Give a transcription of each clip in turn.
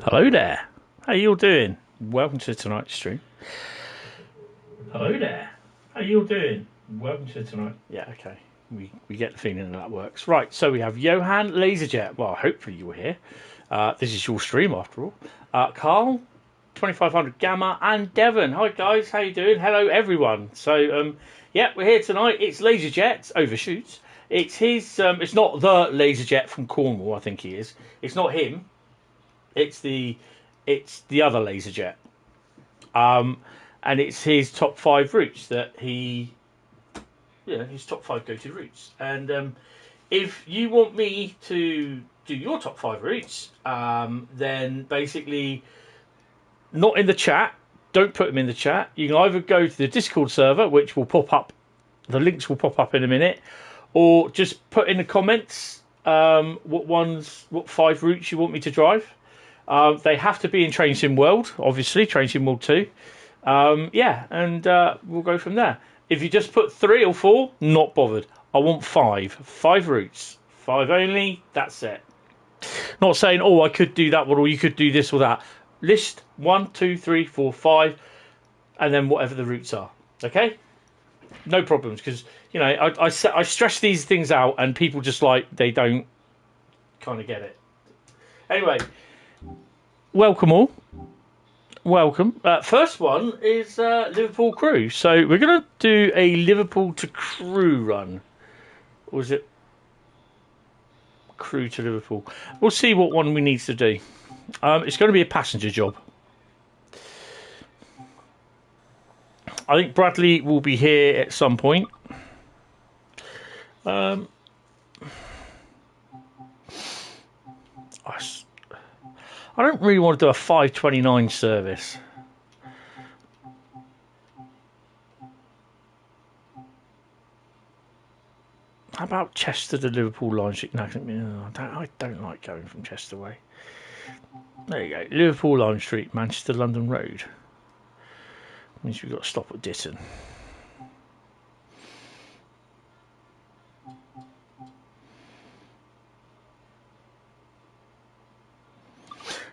Hello there. How you all doing? Welcome to tonight's stream. Hello there. How you all doing? Welcome to tonight. Yeah, okay. We get the feeling that works. Right, so we have Johan, LazerJet. Well, hopefully you're here. This is your stream after all. Carl, 2500 Gamma, and Devon. Hi guys, how you doing? Hello everyone. So yeah, we're here tonight. It's LazerJet's Overshoots. It's his. It's not the LazerJet from Cornwall. I think he is. It's not him. It's the other LazerJet. And it's his top 5 routes that he. Yeah, his top 5 go-to routes. And if you want me to do your top 5 routes, then basically not in the chat. Don't put them in the chat. You can either go to the Discord server, which will pop up. The links will pop up in a minute, or just put in the comments what 5 routes you want me to drive. They have to be in Train Sim World, obviously, Train Sim World 2. Yeah, and we'll go from there. If you just put 3 or 4, not bothered. I want 5. 5 routes. 5 only, that's it. Not saying, oh, I could do that one, or you could do this or that. List 1, 2, 3, 4, 5, and then whatever the routes are. Okay? No problems, because, you know, I stress these things out, and people just, like, they don't kind of get it. Anyway, welcome all. Welcome. First one is Liverpool Crewe. So we're going to do a Liverpool to Crewe run. Or is it Crewe to Liverpool? We'll see what one we need to do. It's going to be a passenger job. I think Bradley will be here at some point. I don't really want to do a 5:29 service. How about Chester to Liverpool line? No, I don't like going from Chester way. There you go. Liverpool Line Street, Manchester London Road. Means we've got to stop at Ditton.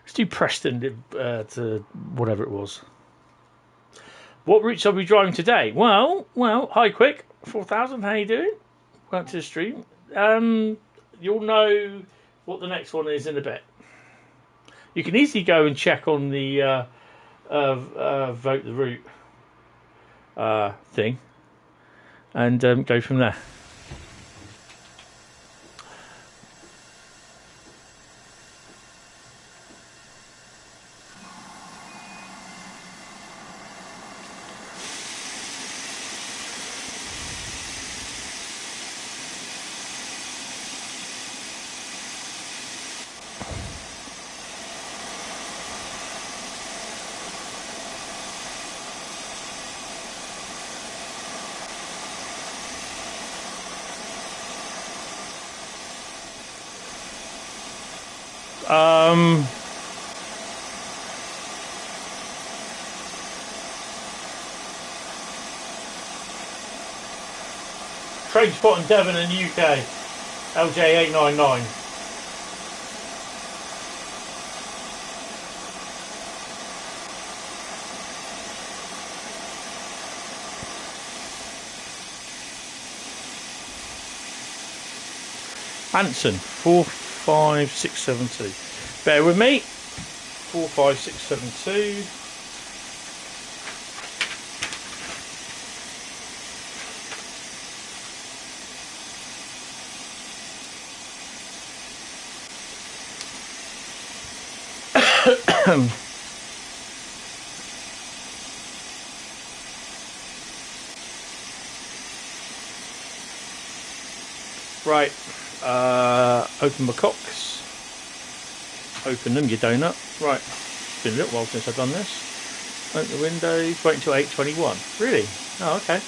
Let's do Preston to whatever it was. What routes are we driving today? Well, hi Quick 4000. How you doing? Welcome to the stream. You'll know what the next one is in a bit. You can easily go and check on the vote the route thing, and go from there. Train spot in Devon and UK, LJ899. Anson 45672. Bear with me. 45672. Right, open my cocks. Open them, you donut. Right, it's been a little while since I've done this. Open the windows, wait until 8:21. Really? Oh, okay.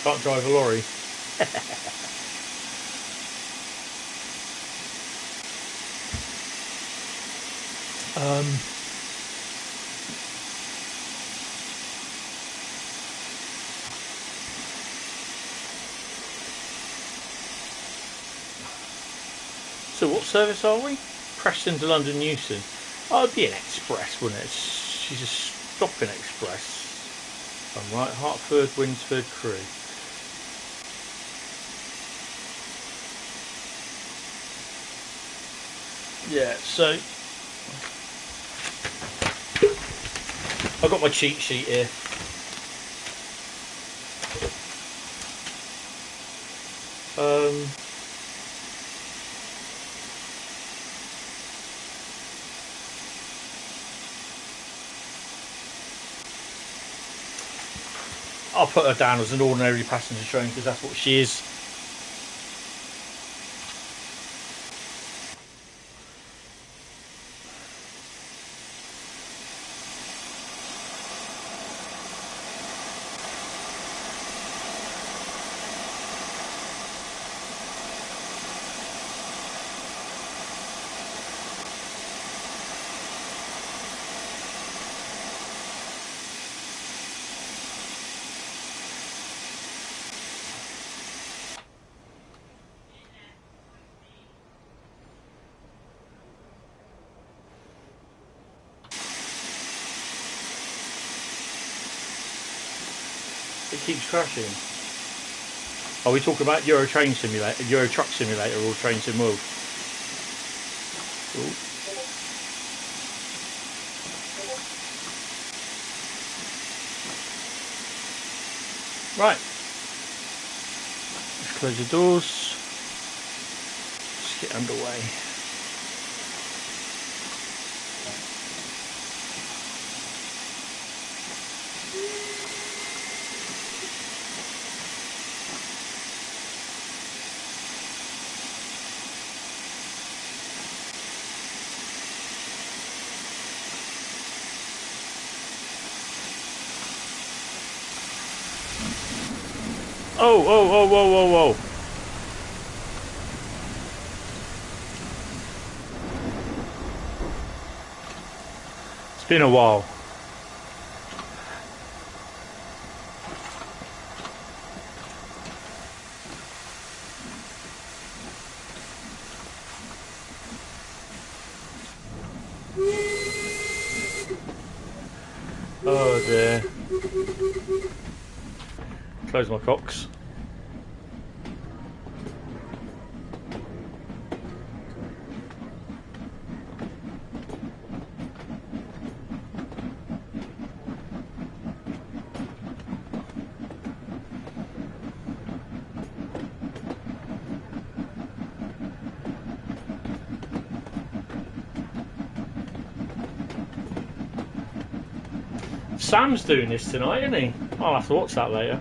Can't drive a lorry. So what service are we? Preston to London Euston. Oh, it'd be an express, wouldn't it? She's a stopping express. I'm right. Hertford, Winsford, Crewe. Yeah, so I've got my cheat sheet here. I'll put her down as an ordinary passenger train because that's what she is. It keeps crashing. Are we talking about Euro Train Simulator, Euro Truck Simulator, or Train Sim World? Ooh. Right. Let's close the doors. Let's get underway. Oh, oh, oh, whoa, whoa, whoa. It's been a while. Oh dear. Close my cocks. Sam's doing this tonight, isn't he? I'll have to watch that later.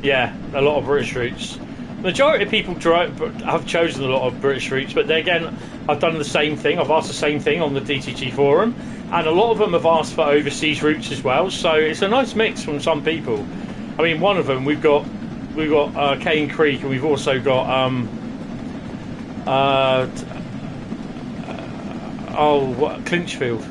Yeah, a lot of British routes. Majority of people have chosen a lot of British routes, but then again, I've done the same thing. I've asked the same thing on the DTG forum, and a lot of them have asked for overseas routes as well. So it's a nice mix from some people. I mean, one of them we've got Cane Creek, and we've also got Clinchfield.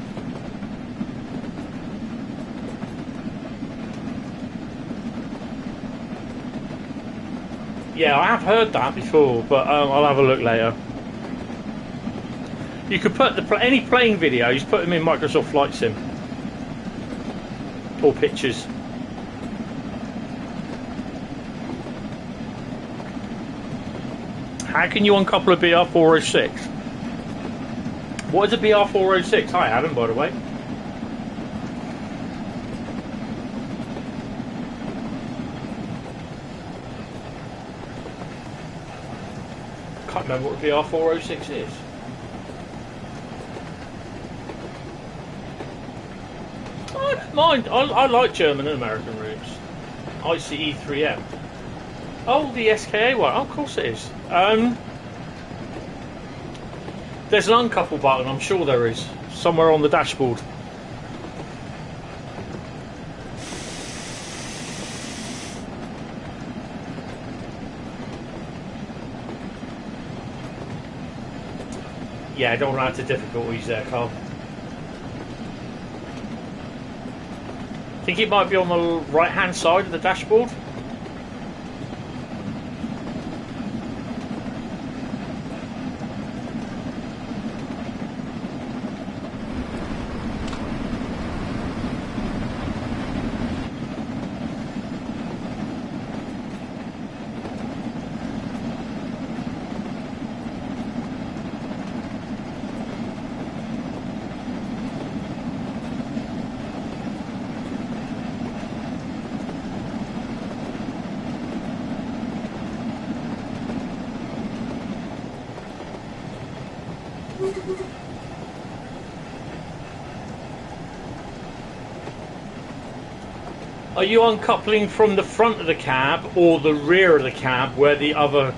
Yeah, I have heard that before, but I'll have a look later. You could put any playing videos, put them in Microsoft Flight Sim or pictures. How can you uncouple a BR406? What is a BR406? Hi Adam, by the way. can't remember what the BR406 is. I don't mind. I like German and American routes. ICE 3M. Oh, the SKA one. Oh, of course it is. There's an uncouple button. I'm sure there is somewhere on the dashboard. Yeah, I don't want to add to difficulties there, Carl. I think it might be on the right-hand side of the dashboard. Are you uncoupling from the front of the cab or the rear of the cab where the other,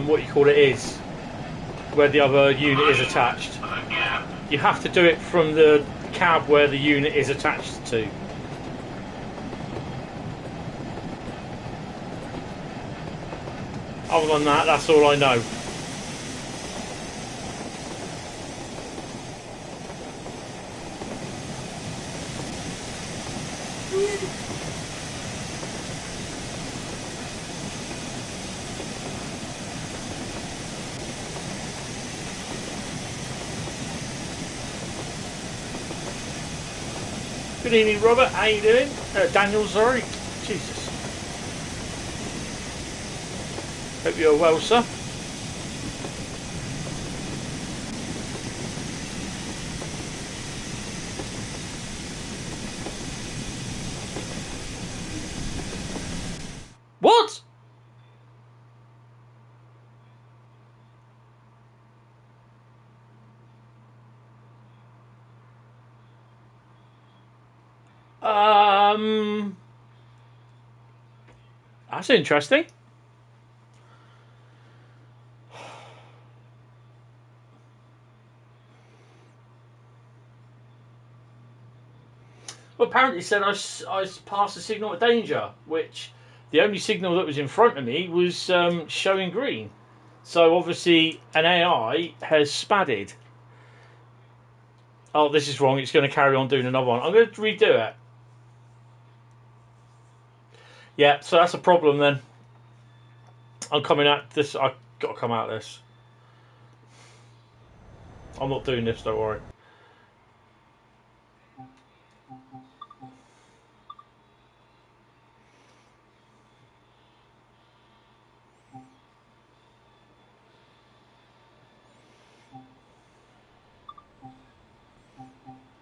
what you call it is, where the other unit is attached? You have to do it from the cab where the unit is attached to. Other than that, that's all I know. Good evening, Robert. How you doing? Daniel, sorry. Jesus. Hope you're well, sir. What? That's interesting. Well, apparently it said I passed the signal of danger, which the only signal that was in front of me was showing green. So obviously an AI has spadded. Oh, this is wrong. It's going to carry on doing another one. I'm going to redo it. Yeah, so that's a problem then. I'm coming at this. I've got to come out of this. I'm not doing this, don't worry.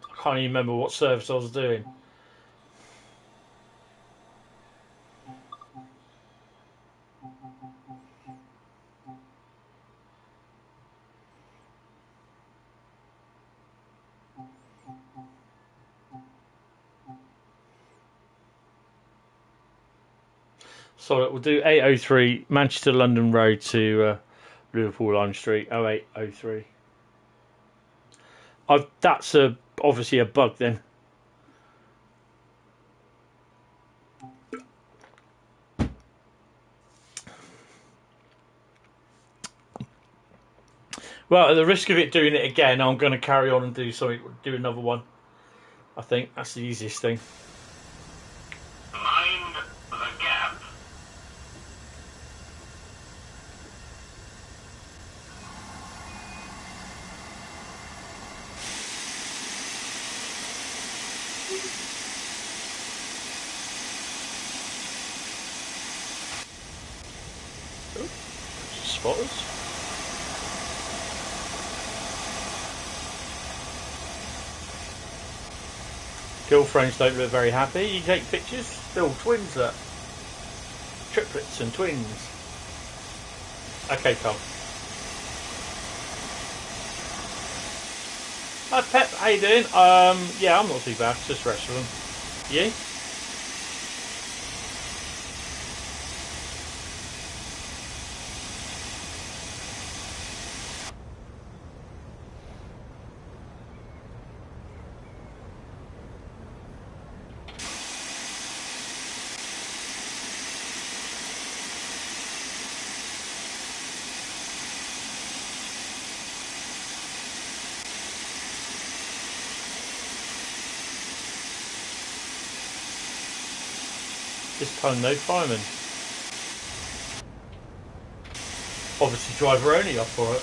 I can't even remember what service I was doing. So we'll do 803 Manchester London Road to Liverpool Lime Street 0803. That's obviously a bug then. Well, at the risk of it doing it again, I'm going to carry on and do another one. I think that's the easiest thing. Mind the gap. Oh, spotters. Girlfriends don't look very happy. You take pictures. They're all twins, triplets and twins. Okay, Carl. Hi Pep, how you doing? Yeah, I'm not too bad, just rest of them. You? This time no fireman. Obviously driver only up for it.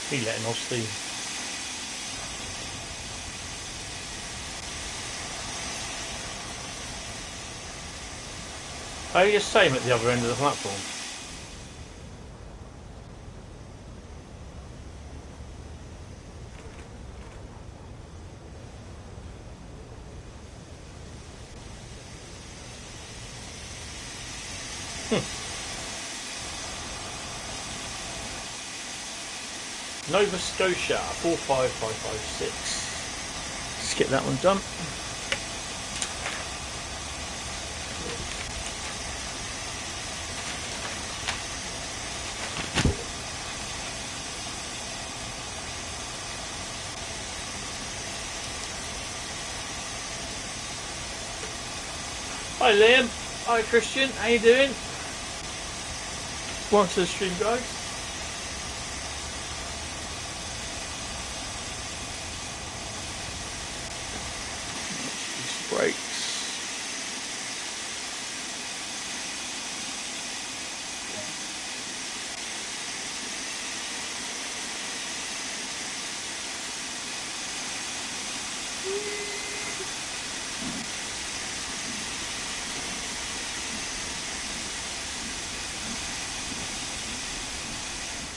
He letting off steam. Oh, you're the same at the other end of the platform. Nova Scotia 45556. Let's get that one done. Hi Liam, hi Christian, how you doing? Welcome to the stream, guys. These brakes.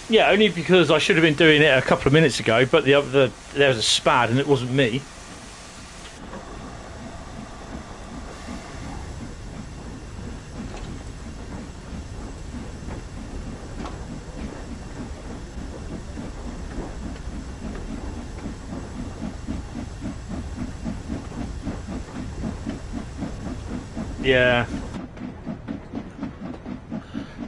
Yeah, only because I should have been doing it a couple of minutes ago, but there was a spad and it wasn't me. Yeah.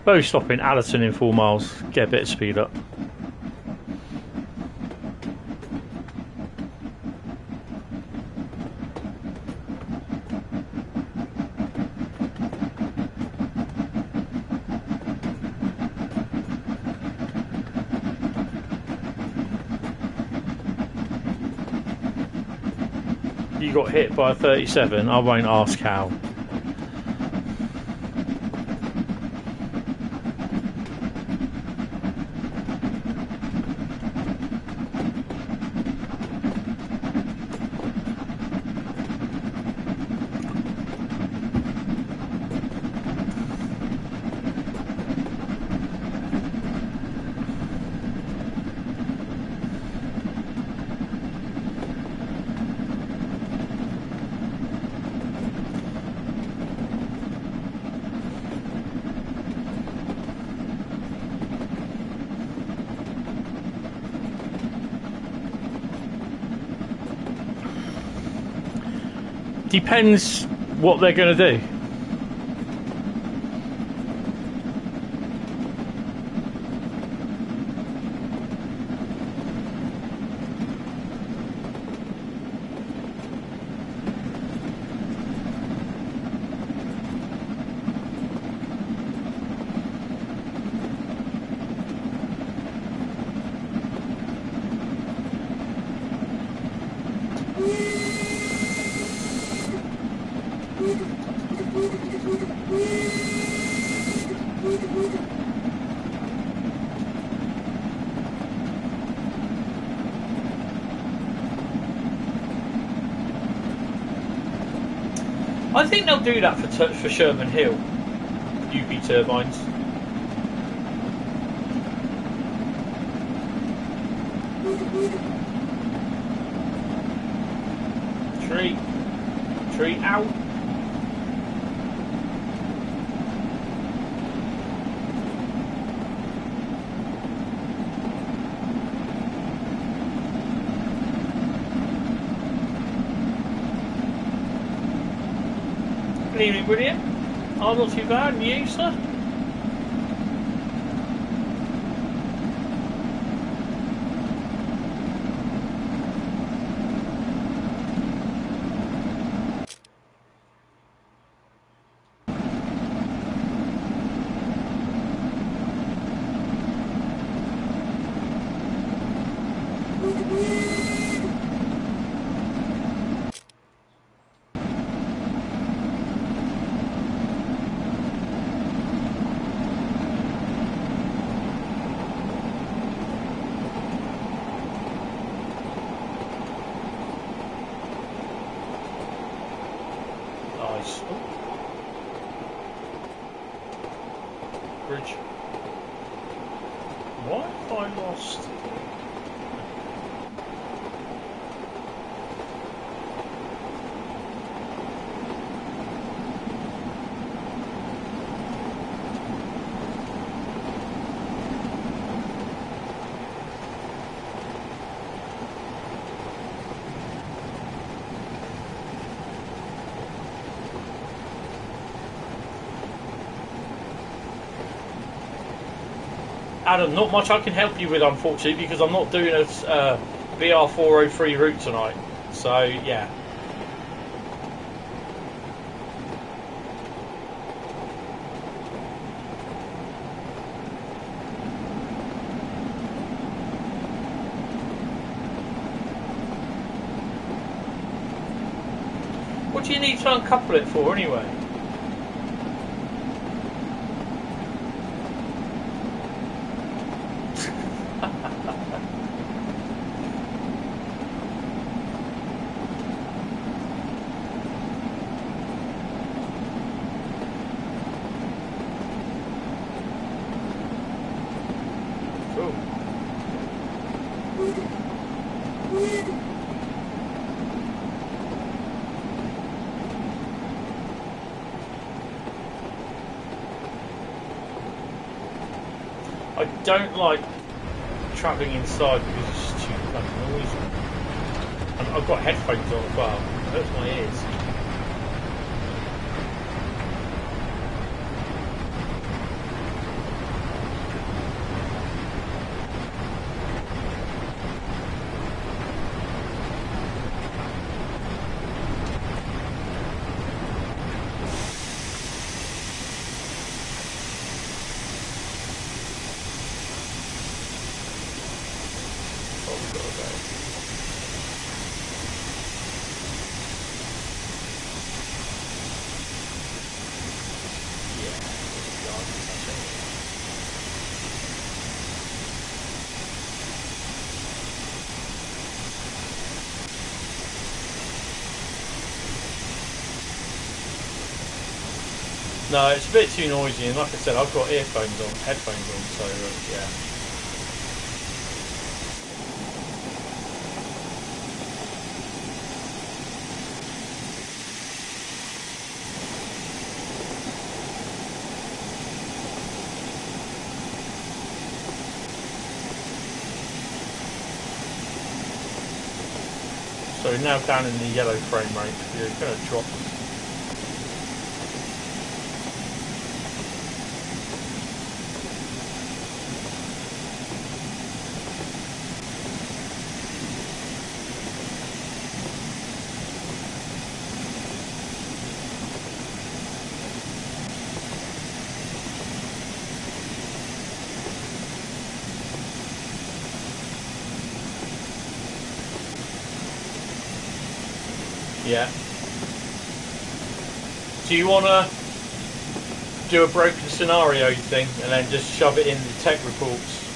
Both stop in Allerton in 4 miles, get a bit of speed up. You got hit by a 37, I won't ask how. Depends what they're going to do. I think they'll do that for Sherman Hill, UP turbines. Tree. Tree out. Good evening, William. I'm not too bad, and you, sir? Bridge. Why have I lost? Adam, not much I can help you with, unfortunately, because I'm not doing a BR403 route tonight. So, yeah. What do you need to uncouple it for, anyway? I don't like travelling inside because it's just too fucking noisy. And I've got headphones on as well. It hurts my ears. No, it's a bit too noisy, and like I said, I've got headphones on, so yeah. So we're now down in the yellow frame rate. You're going to drop. Yeah. Do you want to do a broken scenario thing and then just shove it in the tech reports?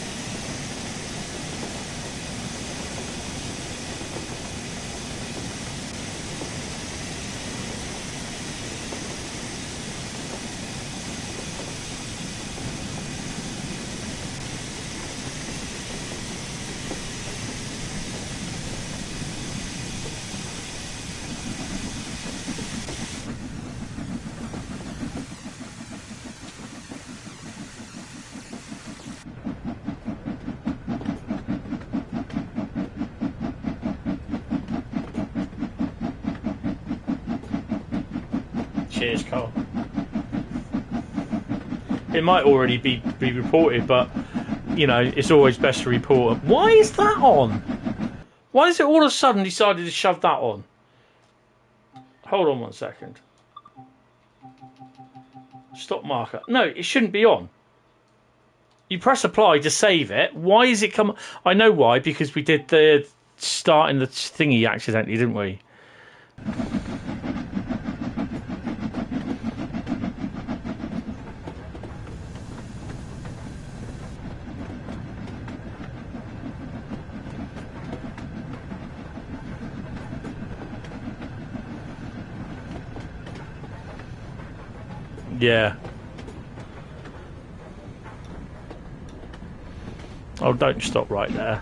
Cheers, Carl. It might already be reported, but you know, it's always best to report. Why is that on? Why is it all of a sudden decided to shove that on? Hold on 1 second. Stop marker. No, it shouldn't be on. You press apply to save it. Why is it come? I know why, because we did the starting the thingy accidentally, didn't we? Yeah. Oh, don't stop right there.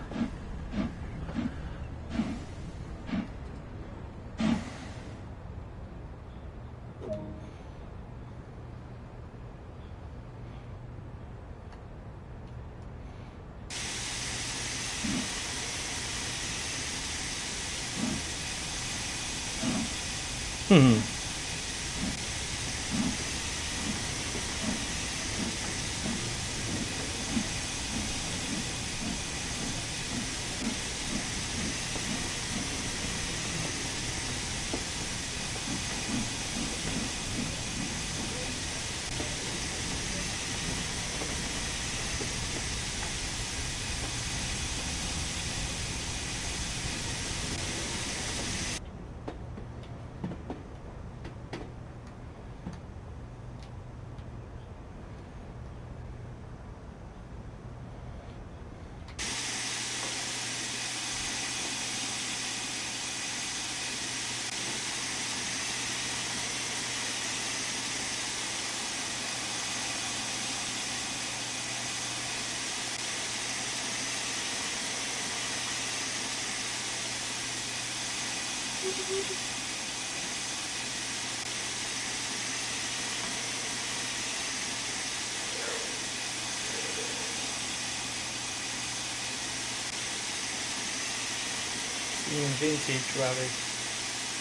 Vintage rally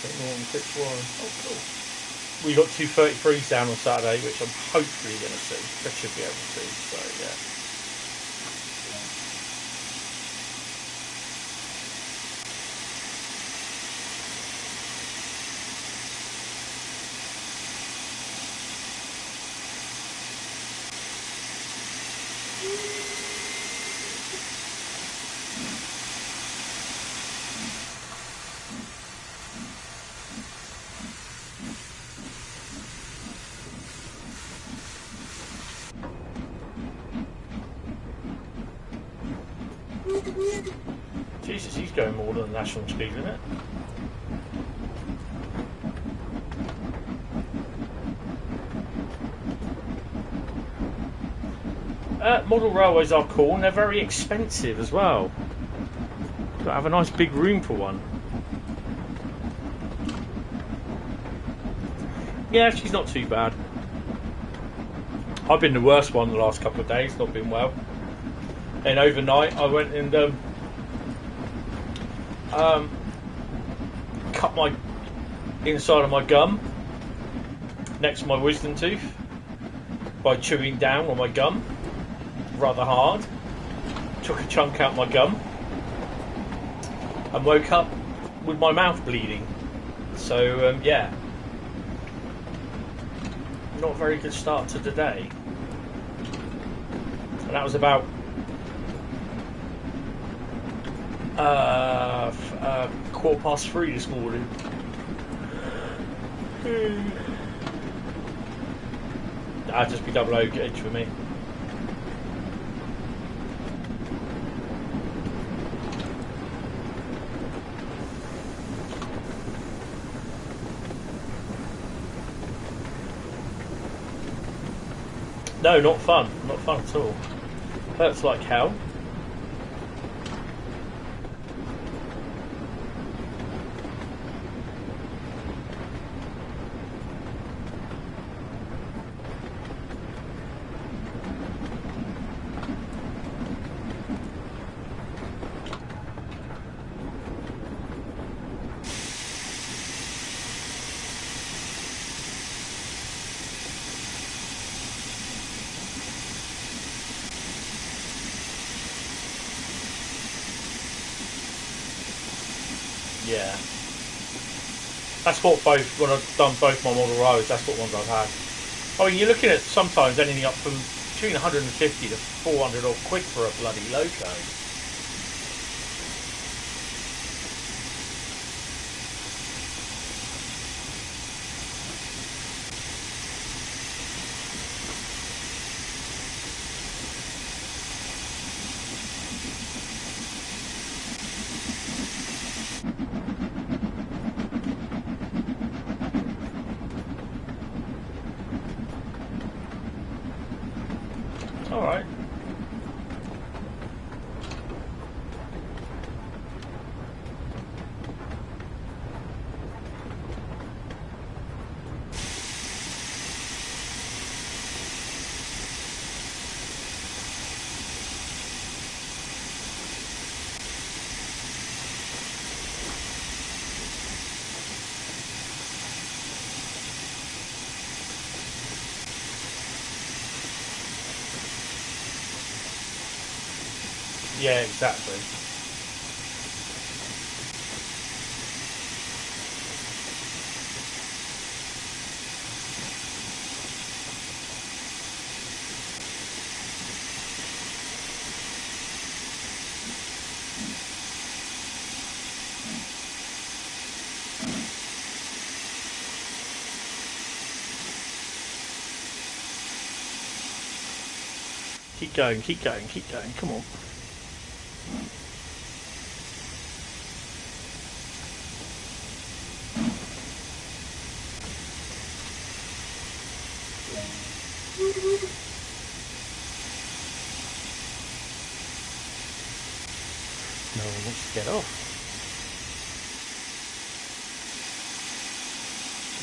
at Norton Pitch Warren. Oh, cool. We got 233s down on Saturday, which I'm hopefully going to see. I should be able to, so yeah. Jesus, he's going more than the national speed limit. Model railways are cool and they're very expensive as well. Got to have a nice big room for one. Yeah, she's not too bad. I've been the worst one the last couple of days, not been well. And overnight I went and cut my inside of my gum next to my wisdom tooth by chewing down on my gum rather hard. Took a chunk out my gum and woke up with my mouth bleeding. So yeah, not a very good start to the day. And that was about 3:15 this morning. That'd just be double O gauge for me. No, not fun. Not fun at all. Hurts like hell. Yeah. That's what both, when I've done both my Model Ys, that's what ones I've had. I mean, you're looking at sometimes anything up from between 150 to 400 odd quid for a bloody loco. Alright. Yeah, exactly. Keep going, keep going, keep going, come on. No one wants to get off.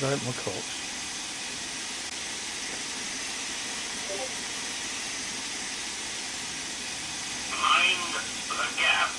Did I open my cocks? Mind the gap.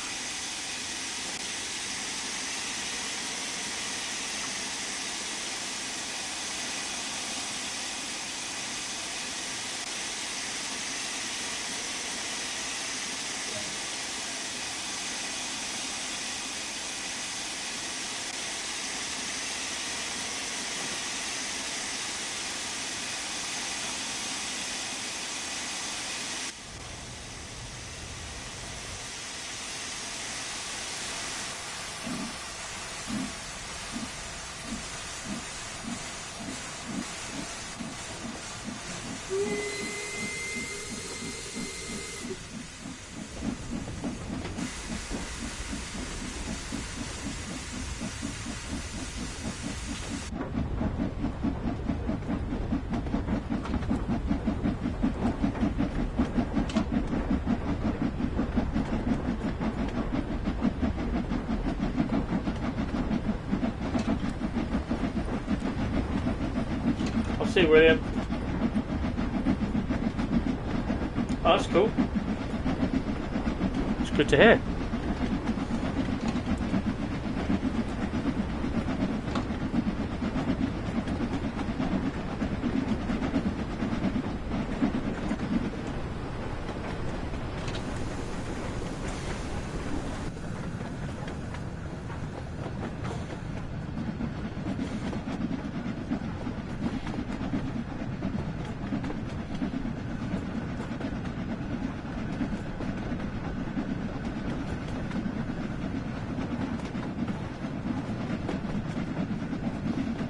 See, William. Oh, that's cool. It's good to hear.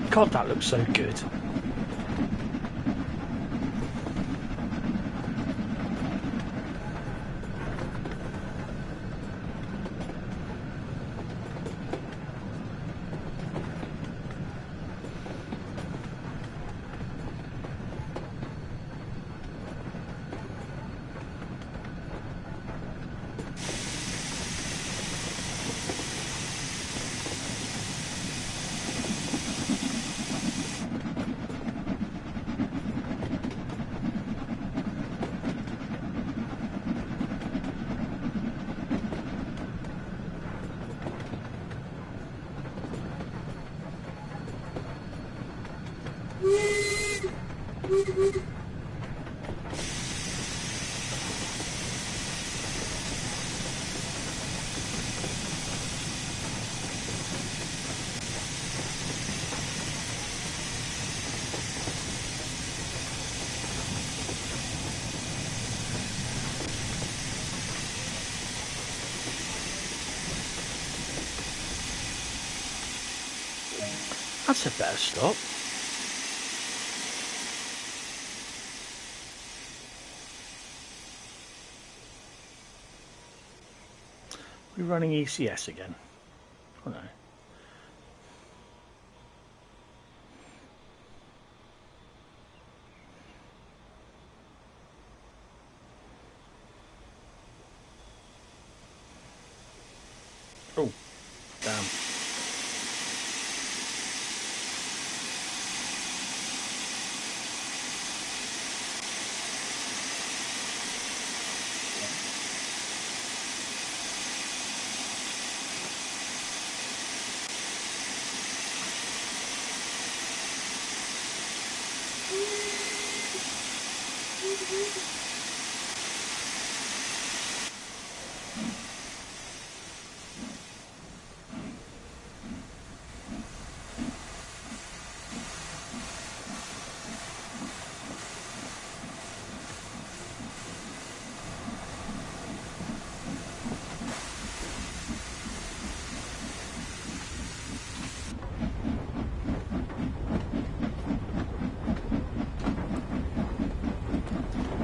God, that looks so good. That's a better stop. We're running ECS again. Oh no. Oh, damn.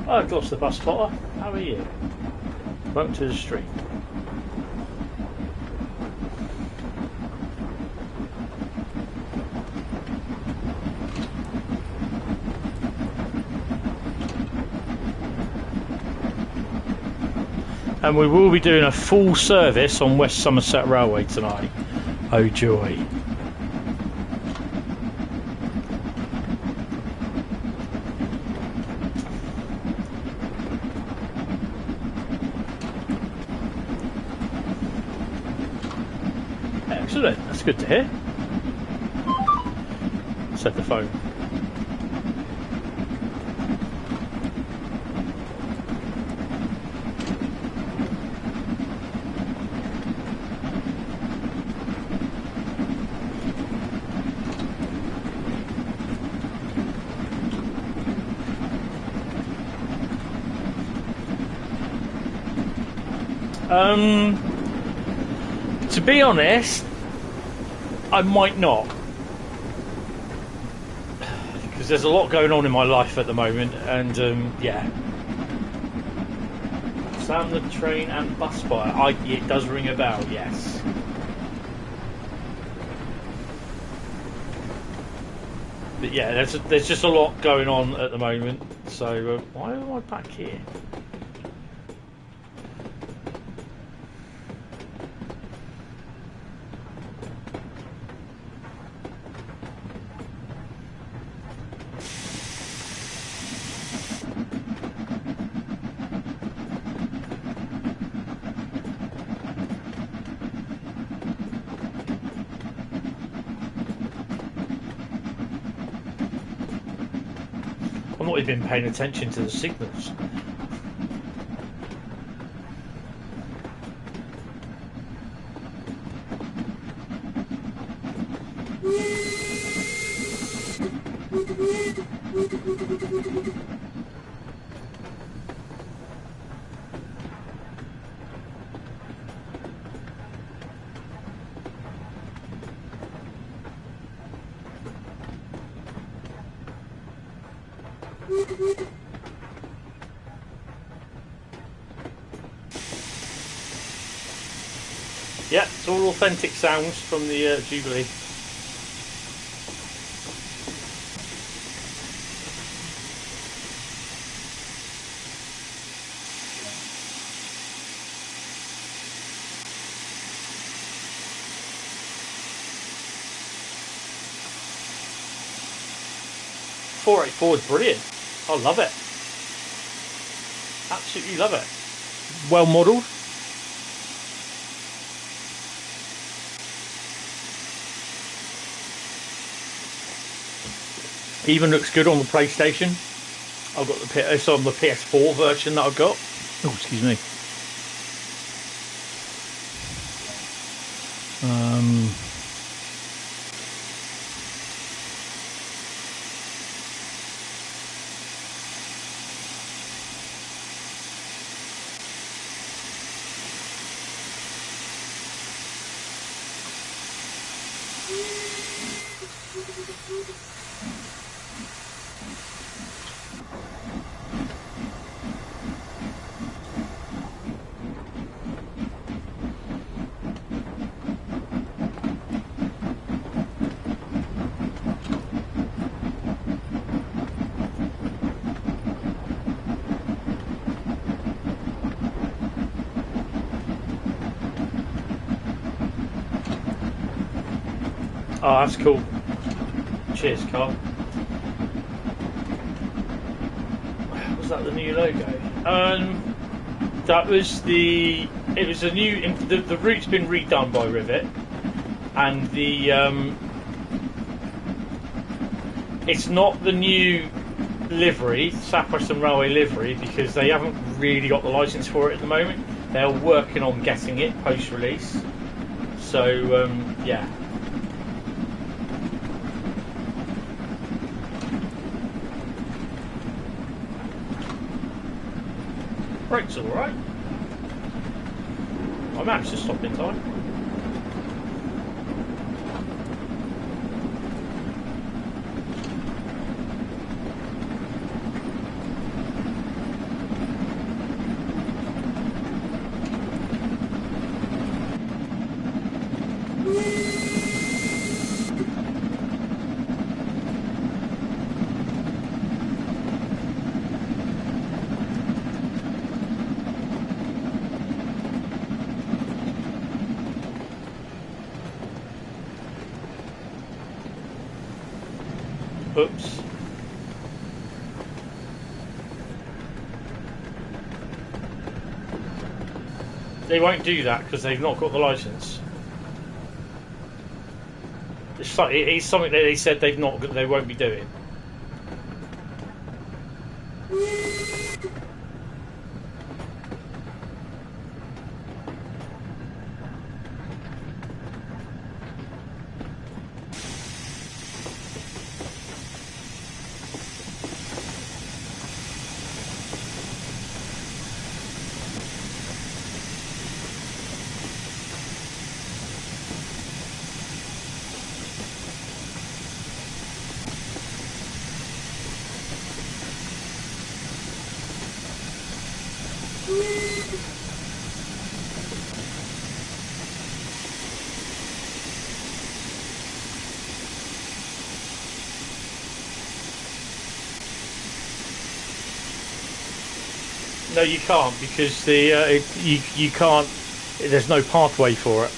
I've lost the bus spotter. How are you? Welcome to the stream. And we will be doing a full service on West Somerset Railway tonight. Oh joy. Excellent, that's good to hear. Said the phone. To be honest, I might not, because there's a lot going on in my life at the moment, and yeah. Sam the train and bus buyer. It does ring a bell, yes. But yeah, there's just a lot going on at the moment. So why am I back here? I've not even been paying attention to the signals. Yeah, it's all authentic sounds from the Jubilee. .484 is brilliant. I love it. Absolutely love it. Well modelled. Even looks good on the PlayStation. I've got it's on the PS4 version that I've got. Oh, excuse me. Oh, that's cool. Cheers, Carl. Was that the new logo? That was the. It was a new. The route's been redone by Rivet, and the. It's not the new livery, South Western Railway livery, because they haven't really got the license for it at the moment. They're working on getting it post-release. So yeah. Brakes all right. I managed to stop in time. Oops. They won't do that because they've not got the license. It's something that they said they won't be doing. No, you can't, because you can't. There's no pathway for it.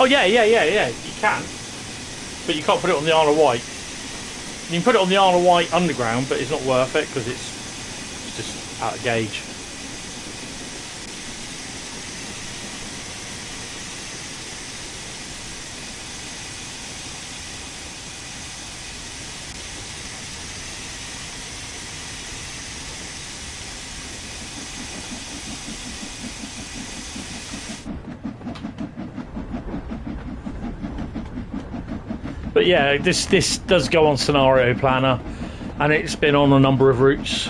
Oh yeah, you can, but you can't put it on the Isle of Wight. You can put it on the Isle of Wight underground, but it's not worth it because it's just out of gauge. But yeah, this does go on Scenario Planner, and it's been on a number of routes.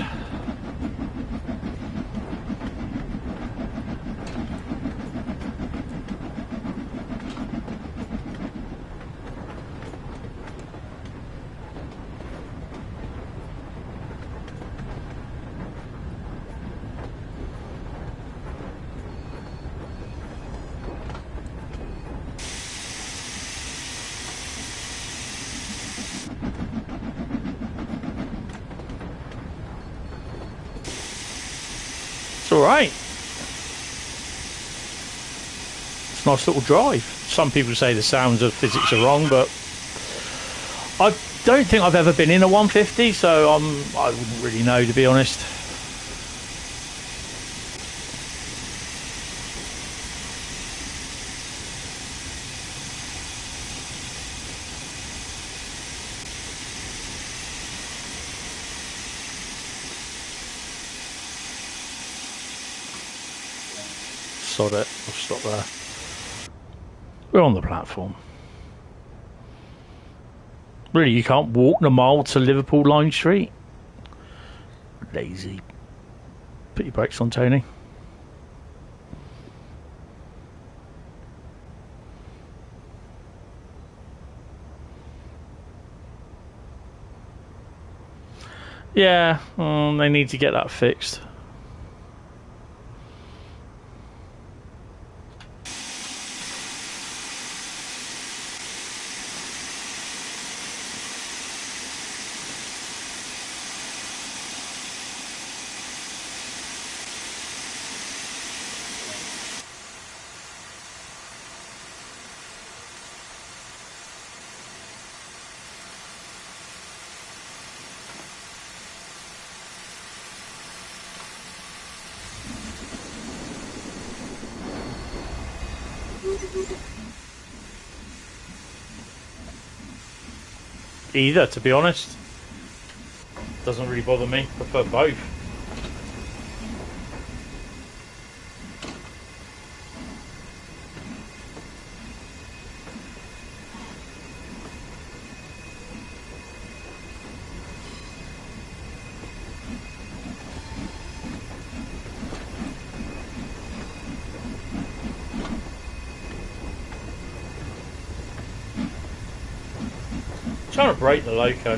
It's alright. It's a nice little drive. Some people say the sounds of physics are wrong, but I don't think I've ever been in a 150, so I wouldn't really know, to be honest. sod it. I'll stop there. We're on the platform. Really, you can't walk a mile to Liverpool Line Street? Lazy. Put your brakes on, Tony. Yeah, they need to get that fixed. Either, to be honest. Doesn't really bother me. Prefer both. Trying to break the loco.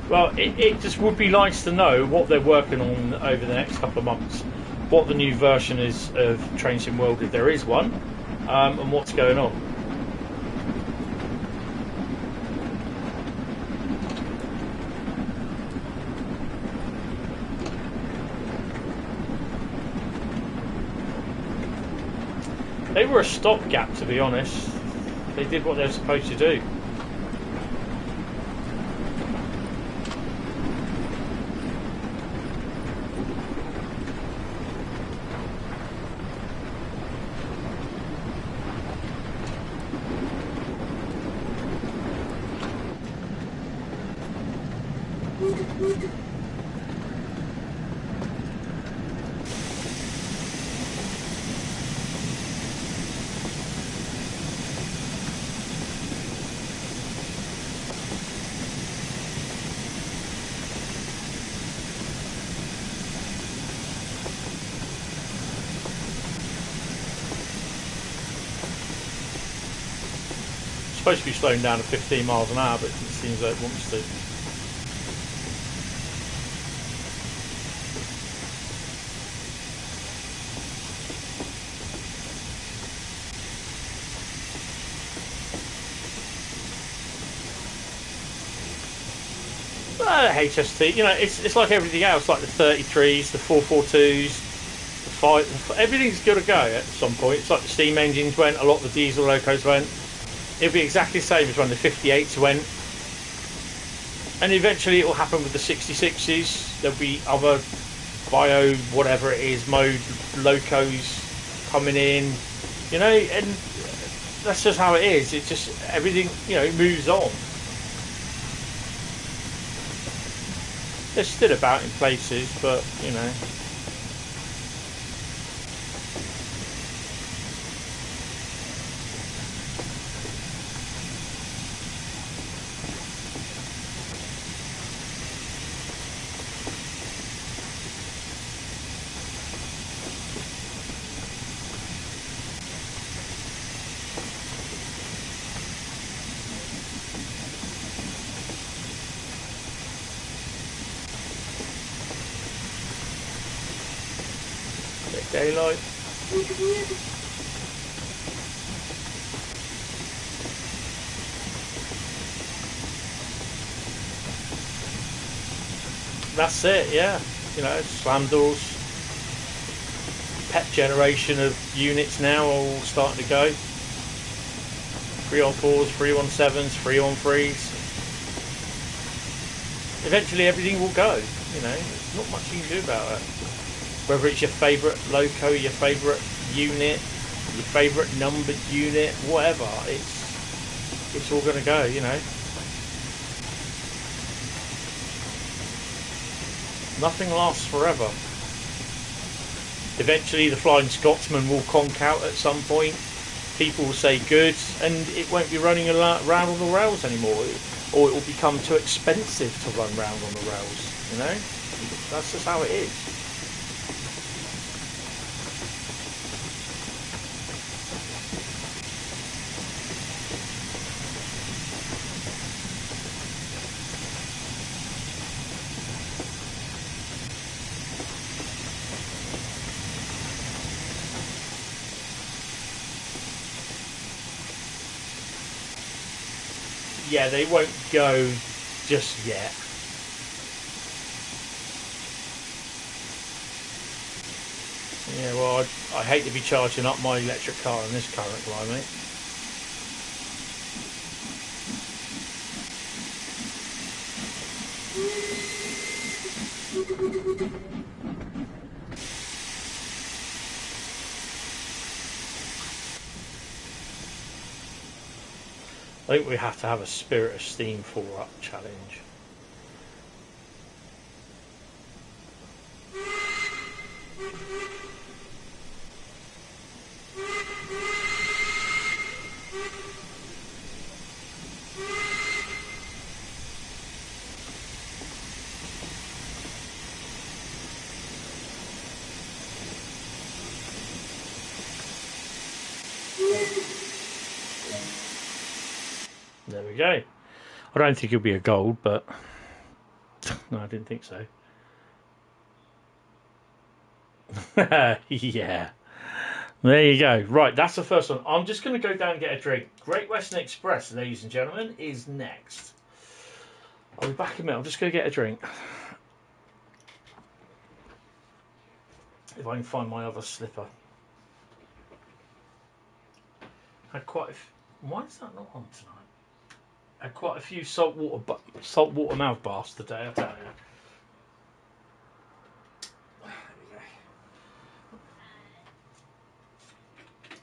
Well, it just would be nice to know what they're working on over the next couple of months. What the new version is of Train Sim World, if there is one, and what's going on. They were a stopgap, to be honest. They did what they were supposed to do. Supposed to be slowing down to 15 miles an hour, but it seems like it wants to. HST, you know, it's like everything else, like the 33s, the 442s, the 5, everything's got to go at some point. It's like the steam engines went, a lot of the diesel locos went. It'll be exactly the same as when the 58s went, and eventually it will happen with the 66s. There'll be other bio, whatever it is, mode locos coming in, you know, and that's just how it is. It's just everything, you know, moves on. They're still about in places, but you know. Daylight. That's it, yeah. You know, slam doors. Pep generation of units now are all starting to go. 3-on-4s, 3-on-7s, 3-on-3s. eventually everything will go. You know, there's not much you can do about it. Whether it's your favourite loco, your favourite unit, your favourite numbered unit, whatever, it's all going to go. You know, nothing lasts forever. Eventually, the Flying Scotsman will conk out at some point. People will say good, and it won't be running around on the rails anymore, or it will become too expensive to run round on the rails. You know, that's just how it is. Yeah, they won't go just yet. Yeah, well, I hate to be charging up my electric car in this current climate. I think we have to have a Spirit of Steam 4-up challenge. There we go. I don't think it'll be a gold, but no, I didn't think so. Yeah. There you go. Right, that's the first one. I'm just going to go down and get a drink. Great Western Express, ladies and gentlemen, is next. I'll be back in a minute. I'm just going to get a drink. If I can find my other slipper. Had quite a why is that not on tonight? Had quite a few saltwater mouth baths today, I tell you.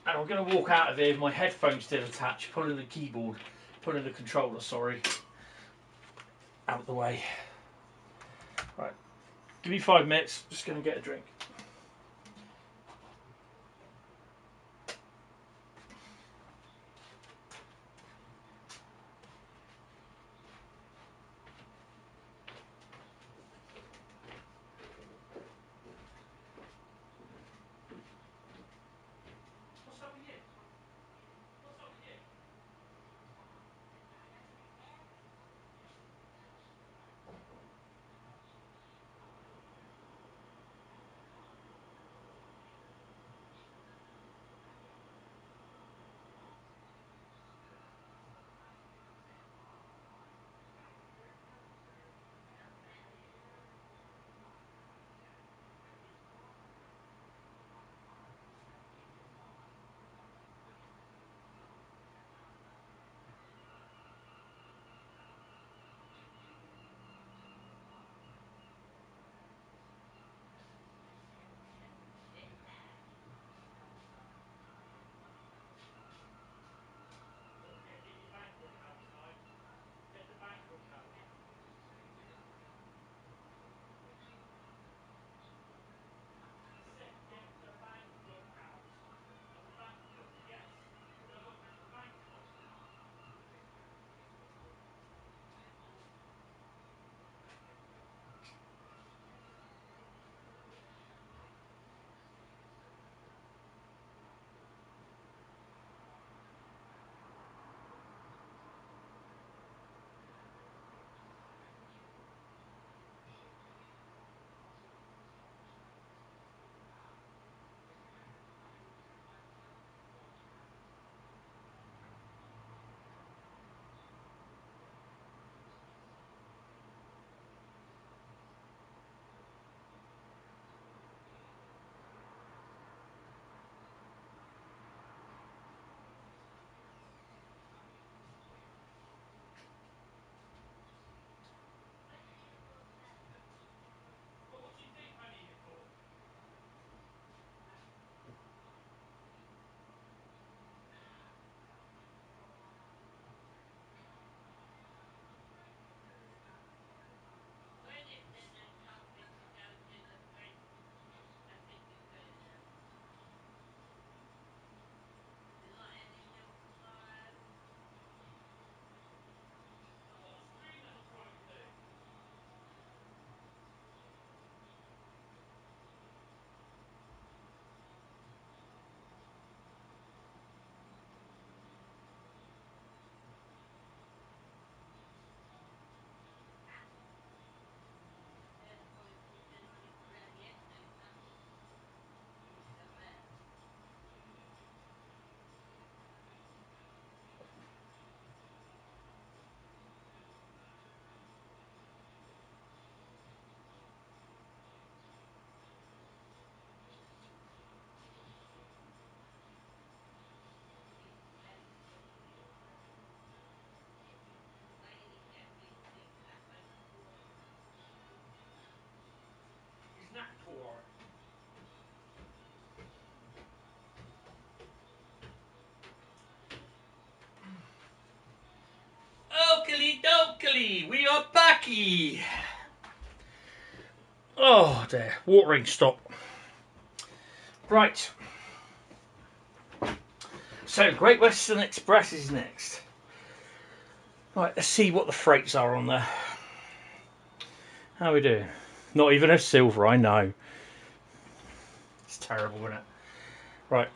And I'm going to walk out of here with my headphones still attached, pulling the keyboard, pulling the controller, sorry, out the way. Right, give me 5 minutes, just going to get a drink. finally, we are backy. Oh dear, watering stop. Right. So, Great Western Express is next. Right, let's see what the freights are on there. How are we doing? Not even a silver, I know. It's terrible, isn't it? Right.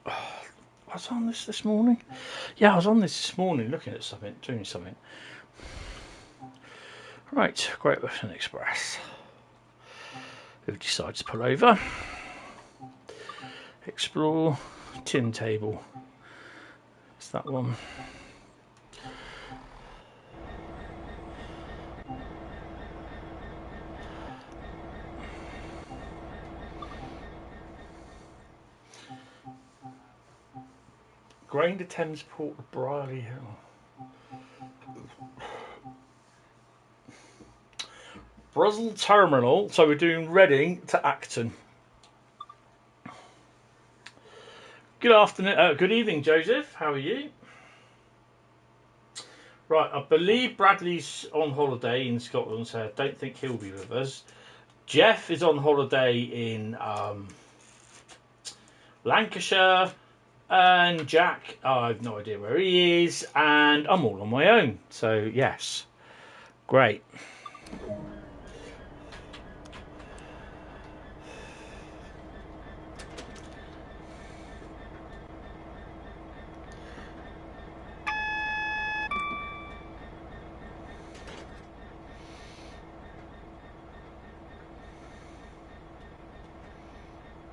I was on this morning. Yeah, I was on this morning looking at something, doing something. Right, Great Western Express. We've decided to pull over. Explore tin table. It's that one. Grain to Thames Port of Brierley Hill. Brussels Terminal, so we're doing Reading to Acton. Good afternoon, good evening, Joseph. How are you? Right, I believe Bradley's on holiday in Scotland, so I don't think he'll be with us. Jeff is on holiday in Lancashire, and Jack, I have no idea where he is, and I'm all on my own. So, yes, great.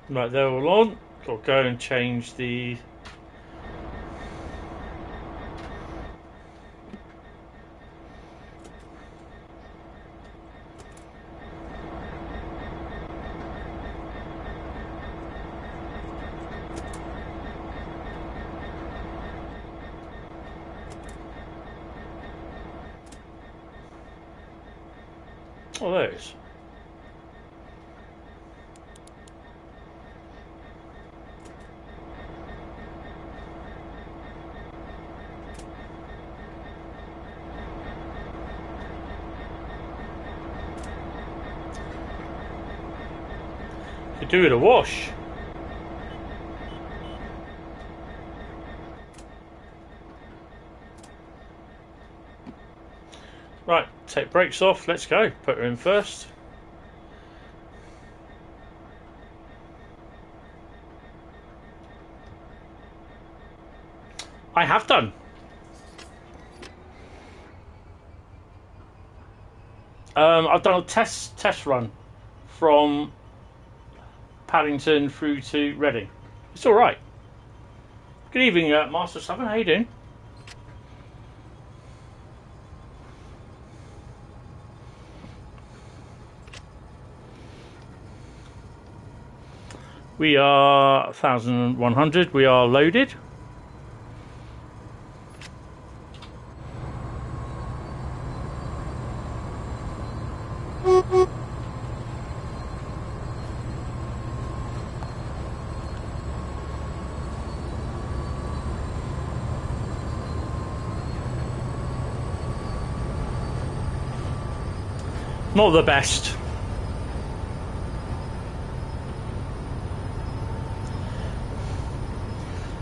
Right, they're all on. Got to go and change the... Oh, there it is. Could do it a wash. Right, take brakes off, let's go. Put her in first. I have done. I've done a test run from Paddington through to Reading. It's all right. Good evening, Master 7. How you doing? We are 1,100. We are loaded. Not the best.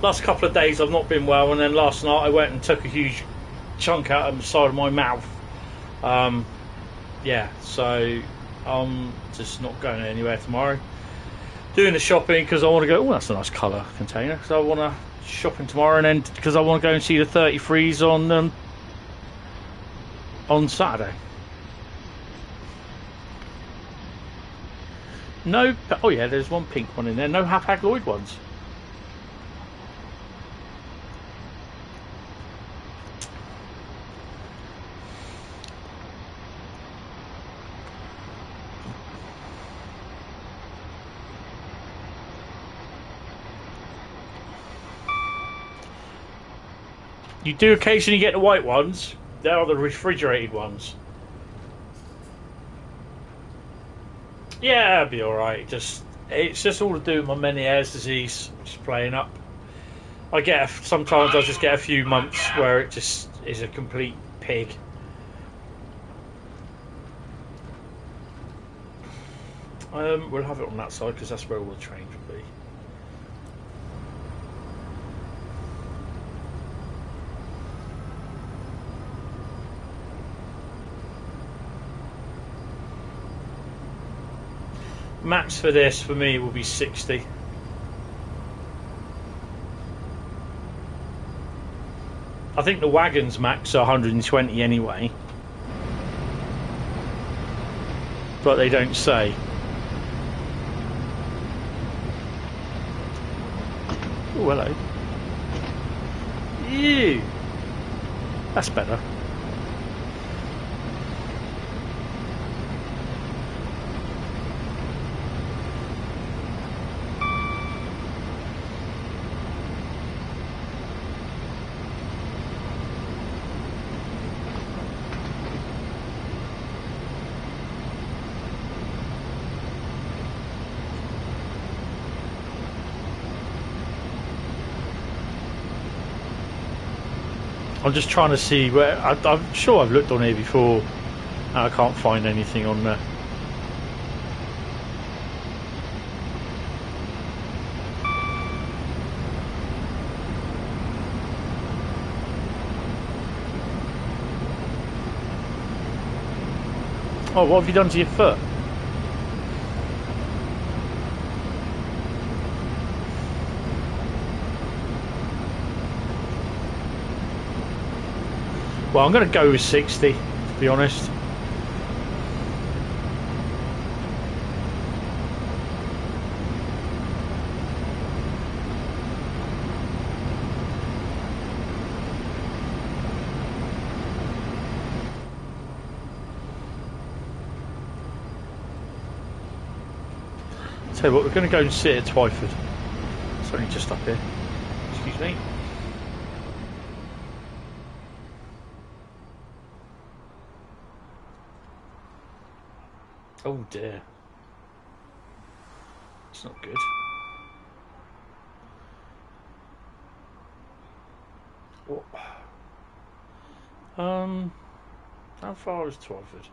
Last couple of days I've not been well, and then last night I went and took a huge chunk out of the side of my mouth. Yeah, so I'm just not going anywhere tomorrow. Doing the shopping because I want to go. Oh, that's a nice colour container. Because I want to shopping tomorrow, and then because I want to go and see the 33s on Saturday. No, oh yeah, there's one pink one in there. No Hapag-Lloyd ones. You do occasionally get the white ones. They are the refrigerated ones. Yeah, it'll be alright. Just It's just all to do with my Meniere's disease, which is playing up. Sometimes I just get a few months where it just is a complete pig. We'll have it on that side because that's where all the trains will be. Max for this for me will be 60. I think the wagons max are 120 anyway, but they don't say. Oh, hello. Ew. That's better. I'm just trying to see where I'm sure I've looked on here before and I can't find anything on there. Oh, what have you done to your foot? Well, I'm going to go with 60, to be honest. Tell you what, we're going to go and sit at Twyford. It's only just up here. Excuse me. Oh dear. It's not good. What? How far is Twyford?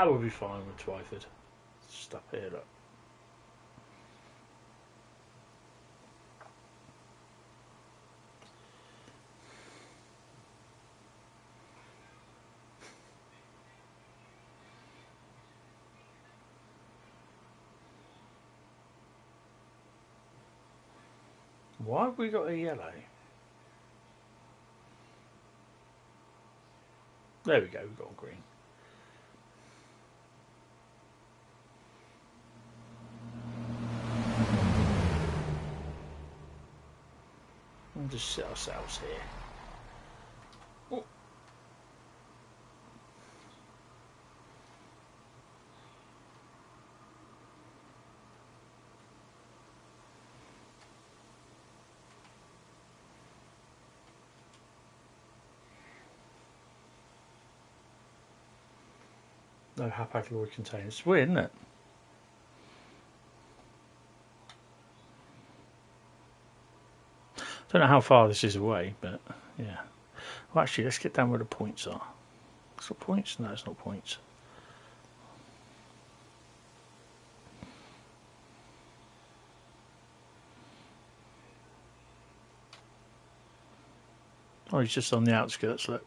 We'll be fine with Twyford. Just up here, look. Why have we got a yellow? There we go, we've got a green. We'll just sit ourselves here. Oh. No hapag-lloyd containers. It's weird, isn't it? Don't know how far this is away, but yeah. Well, actually, let's get down where the points are. It's not points? No, it's not points. Oh, he's just on the outskirts, look.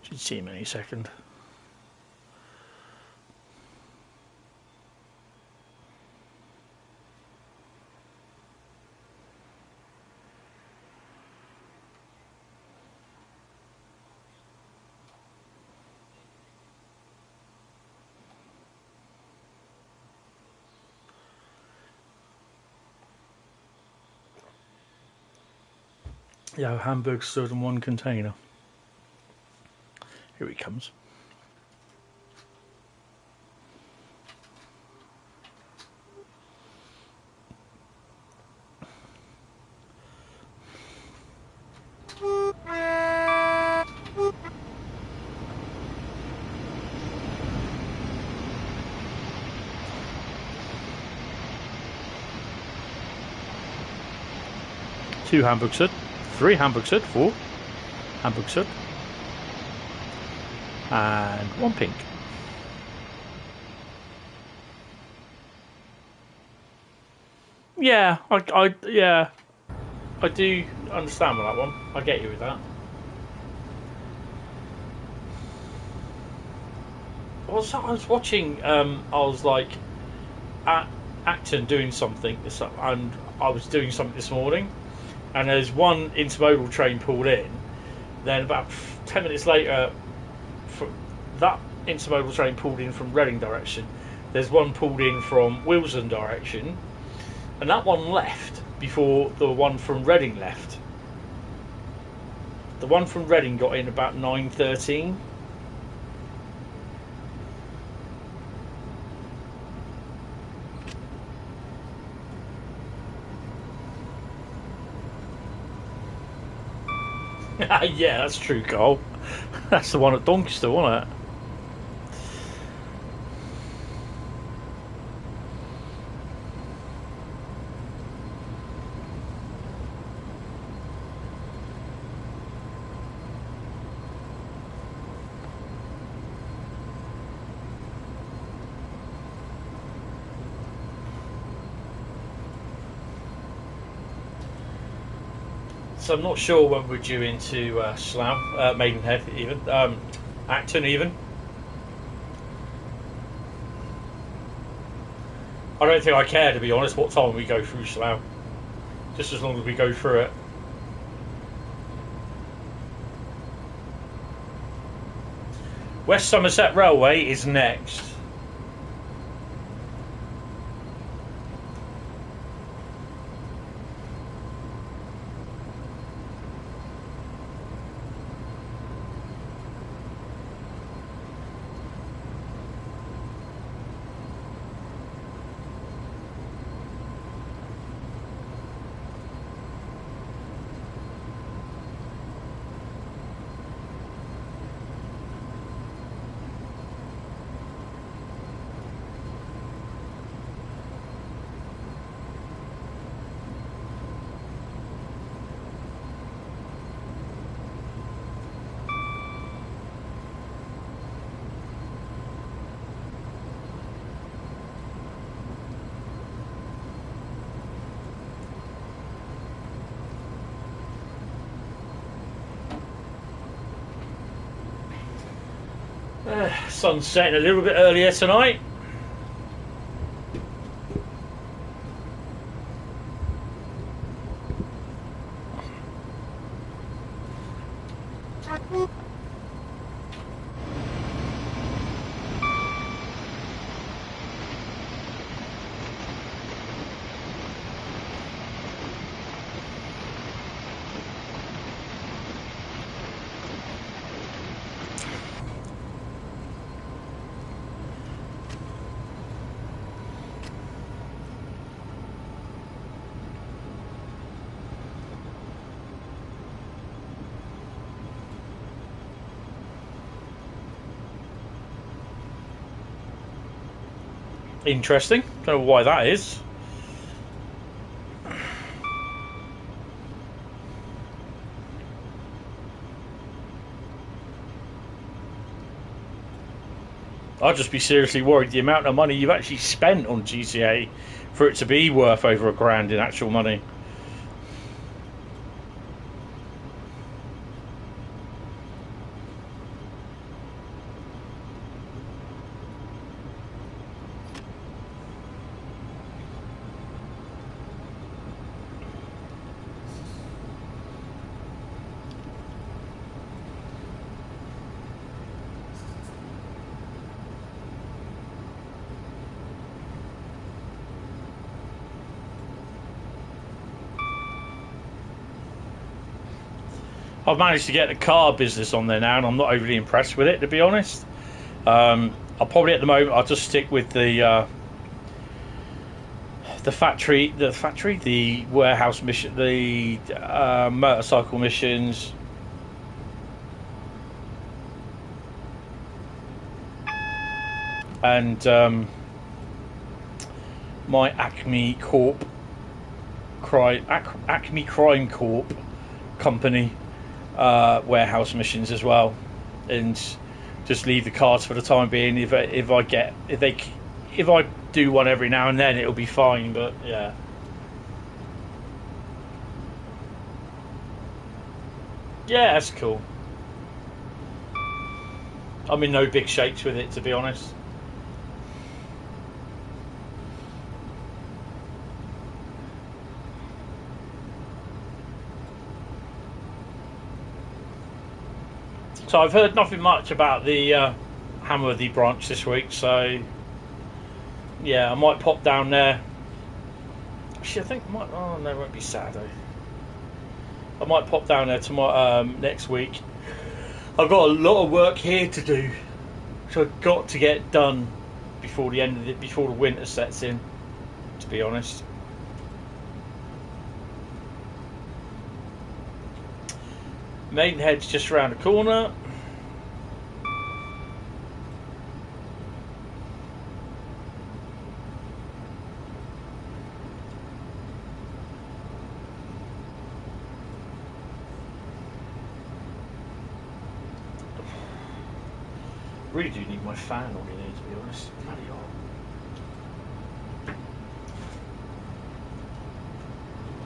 Should see him any second. Yeah, Hamburg stood in one container. Here he comes. Two Hamburg Sud, three Hamburg Sud, four Hamburg Sud, and one pink. Yeah, I do understand with that one. I get you with that. I was watching. I was like at Acton doing something, and I was doing something this morning, and there's one intermodal train pulled in. Then about 10 minutes later, that intermodal train pulled in from Reading direction. There's one pulled in from Wilson direction, and that one left before the one from Reading left. The one from Reading got in about 9:13. Yeah, that's true, Carl. That's the one at Doncaster, wasn't it? So I'm not sure when we're due into Slough, Maidenhead even, Acton even. I don't think I care, to be honest, what time we go through Slough. Just as long as we go through it. West Somerset Railway is next. Sun's setting a little bit earlier tonight. Interesting. Don't know why that is. I'd just be seriously worried the amount of money you've actually spent on GTA for it to be worth over £1,000 in actual money. I've managed to get the car business on there now, and I'm not overly impressed with it, to be honest. I'll probably at the moment I'll just stick with the warehouse mission, the motorcycle missions, and my Acme Crime Corp company warehouse missions as well, and just leave the cars for the time being. If I do one every now and then, it'll be fine. But yeah, that's cool. I'm in no big shakes with it, to be honest. So I've heard nothing much about the Hamworthy branch this week, so yeah, I might pop down there. Actually, I think I might. Oh no, it won't be Saturday. I might pop down there tomorrow, next week. I've got a lot of work here to do, so I've got to get done before the end of it, before the winter sets in. To be honest. Maidenhead's just around the corner. Really do need my fan on in here, to be honest. Bloody hell.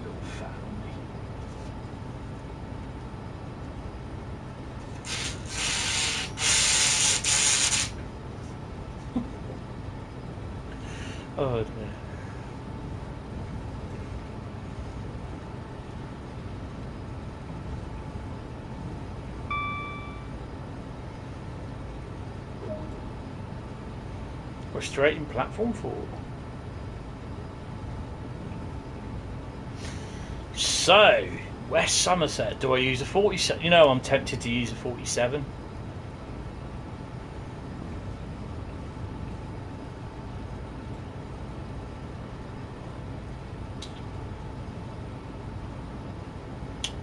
Little fan on me. Oh dear. We're straight in platform 4. So, West Somerset. Do I use a 47? You know, I'm tempted to use a 47.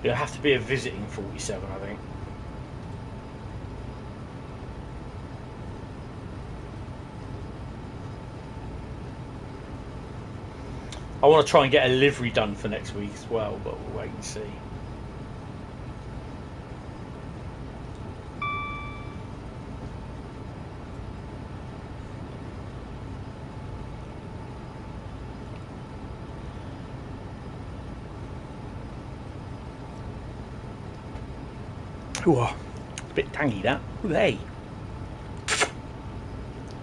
It'll have to be a visiting 47, I think. I want to try and get a livery done for next week as well, but we'll wait and see. Ooh, a bit tangy that. Ooh, hey.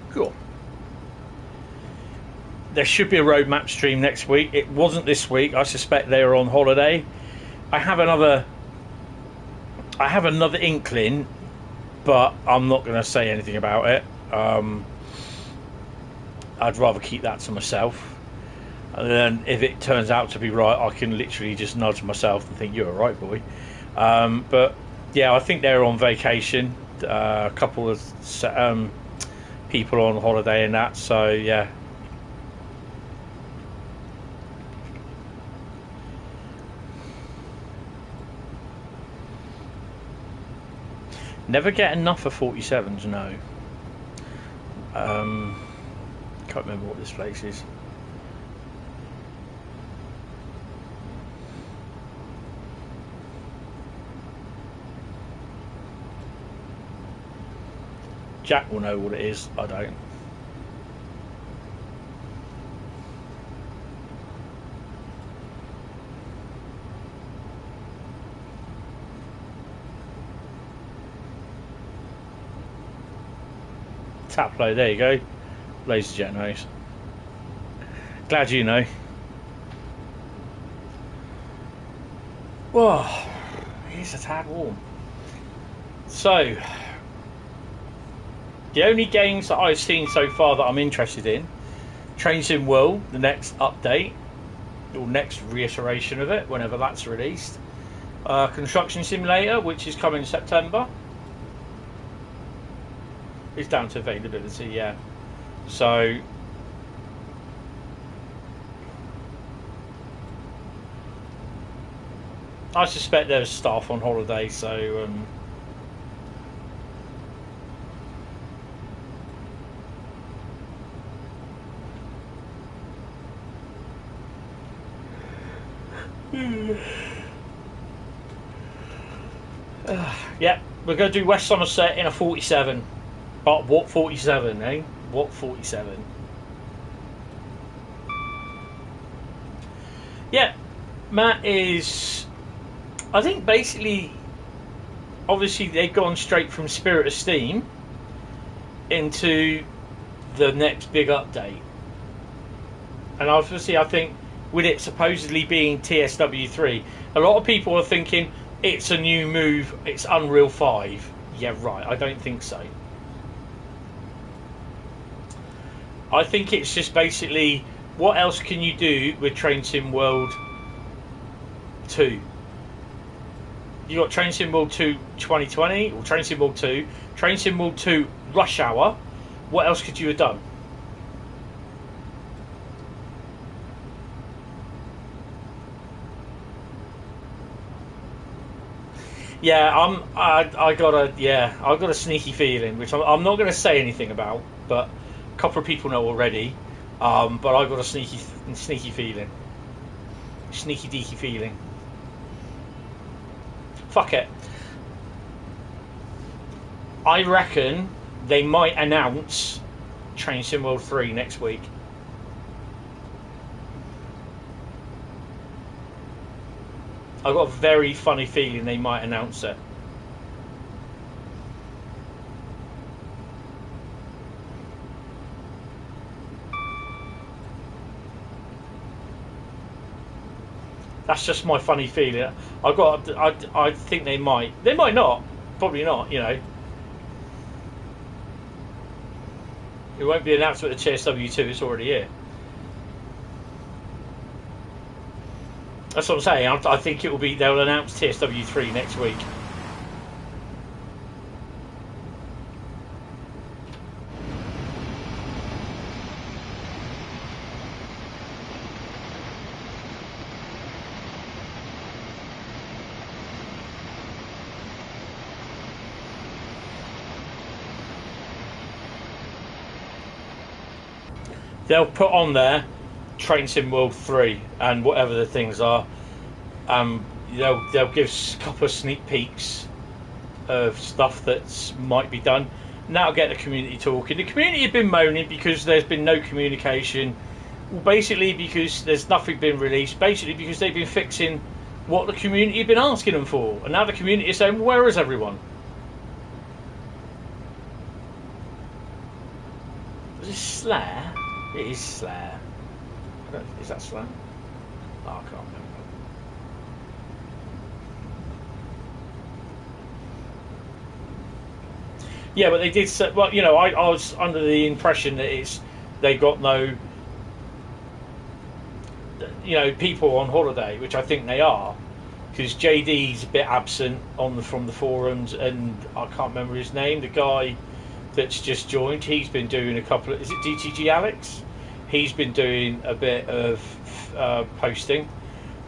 Cool. There should be a road map stream next week. It wasn't this week. I suspect they were on holiday. I have another inkling, but I'm not going to say anything about it. I'd rather keep that to myself. And then if it turns out to be right, I can literally just nudge myself and think, you're a right boy. But yeah, I think they're on vacation. A couple of people on holiday and that. So yeah. Never get enough of 47s, no. Can't remember what this place is. Jack will know what it is, I don't. Tap play, there you go. LazerJet knows. Glad you know. Whoa, it's a tad warm. So, the only games that I've seen so far that I'm interested in, Train Sim World, the next update, or next reiteration of it, whenever that's released. Construction Simulator, which is coming in September. It's down to availability, yeah. So I suspect there's staff on holiday, so yeah, we're going to do West Somerset in a 47. But what 47, eh? What 47? Yeah, Matt is... I think basically, obviously they've gone straight from Spirit of Steam into the next big update. And obviously I think with it supposedly being TSW3, a lot of people are thinking it's a new move, it's Unreal 5. Yeah, right, I don't think so. I think it's just basically, what else can you do with Train Sim World 2? You got Train Sim World 2 2020, or Train Sim World 2, Train Sim World 2 Rush Hour. What else could you have done? Yeah, I got a sneaky feeling, which I'm not going to say anything about, but a couple of people know already. But I got a sneaky feeling, sneaky deaky feeling. Fuck it. I reckon they might announce Train Sim World 3 next week. I've got a very funny feeling they might announce it. That's just my funny feeling. I think they might. They might not. Probably not. You know. It won't be announced with the TSW2. It's already here. That's what I'm saying. I think it will be. They'll announce TSW3 next week. They'll put on there Train Sim World 3 and whatever the things are. They'll give a couple of sneak peeks of stuff that might be done. And that'll get the community talking. The community have been moaning because there's been no communication. Well, basically because there's nothing been released. Basically because they've been fixing what the community have been asking them for. And now the community is saying, well, where is everyone? Is this Slayer? It is Slayer. Is that Slayer? Oh, I can't remember. Yeah, but they did say, well, you know, I was under the impression that they got no, you know, people on holiday, which I think they are, because JD's a bit absent from the forums, and I can't remember his name, the guy that's just joined. He's been doing a couple of, is it DTG Alex? He's been doing a bit of posting,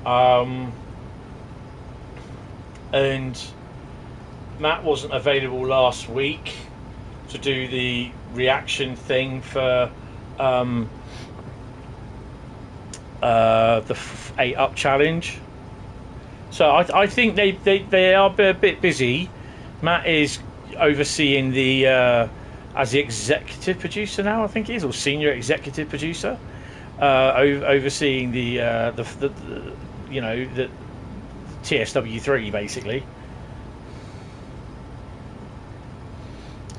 and Matt wasn't available last week to do the reaction thing for the 8 Up challenge. So I think they are a bit busy. Matt is overseeing the as the executive producer now, I think he is, or senior executive producer, overseeing the you know, the TSW3 basically.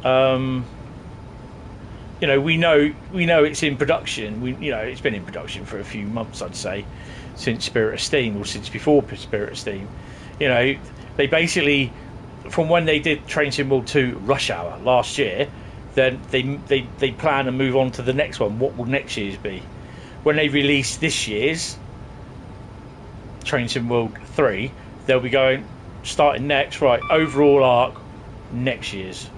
You know, we know it's in production. You know, it's been in production for a few months, I'd say, since Spirit of Steam, or since before Spirit of Steam. You know, they basically, from when they did Train Sim World 2 Rush Hour last year, then they plan to move on to the next one. What will next year's be? When they release this year's Train Sim World 3, they'll be going starting next. Right, overall arc next year's.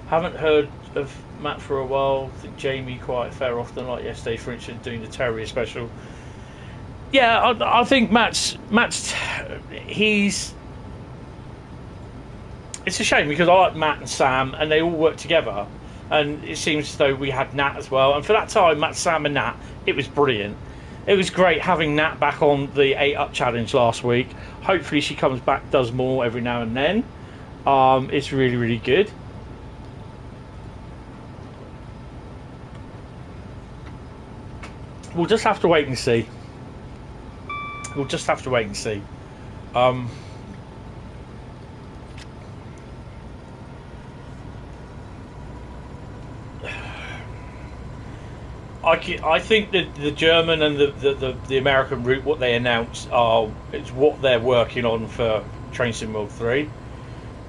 Haven't heard of Matt for a while. I think Jamie quite fair often, like yesterday, for instance, doing the Terrier special. Yeah, I think Matt's he's. It's a shame because I like Matt and Sam, and they all work together. And it seems as though we had Nat as well. And for that time, Matt, Sam, and Nat, it was brilliant. It was great having Nat back on the 8 Up challenge last week. Hopefully, she comes back, does more every now and then. It's really, really good. We'll just have to wait and see. We'll just have to wait and see. I think that the German and the American route, what they announced, it's what they're working on for Train Sim World 3.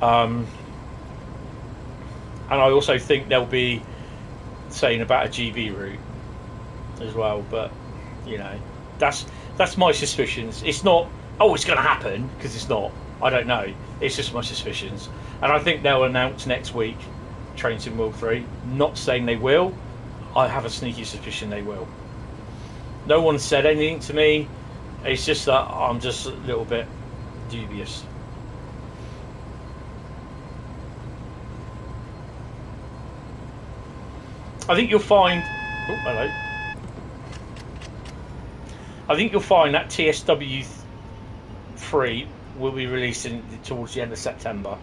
And I also think they'll be saying about a GB route as well. But you know, that's my suspicions. It's not. Oh, it's going to happen, because it's not. I don't know. It's just my suspicions, and I think they'll announce next week Train Sim World 3. Not saying they will. I have a sneaky suspicion they will. No one said anything to me. It's just that I'm just a little bit dubious. I think you'll find. Oh, hello. I think you'll find that TSW 3 will be released towards the end of September.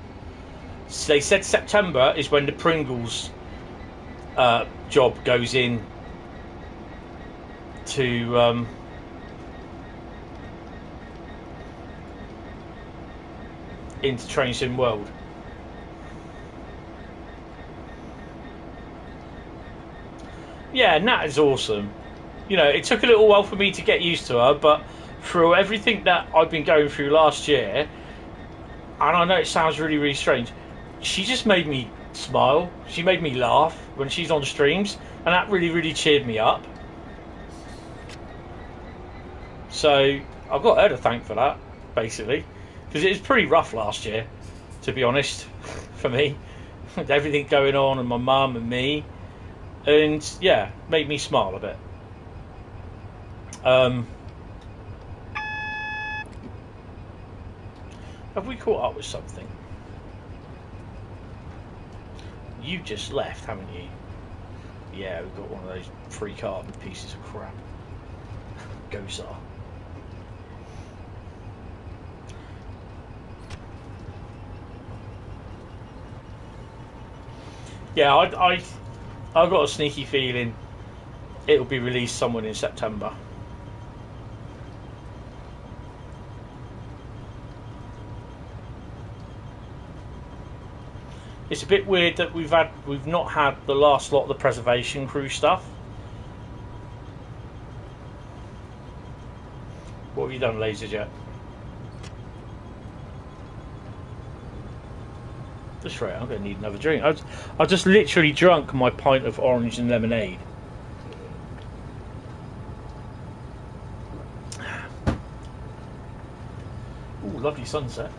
So they said September is when the Pringles job goes in to into Train Sim World. Yeah, Nat is awesome. You know, it took a little while for me to get used to her, but through everything that I've been going through last year, and I know it sounds really, really strange, she just made me smile. She made me laugh when she's on streams, and that really, really cheered me up. So I've got her to thank for that, basically, because it was pretty rough last year, to be honest, for me. Everything going on, and my mum and me, and yeah, made me smile a bit. Have we caught up with something? You just left, haven't you? Yeah, we've got one of those free carbon pieces of crap. Gozer. Yeah, I've got a sneaky feeling it'll be released somewhere in September. It's a bit weird that we've not had the last lot of the preservation crew stuff. What have you done, LazerJet? That's right, I'm going to need another drink. I've just literally drunk my pint of orange and lemonade. Ooh, lovely sunset.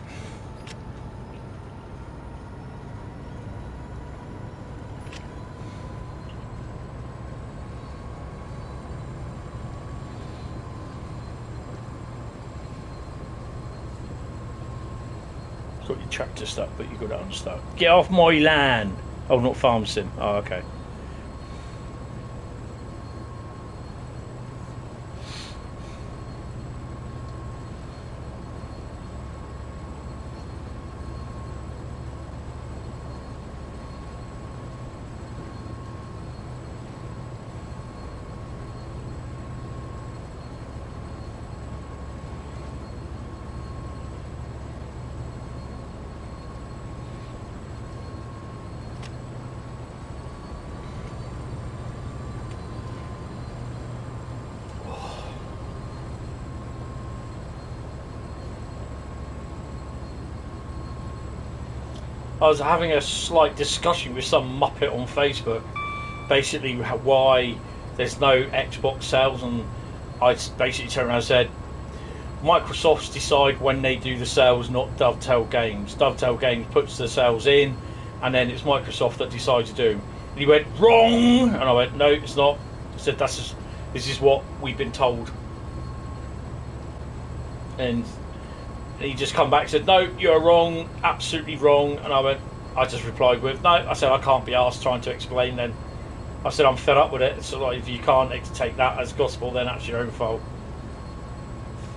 Got your tractor stuck, but you've got it unstuck. Get off my land! Oh, not farm sim. Oh, okay. I was having a slight discussion with some muppet on Facebook, basically why there's no Xbox sales, and I basically turned around and said, Microsoft's decide when they do the sales, not Dovetail Games. Dovetail Games puts the sales in, and then it's Microsoft that decides to do them. And he went, wrong! And I went, no, it's not. I said, this is what we've been told. And he just come back and said, no, you're wrong, absolutely wrong. And I just replied with, no, I said, I can't be asked trying to explain then. I said, I'm fed up with it. So like, if you can't take that as gospel, then that's your own fault.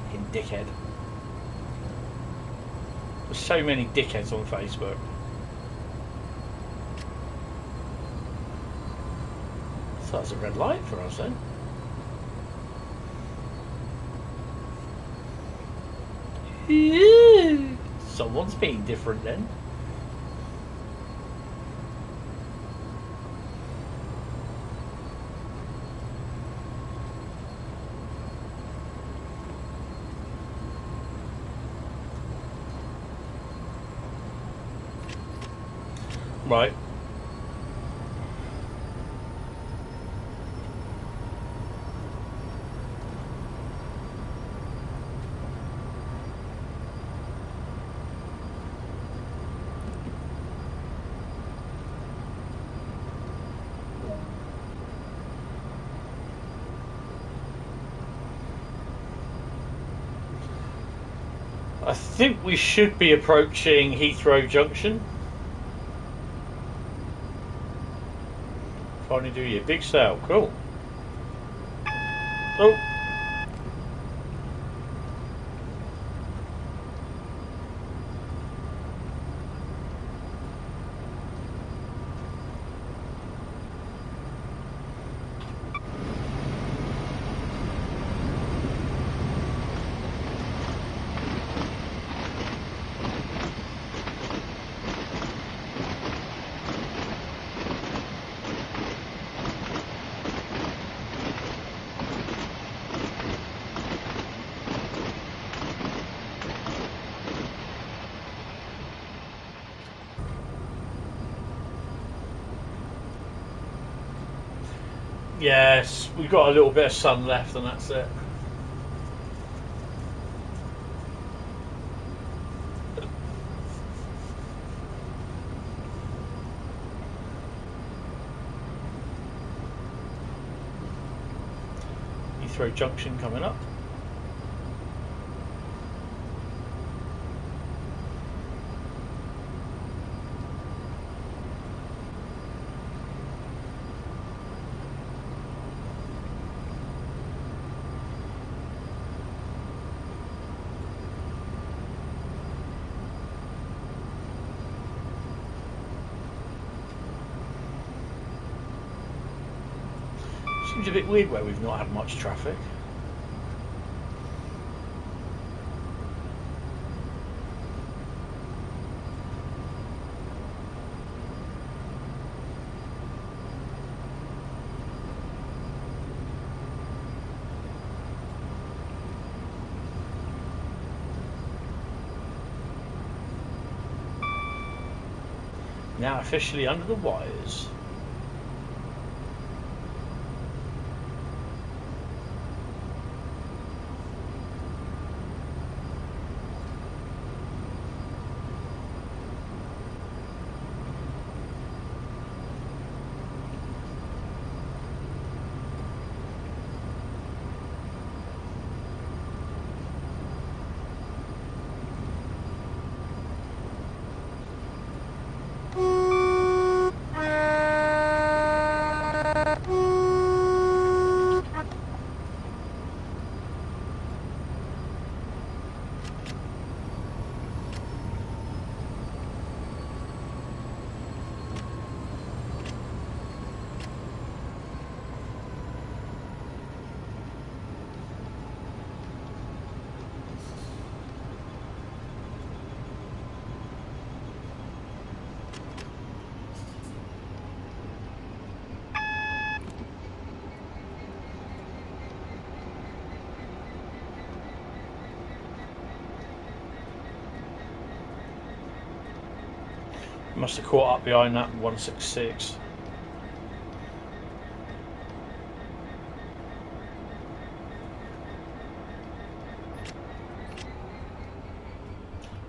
Fucking dickhead. There's so many dickheads on Facebook. So that's a red light for us then. Someone's being different then. Right. I think we should be approaching Heathrow Junction. Finally do your big sale, cool. Oh. Yes, we've got a little bit of sun left and that's it. Heathrow Junction coming up. Seems a bit weird where we've not had much traffic. Now officially under the wires. Must have caught up behind that 166.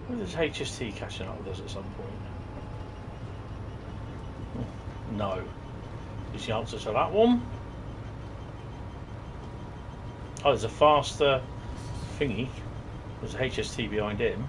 What is HST catching up with us at some point? No. Is the answer to that one? Oh, there's a faster thingy. There's a HST behind him.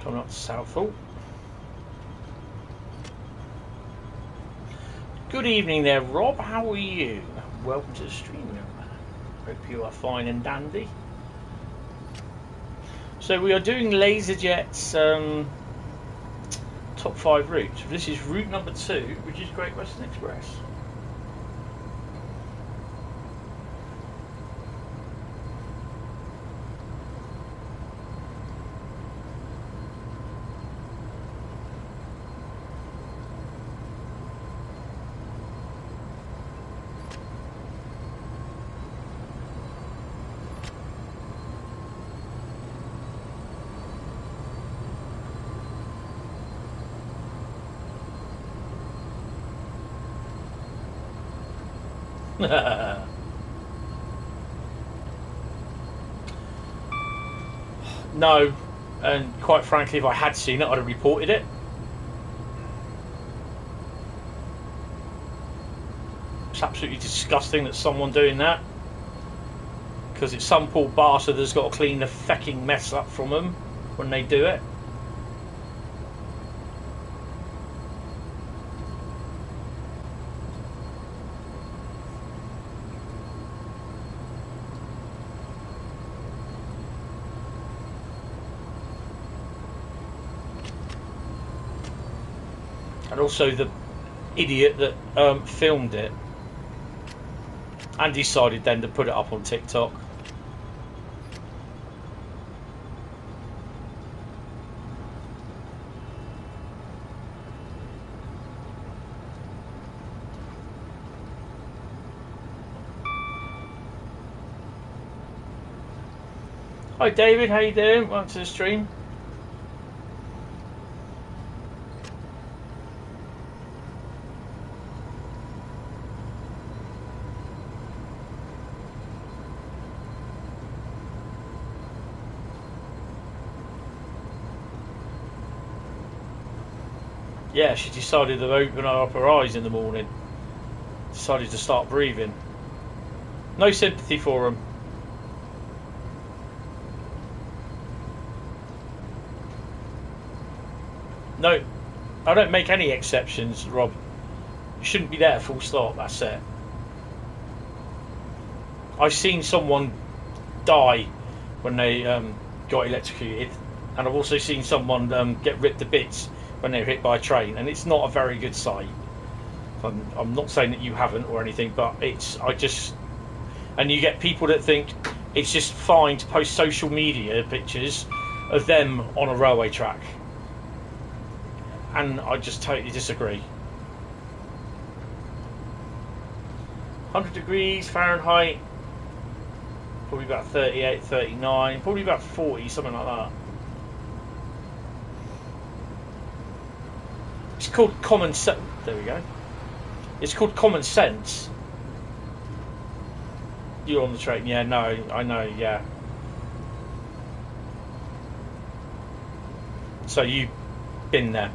Coming up to Southall. Good evening there, Rob. How are you? Welcome to the stream. Hope you are fine and dandy. So we are doing LazerJet's top 5 routes. This is route number 2, which is Great Western Express. No, and quite frankly, if I had seen it, I'd have reported it. It's absolutely disgusting that someone doing that, because it's some poor bastard that's got to clean the fecking mess up from them when they do it. And also the idiot that filmed it and decided then to put it up on TikTok. Hi David, how you doing? Welcome to the stream. Yeah, she decided to open up her eyes in the morning. Decided to start breathing. No sympathy for them. No, I don't make any exceptions, Rob. You shouldn't be there, full stop, that's it. I've seen someone die when they got electrocuted, and I've also seen someone get ripped to bits when they were hit by a train, and it's not a very good sight. I'm not saying that you haven't or anything, but and you get people that think it's just fine to post social media pictures of them on a railway track, and I just totally disagree. 100 degrees Fahrenheit, probably about 38, 39, probably about 40, something like that. It's called common sense. There we go. It's called common sense. You're on the train. Yeah, no, I know, yeah. So you've been there.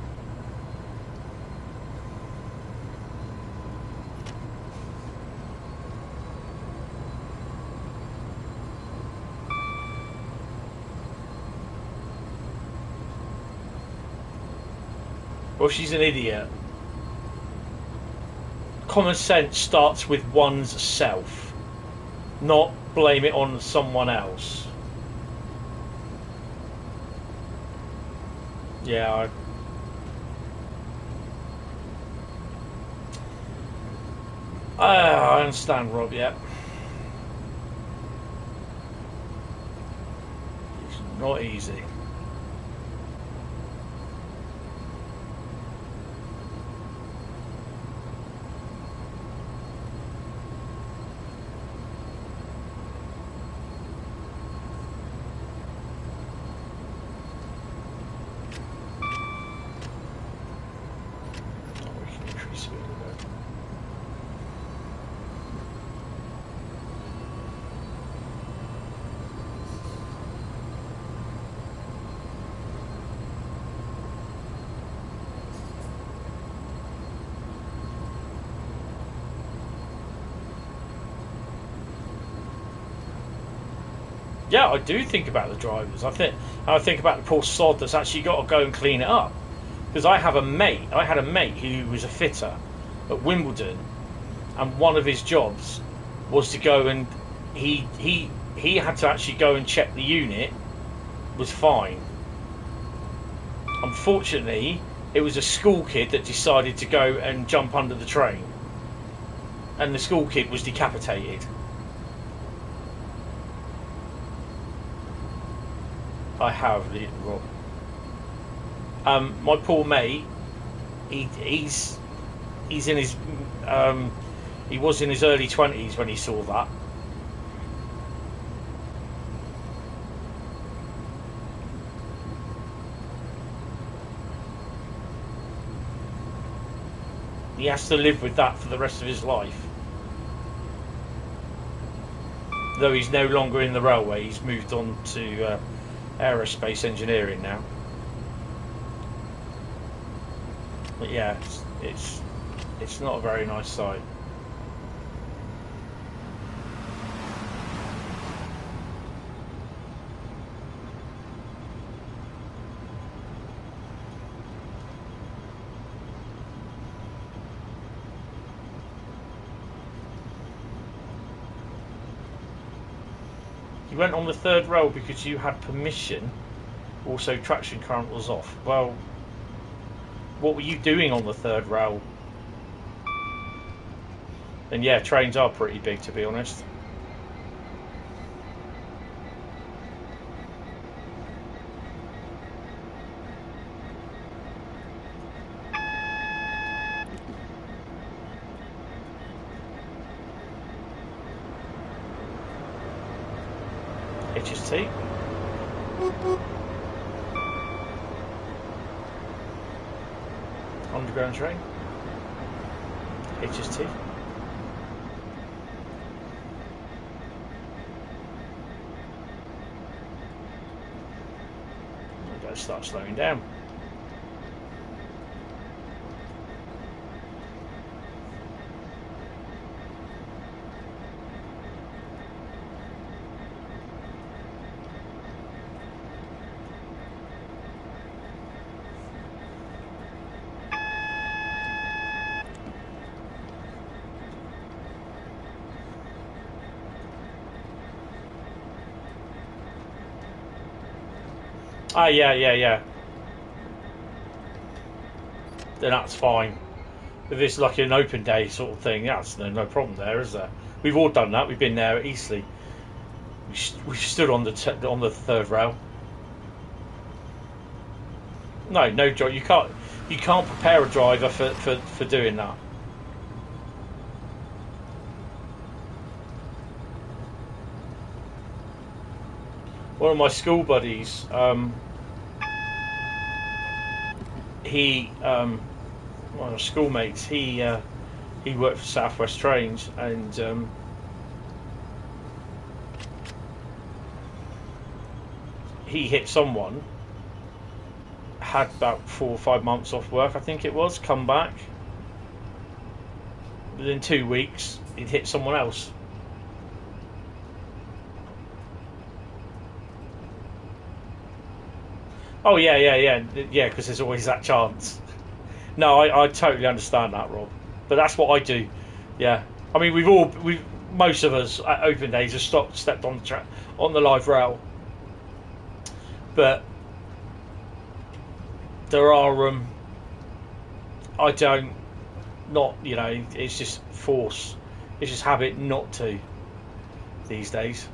Well, she's an idiot. Common sense starts with one's self, not blame it on someone else. Yeah, I understand, Rob, yeah. It's not easy. Yeah, I do think about the drivers. I think about the poor sod that's actually got to go and clean it up. Because I had a mate who was a fitter at Wimbledon, and one of his jobs was to go and he had to actually go and check the unit was fine. Unfortunately, it was a school kid that decided to go and jump under the train, and the school kid was decapitated. I have, Rob. My poor mate, he's in his he was in his early 20s when he saw that. He has to live with that for the rest of his life. Though he's no longer in the railway, he's moved on to aerospace engineering now. But yeah, it's not a very nice sight. You went on the third rail because you had permission. Also, traction current was off. Well, what were you doing on the third rail? And yeah, trains are pretty big, to be honest. HST. Underground train. HST. I've got to start slowing down. Ah, yeah. Then that's fine. If it's like an open day sort of thing, that's no problem there, is there? We've all done that. We've been there at Eastleigh. We stood on the third rail. No, John. You can't prepare a driver for doing that. One of my school buddies, he one of my schoolmates, he worked for Southwest Trains, and he hit someone, had about 4 or 5 months off work, I think it was, come back. Within 2 weeks, he'd hit someone else. Oh yeah, because there's always that chance. No, I totally understand that, Rob. But that's what I do. Yeah, I mean, most of us at open days have stepped on the live rail. But there are I don't, not, you know, it's just force, it's just habit not to these days.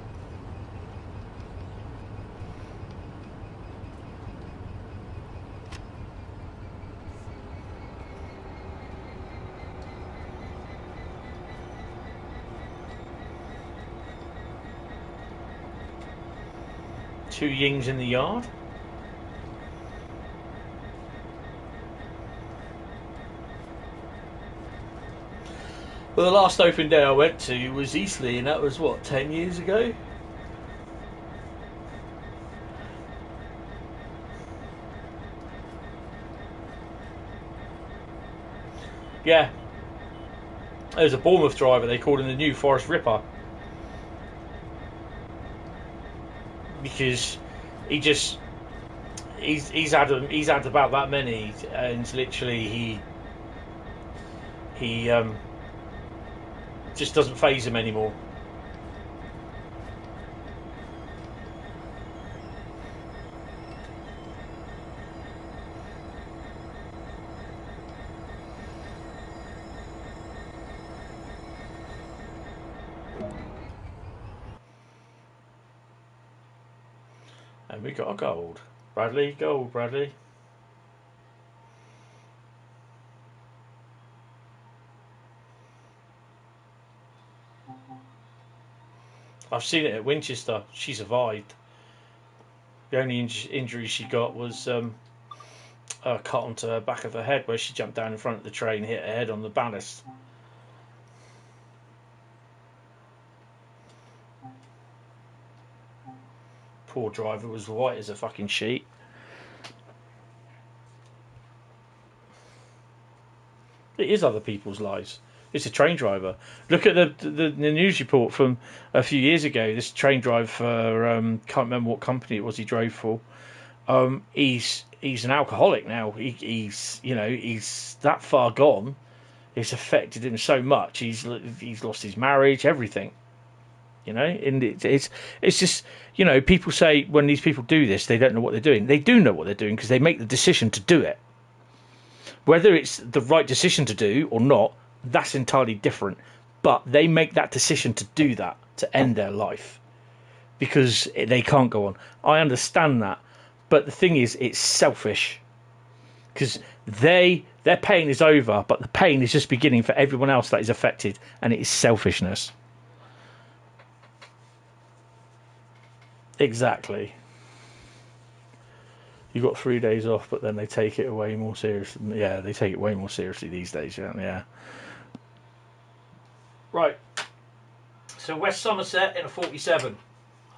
Two yings in the yard. Well, the last open day I went to was Eastleigh, and that was, what, 10 years ago? Yeah. There was a Bournemouth driver, they called him the New Forest Ripper. Because he's had about that many, and literally he just doesn't faze him anymore. And we got a gold. Bradley, gold, Bradley. I've seen it at Winchester. She survived. The only injury she got was a cut onto her back of her head where she jumped down in front of the train, hit her head on the ballast. Poor driver was white as a fucking sheet. It is other people's lives. It's a train driver. Look at the news report from a few years ago. This train driver for can't remember what company it was he drove for. He's an alcoholic now. He's that far gone. It's affected him so much. He's lost his marriage, everything. You know, and it's just, you know, people say when these people do this, they don't know what they're doing. They do know what they're doing because they make the decision to do it. Whether it's the right decision to do or not, that's entirely different. But they make that decision to do that, to end their life, because they can't go on. I understand that. But the thing is, it's selfish. Because their pain is over, but the pain is just beginning for everyone else that is affected, and it is selfishness. Exactly. You got 3 days off, but then they take it way more seriously. Yeah, they take it way more seriously these days. Yeah. Right. So West Somerset in a 47.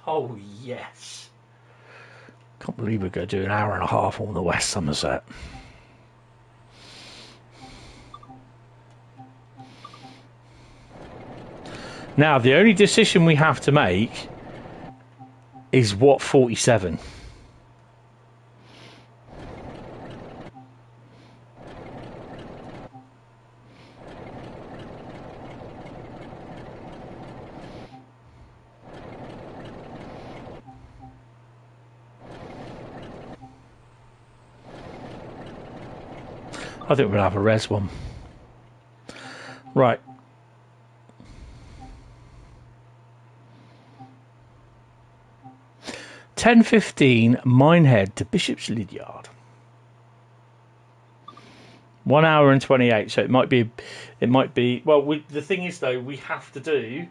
Oh yes. Can't believe we're going to do an hour and a half on the West Somerset. Now the only decision we have to make is what 47. I think we'll have a res one. Right. £10.15 Minehead to Bishop's Lydyard. 1 hour and 28. So it might be. Well, the thing is though, we have to do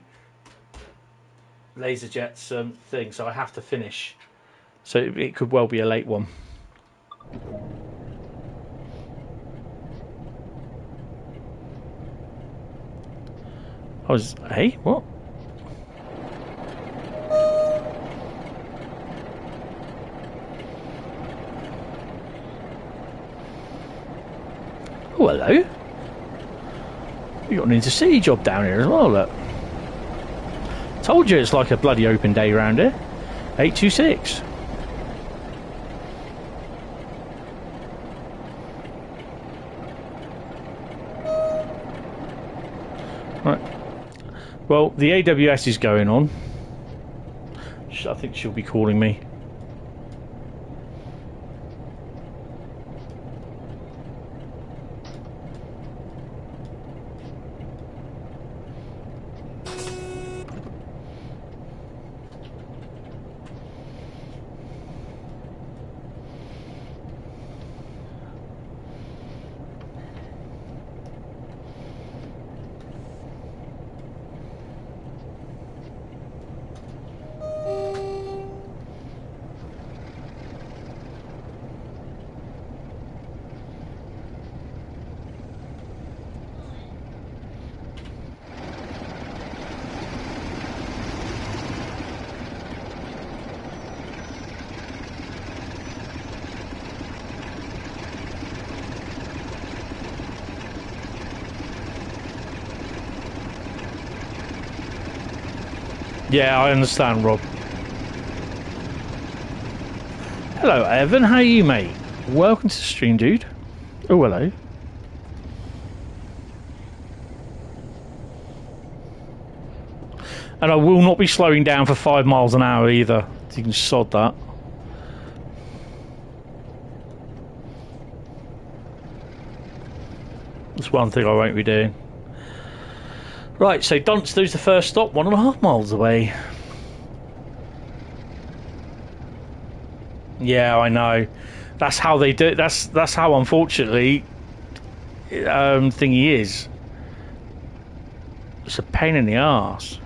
LazerJet's thing, so I have to finish. So it could well be a late one. Hey, what? Oh, hello. You got an intercity job down here as well, look. Told you it's like a bloody open day round here. 826. Right. Well, the AWS is going on. I think she'll be calling me. Yeah, I understand, Rob. Hello, Evan. How are you, mate? Welcome to the stream, dude. Oh, hello. And I will not be slowing down for 5 miles an hour either. You can sod that. That's one thing I won't be doing. Right, so Dunster's the first stop, 1.5 miles away. Yeah, I know. That's how they do it. That's how, unfortunately, thingy is. It's a pain in the arse.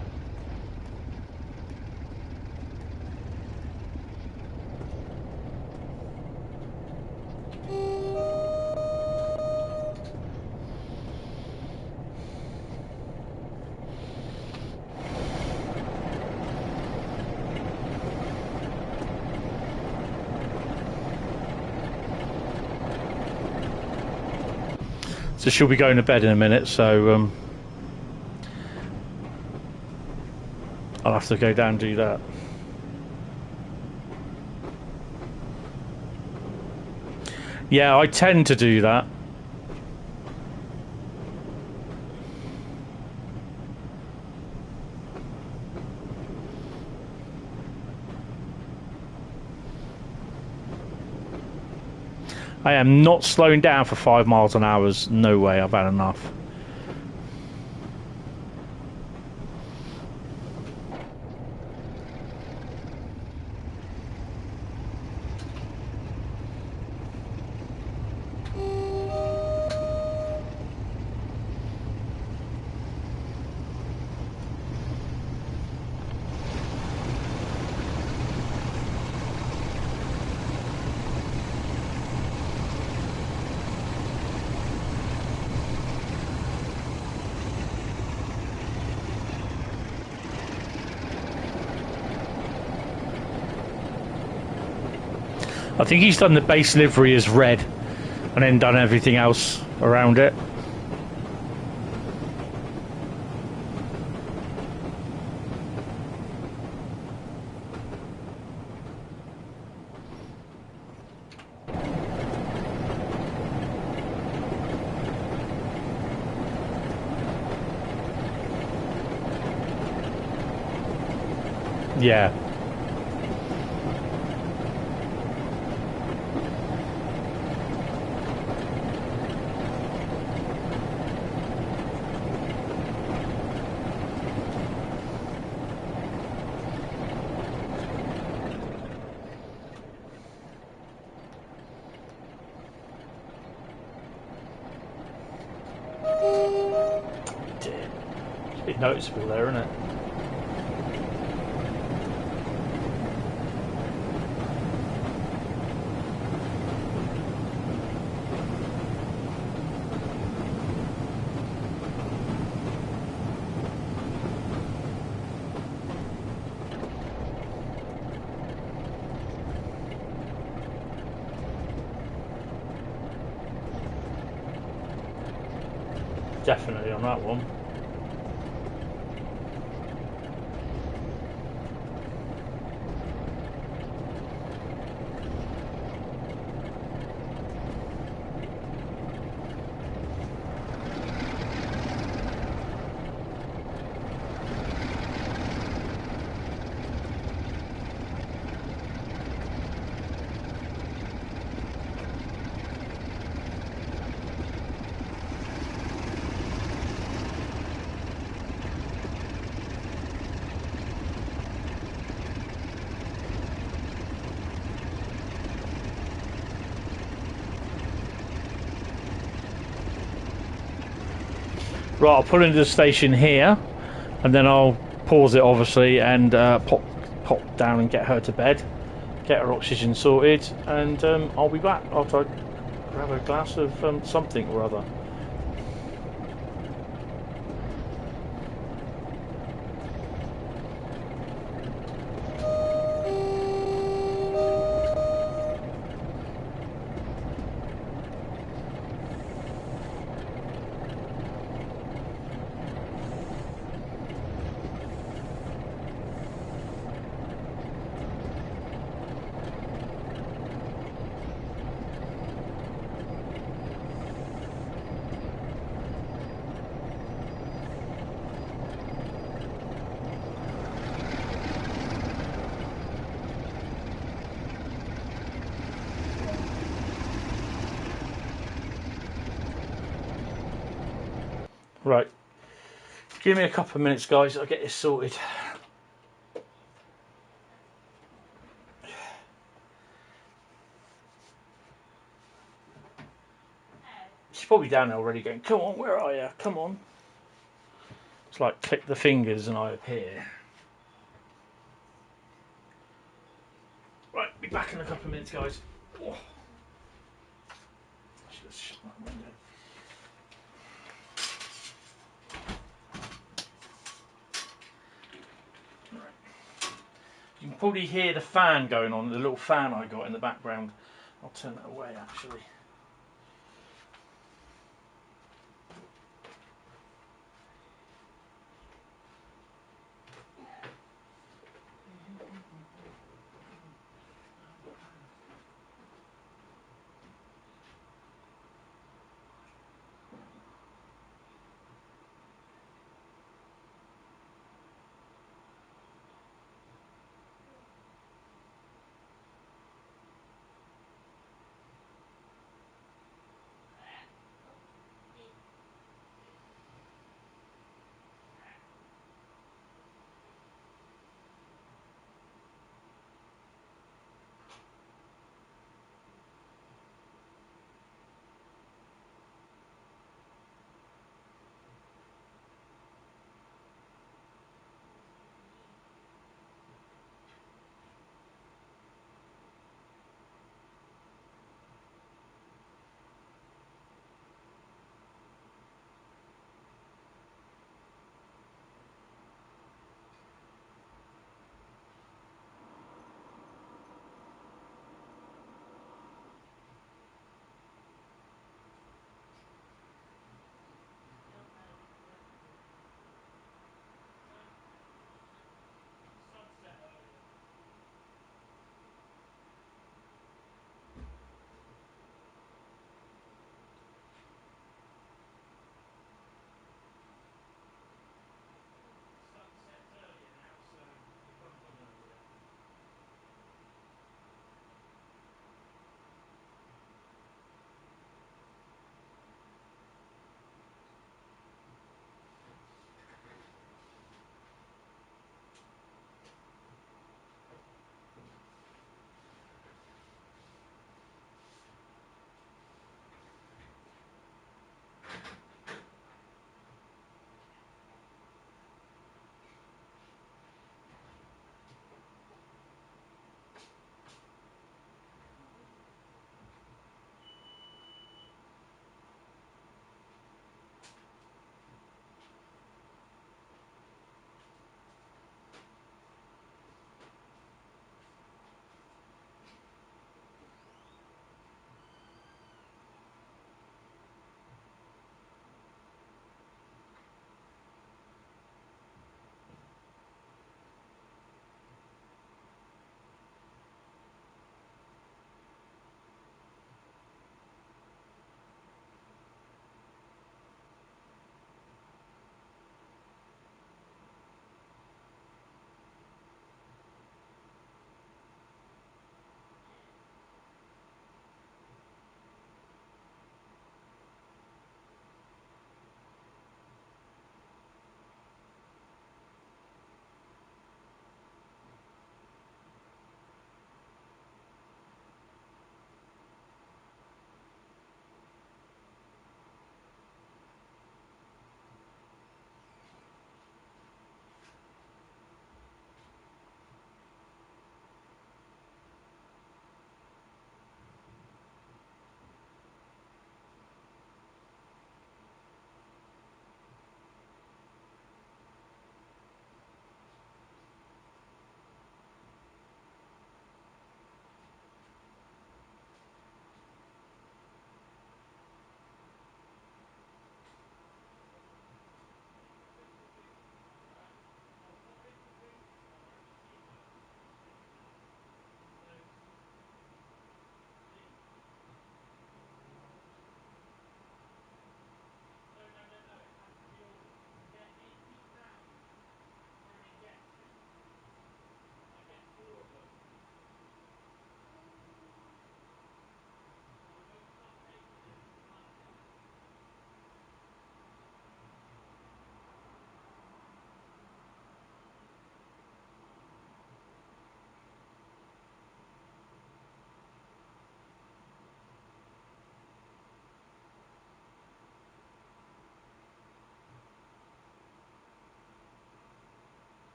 So she'll be going to bed in a minute, so I'll have to go down and do that. Yeah, I tend to do that. I am not slowing down for 5 miles an hour. No way, I've had enough. I think he's done the base livery as red and then done everything else around it. Yeah. Noticeable there, isn't it? Definitely on that one. Right, I'll pull into the station here, and then I'll pause it obviously, and pop down and get her to bed, get her oxygen sorted, and I'll be back after I grab a glass of something or other. Right, give me a couple of minutes, guys. I'll get this sorted. She's probably down there already going, come on, where are you? Come on. It's like click the fingers and I appear. Right, be back in a couple of minutes, guys. Oh. Let's shut that window. You can probably hear the fan going on, the little fan I got in the background. I'll turn that away actually.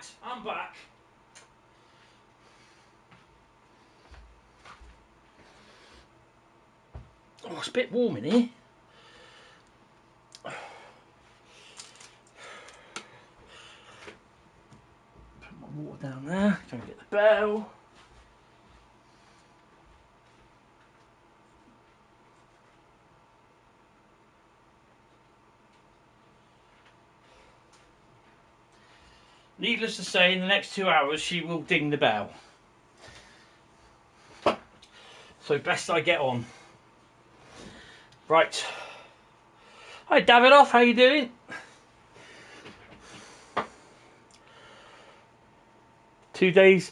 Right, I'm back. Oh, it's a bit warm in here. Put my water down there. Go and get the bell. Needless to say, in the next 2 hours, she will ding the bell. So best I get on. Right. Hi, Davidoff. How you doing? Two days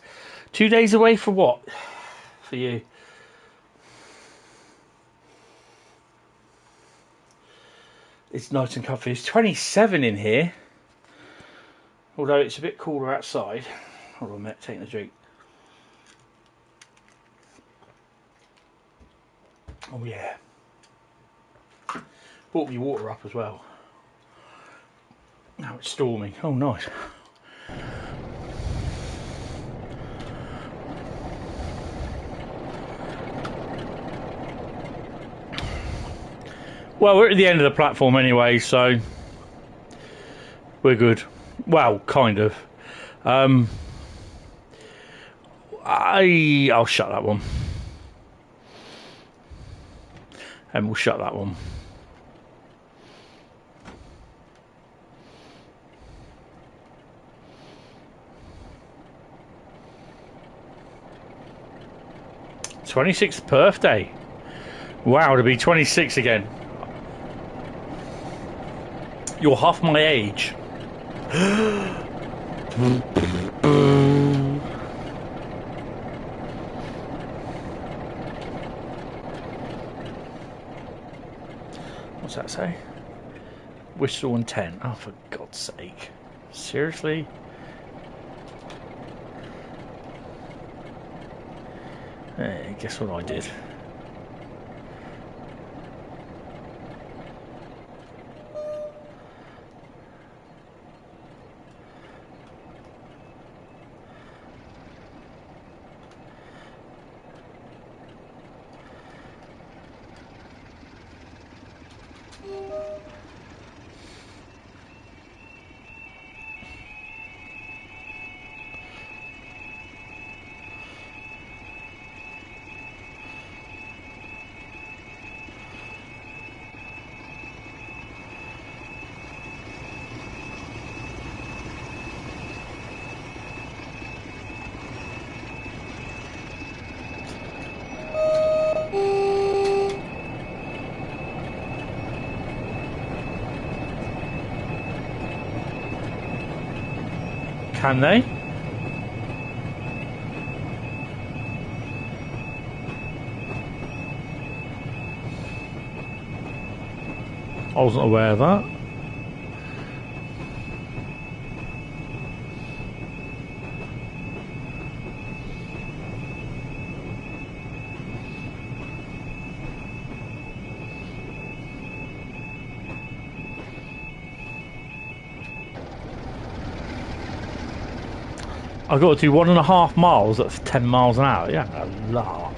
away for what? For you? It's nice and comfy. It's 27 in here. Although it's a bit cooler outside. Hold on a minute, taking a drink. Oh yeah. Brought me water up as well. Now it's storming. Oh nice. Well, we're at the end of the platform anyway, so we're good. Well, kind of. I'll shut that one. And we'll shut that one. '26th birthday. Wow, to be 26 again. You're half my age. What's that say? Whistle and 10. Oh, for God's sake. Seriously? Hey, guess what I did? Can they? I wasn't aware of that. I've got to do 1.5 miles at 10 miles an hour. Yeah, a lot.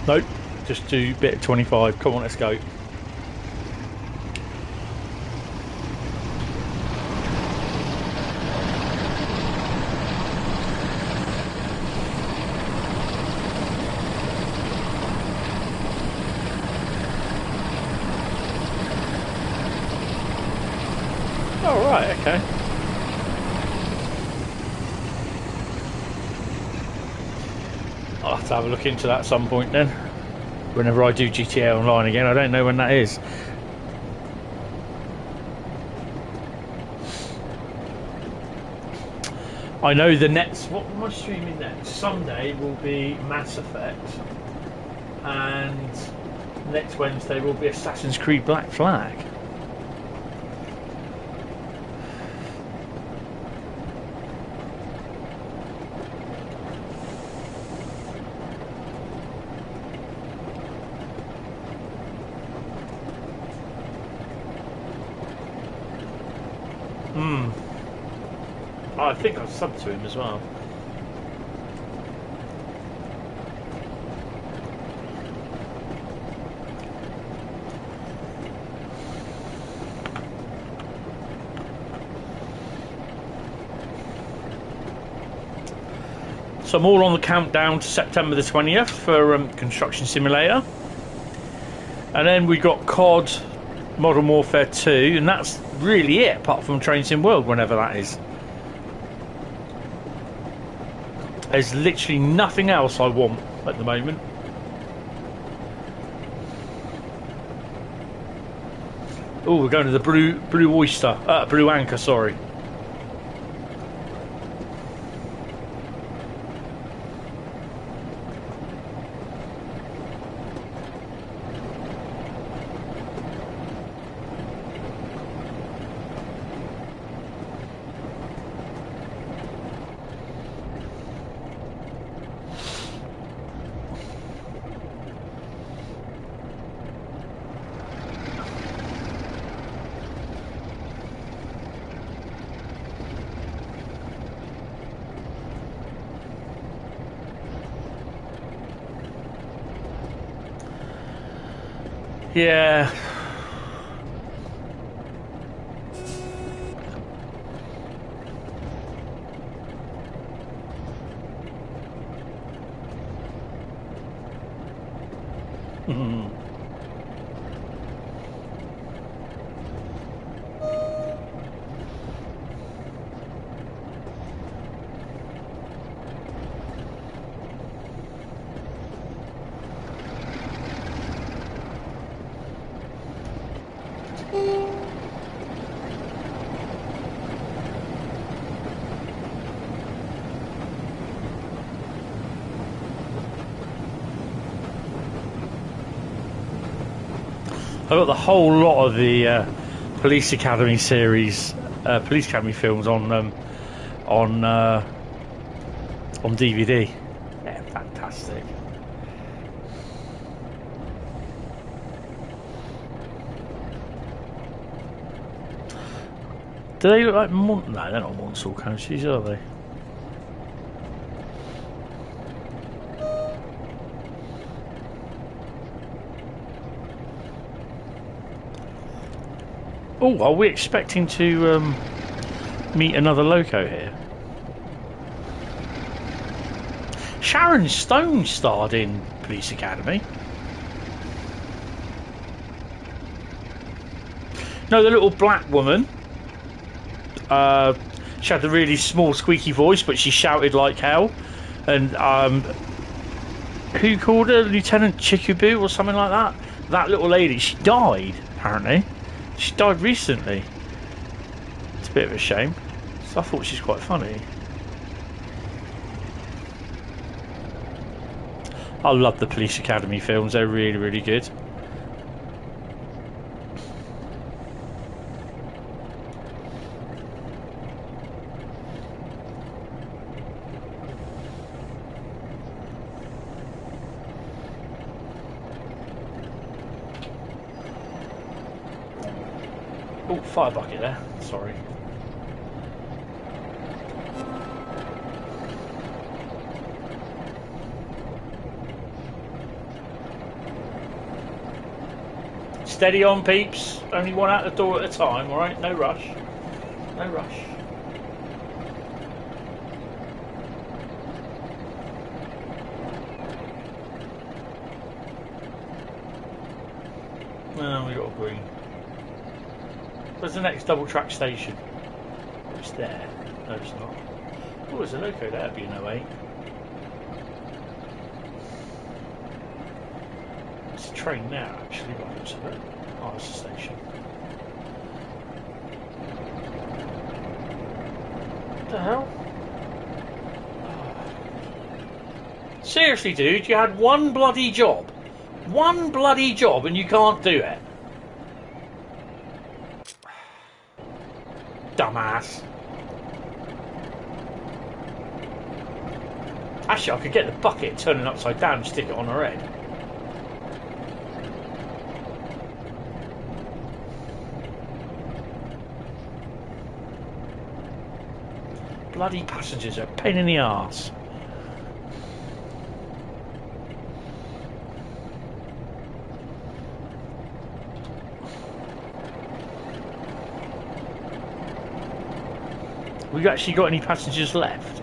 Nope, just do bit of 25. Come on, let's go. Oh, right, okay. I'll have to have a look into that at some point then. Whenever I do GTA Online again, I don't know when that is. I know the next. What am I streaming next? Sunday will be Mass Effect. and next Wednesday will be Assassin's Creed Black Flag. I think I've subbed to him as well. So I'm all on the countdown to September the 20th for Construction Simulator. And then we got COD Modern Warfare 2, and that's really it, apart from Train Sim World, whenever that is. There's literally nothing else I want at the moment. Oh, we're going to the Blue Anchor, sorry. Yeah. I've got the whole lot of the Police Academy series, Police Academy films on DVD. Yeah, fantastic. Do they look like no, they're not Monsal coaches, are they? Oh, are we expecting to meet another loco here? Sharon Stone starred in Police Academy. No, the little black woman. She had the really small, squeaky voice, but she shouted like hell. And who called her? Lieutenant Chikubu or something like that? That little lady, she died, apparently. She died recently. It's a bit of a shame. So I thought she's quite funny. I love the Police Academy films. They're really, really good. Oh, fire bucket there. Sorry. Steady on, peeps. Only one out the door at a time, alright? No rush. No rush. No, we got a green. Where's the next double track station? It's there. No, it's not. Oh, there's a loco there, B08. It's a train now, actually, by the looks of it. Oh, it's a station. What the hell? Oh. Seriously, dude, you had one bloody job. one bloody job and you can't do it. Dumbass. Actually, I could get the bucket, turn it upside down and stick it on her head. Bloody passengers are a pain in the arse. We've actually got any passengers left?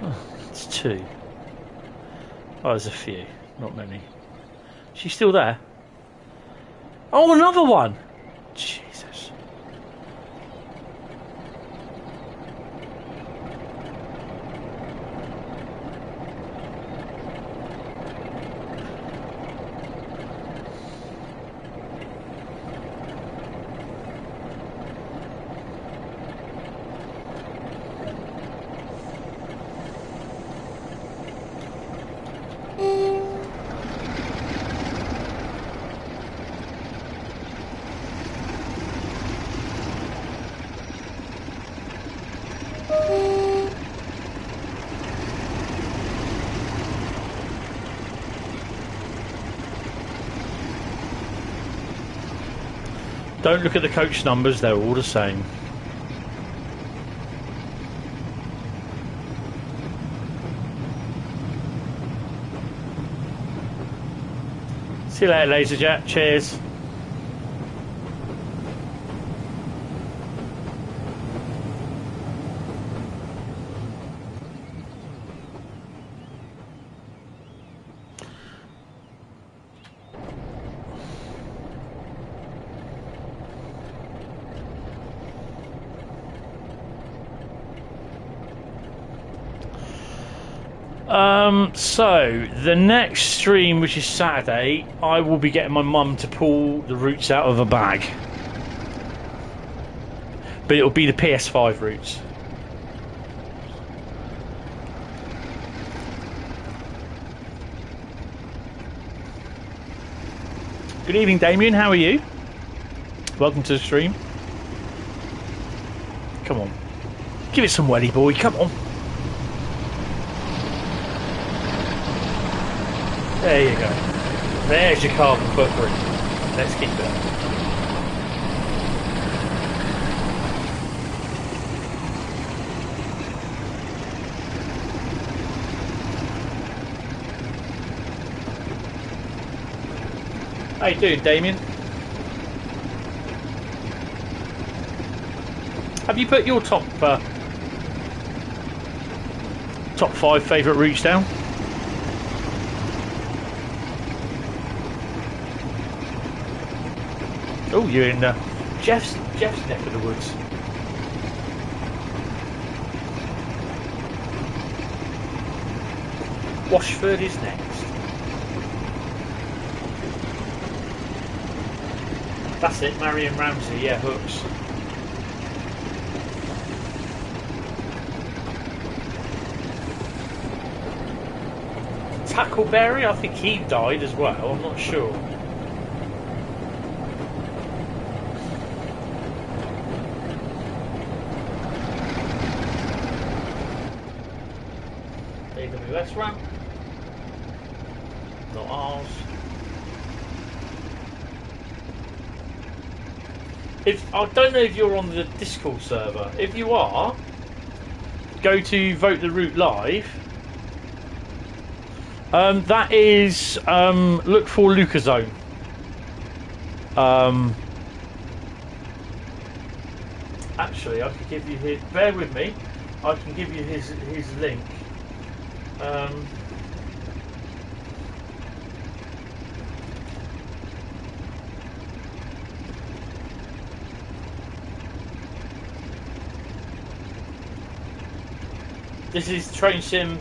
Oh, it's 2. Oh, there's a few, not many. She's still there? Oh, another one! Jesus. Don't look at the coach numbers, they're all the same. See you later, LazerJet. Cheers. So the next stream, which is Saturday, I will be getting my mum to pull the routes out of a bag, but it'll be the PS5 routes. Good evening, Damien. How are you? Welcome to the stream. Come on, give it some welly, boy. Come on. There you go. There's your carbon footprint. Let's keep it. How you doing, Damien? Have you put your top 5 favourite routes down? Oh, you're in Jeff's neck of the woods. Washford is next. That's it, Marion Ramsey, yeah, hooks. Tackleberry, I think he died as well, I'm not sure. AWS ramp. Not ours. I don't know if you're on the Discord server. If you are, go to Vote the Route Live. That is look for Lucazone. Actually, I could give you his. Bear with me. I can give you his link. This is Train Sim,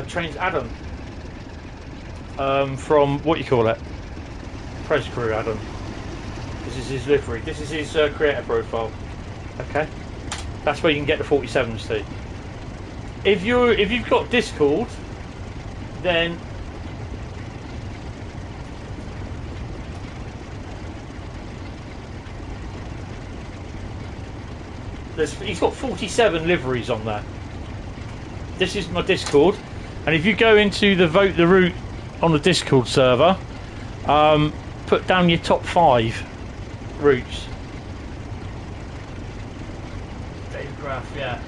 Trains Adam, from what you call it, Press Crew Adam. This is his livery. This is his creator profile. Okay, that's where you can get the 47s to. If you've got Discord, then he's got 47 liveries on there. This is my Discord, and if you go into the vote the route on the Discord server, put down your top 5 routes. David Graff, yeah,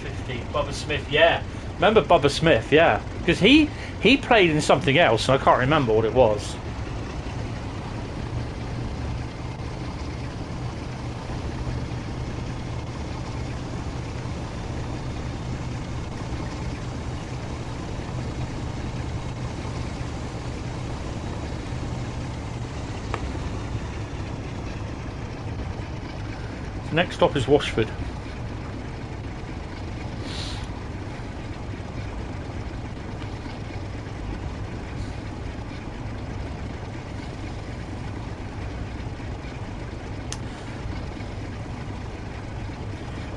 50. Bubba Smith, yeah. Remember Bubba Smith, yeah, because he played in something else, and I can't remember what it was. Next stop is Washford.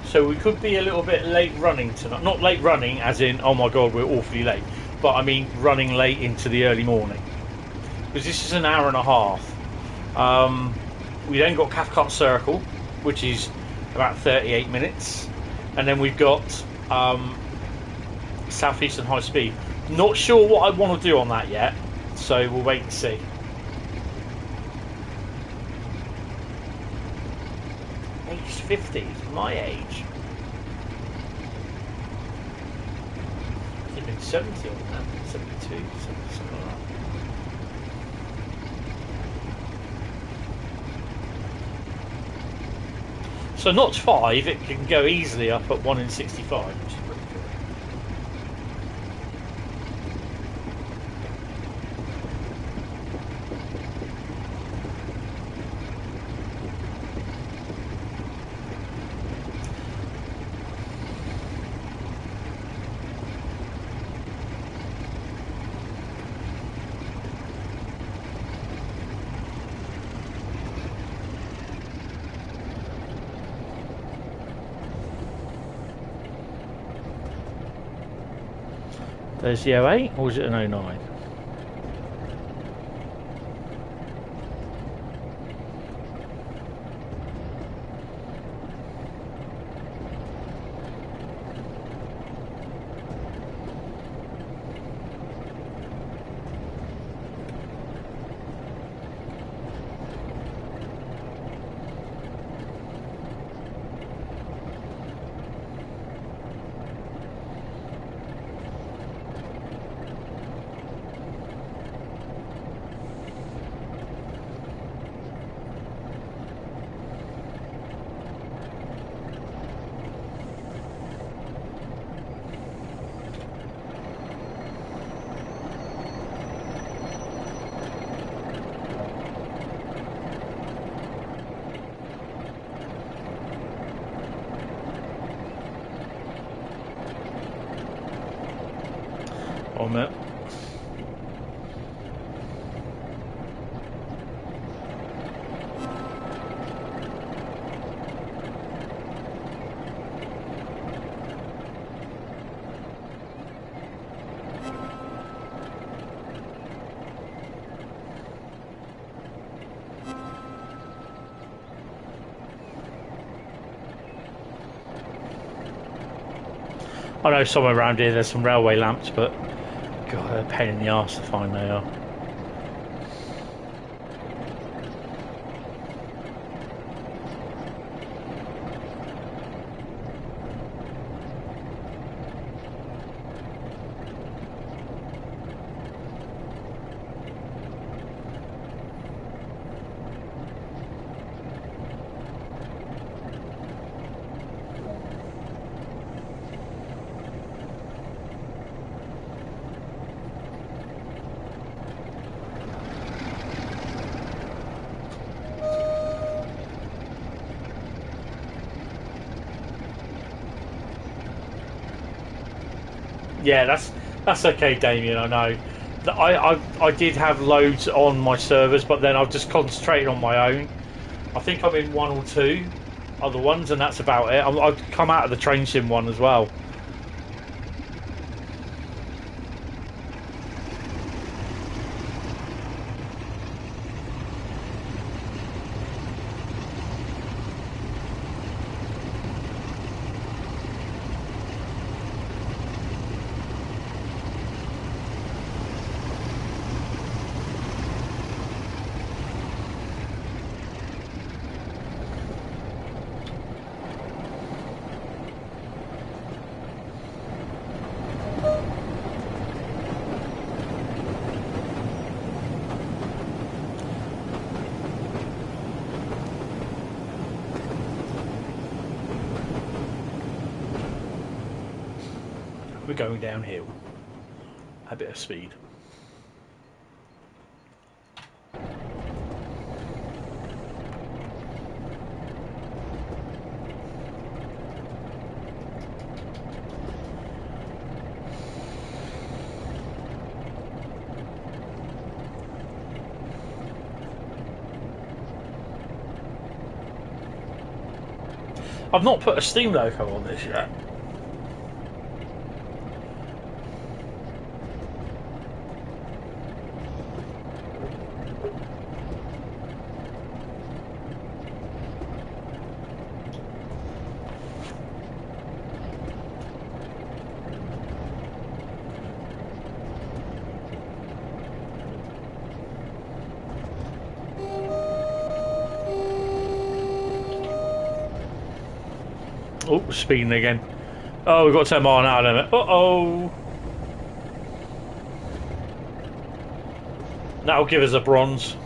So we could be a little bit late running tonight. Not late running as in, oh my god, we're awfully late. But I mean running late into the early morning. Because this is an hour and a half. We then got Cathcart Circle, which is about 38 minutes. And then we've got Southeastern Highspeed. Not sure what I want to do on that yet. So we'll wait and see. Age 50, my age. I've been 70 on that, 72, something like that. So notch 5, it can go easily up at 1 in 65, which is pretty good. There's the 08, or is it an 09? On it. I know somewhere around here there's some railway lamps, but God, they're a pain in the arse to find they are. Yeah, that's okay, Damien. I know. I did have loads on my servers, but then I've just concentrated on my own. I think I'm in 1 or 2 other ones, and that's about it. I've come out of the train sim one as well. we're going downhill. A bit of speed. I've not put a Steam loco on this yet. Oh, speeding again. Oh, we've got 10 mile an hour limit. Uh-oh. That'll give us a bronze.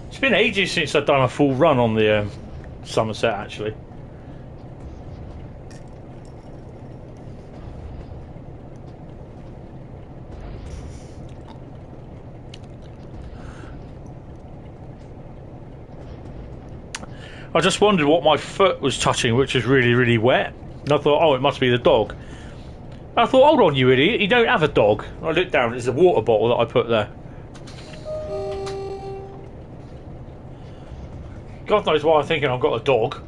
It's been ages since I've done a full run on the Somerset, actually. I just wondered what my foot was touching, which was really, really wet. And I thought, oh, it must be the dog. And I thought, hold on, you idiot, you don't have a dog. I looked down, it's a water bottle that I put there. God knows why I'm thinking I've got a dog.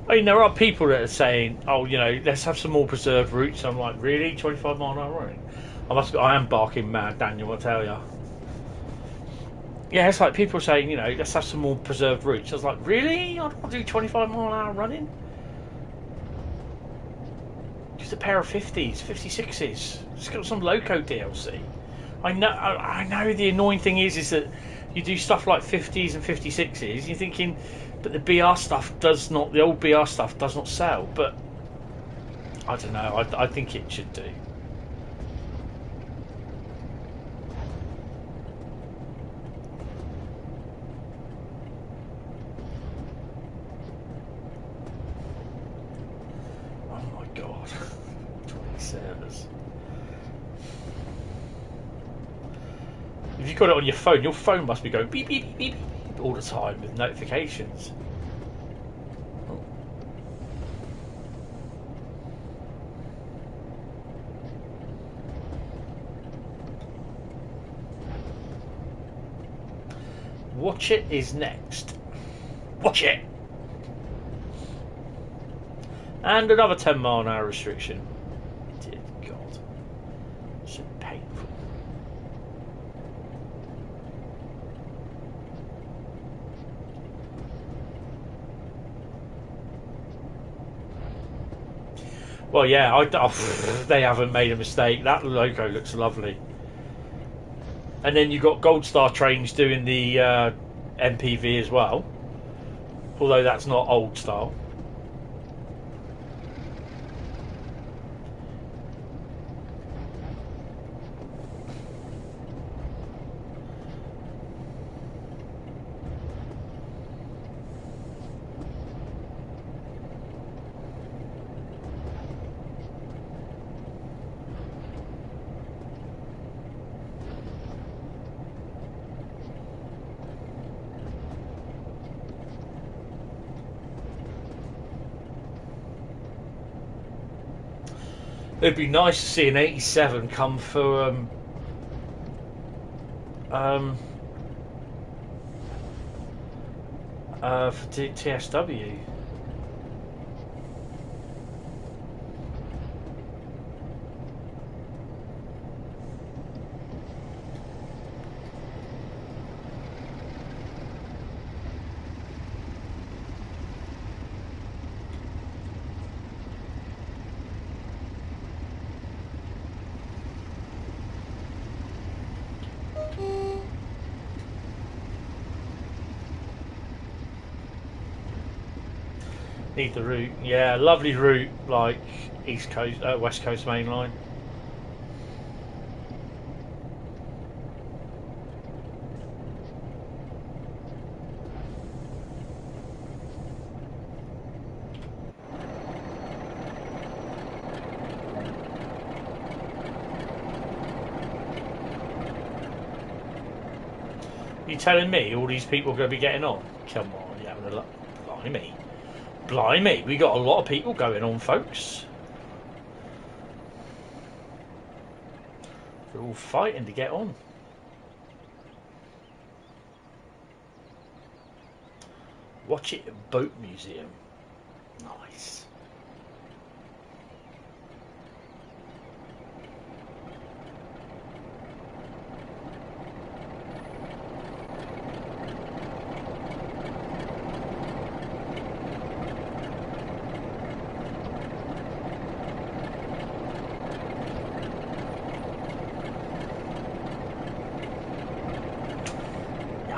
I mean, there are people that are saying, "Oh, you know, let's have some more preserved routes." I'm like, really, 25 mile an hour running? I am barking mad, Daniel. I tell you. Yeah, it's like people saying, you know, let's have some more preserved routes. I was like, really? I don't want to do 25 mile an hour running. Just a pair of 50s, 56s. Just got some loco DLC. I know. The annoying thing is that you do stuff like 50s and 56s. You're thinking, but the BR stuff does not. The old BR stuff does not sell. But I don't know. I think it should do. Oh my god! 20 servers. If you've got it on your phone must be going beep beep beep beep all the time with notifications. Oh. Watch It is next. Watch it! And another 10 mile an hour restriction. Dear God. So painful. Well, yeah, they haven't made a mistake. That logo looks lovely. And then you've got Gold Star Trains doing the MPV as well. Although that's not old style. It'd be nice to see an 87 come for TSW. Need the route, yeah, lovely route, like East Coast, West Coast main line. You telling me all these people are going to be getting on? Come on, you're having a look. Blimey. Blimey, we got a lot of people going on, folks. They're all fighting to get on. Watch it at Boat Museum. Nice.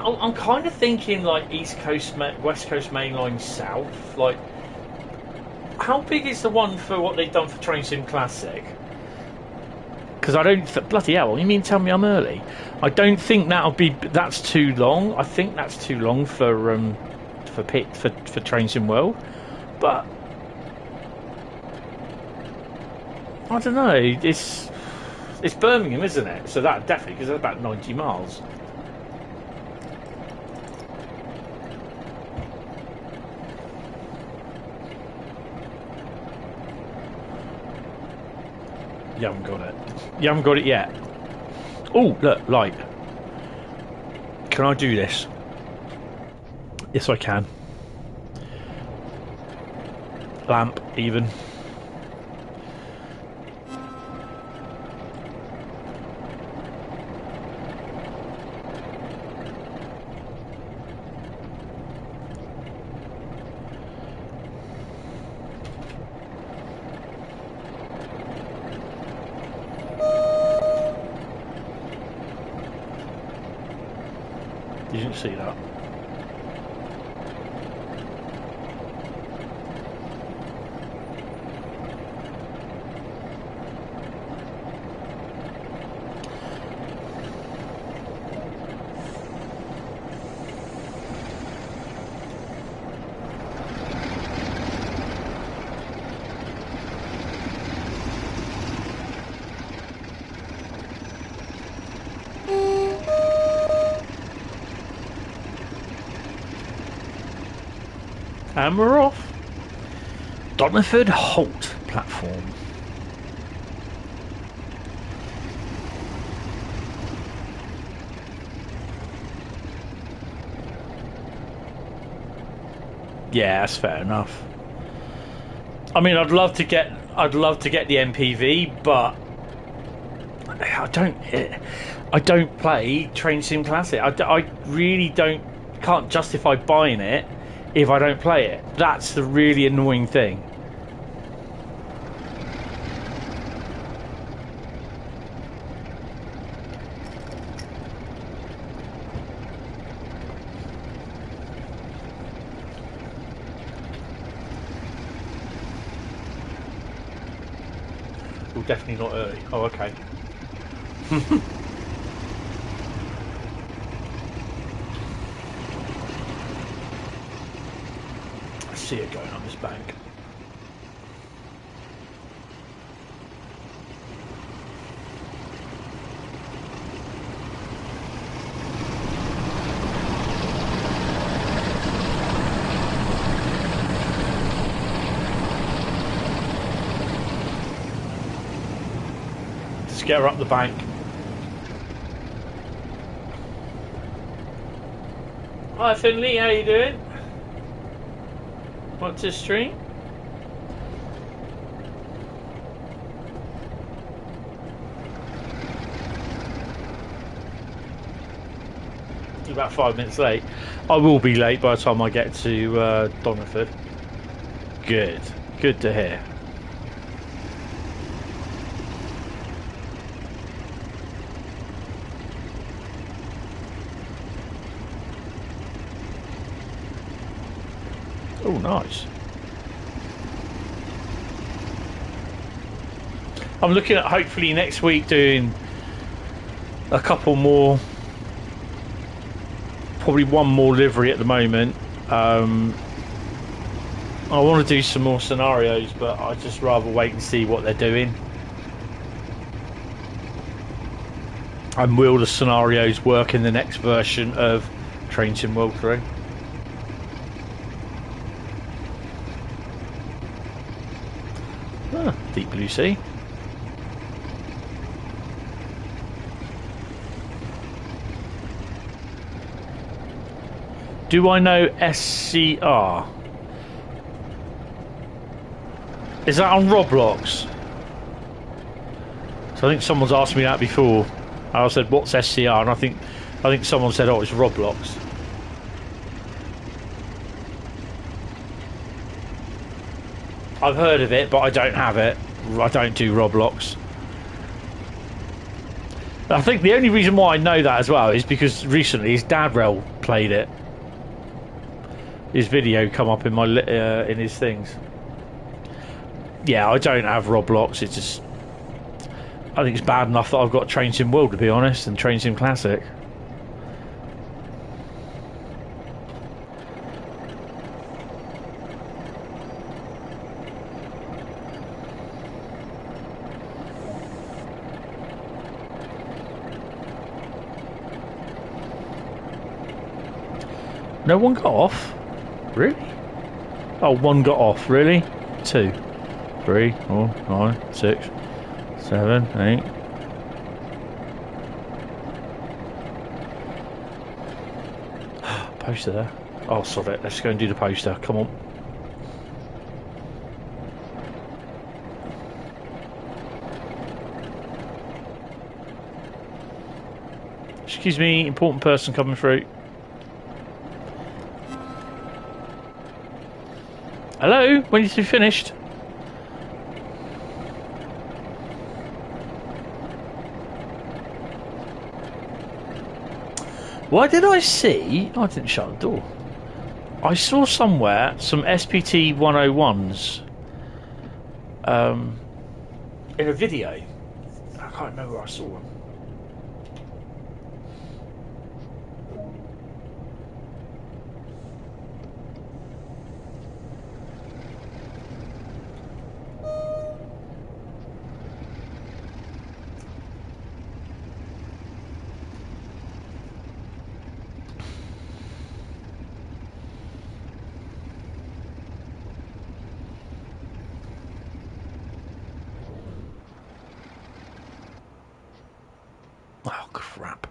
I'm kind of thinking like East Coast, West Coast mainline south. Like, how big is the one for what they've done for Train Sim Classic? Because I don't bloody hell. You mean tell me I'm early? I don't think that's too long. I think that's too long for Train Sim World. But I don't know. It's Birmingham, isn't it? So that definitely, because it's about 90 miles. You haven't got it. You haven't got it yet. Oh, look, light. Can I do this? Yes, I can. Lamp, even. You didn't see that. And we're off. Doniford Holt platform. Yeah, that's fair enough. I mean, I'd love to get the MPV, but I don't play Train Sim Classic. I really can't justify buying it if I don't play it. That's the really annoying thing. Well, definitely not early. Oh, okay. See it going on this bank. get her up the bank. Hi Finley, how you doing? What's this stream? You're about 5 minutes late. I will be late by the time I get to Donnerford. Good. Good to hear. Oh, nice. I'm looking at hopefully next week doing a couple more, probably one more livery at the moment. I want to do some more scenarios, but I'd just rather wait and see what they're doing. And will the scenarios work in the next version of Train Sim World 3? Ah, deep blue sea. Do I know SCR? Is that on Roblox? So I think someone's asked me that before. I said, what's SCR? And I think someone said, oh, it's Roblox. I've heard of it, but I don't have it. I don't do Roblox. I think the only reason why I know that as well is because recently his dad Rail played it. His video come up in my in his things. Yeah, I don't have Roblox. It's just, I think it's bad enough that I've got Train Sim World, to be honest, and Train Sim Classic. No one got off? Really? Oh, one got off, really? 2, 3, 4, 5, 6, 7, 8. Poster there. Oh, sod it. Let's go and do the poster. Come on. Excuse me, important person coming through. Hello? When is you finished? Why did I see... Oh, I didn't shut the door. I saw somewhere some SPT 101s in a video. I can't remember where I saw them. Oh, crap.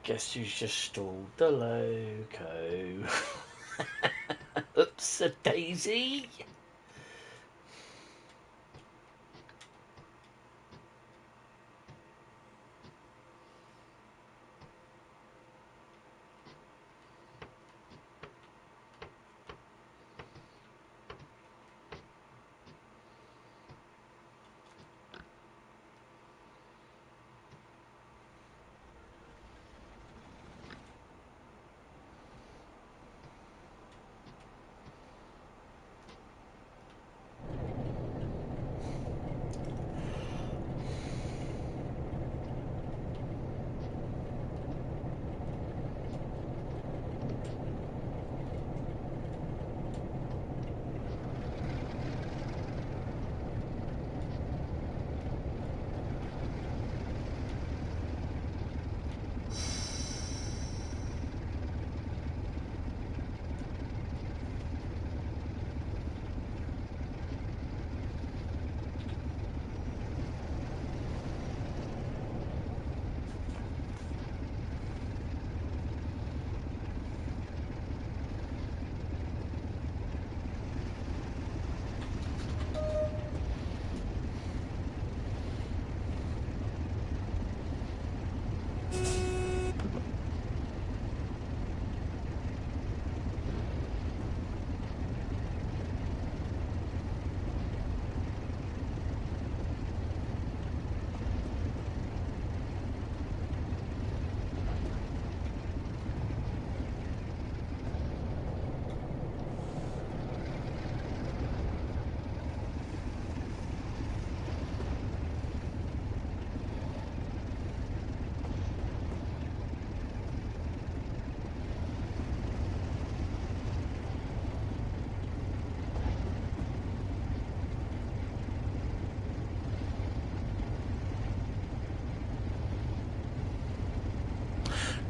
Guess who's just stalled the loco? Oops, a daisy.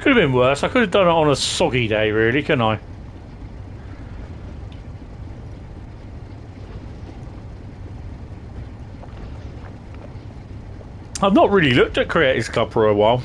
Could have been worse. I could have done it on a soggy day, really, couldn't I? I've not really looked at Creators Club for a while.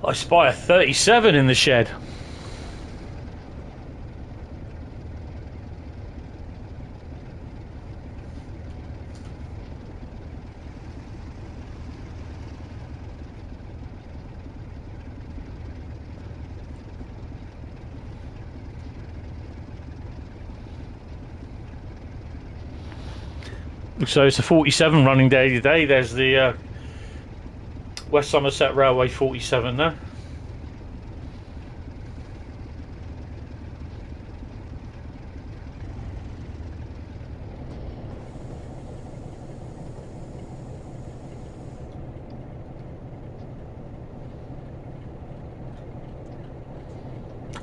I spy a 37 in the shed. So it's a 47 running day today. There's the West Somerset Railway 47 there.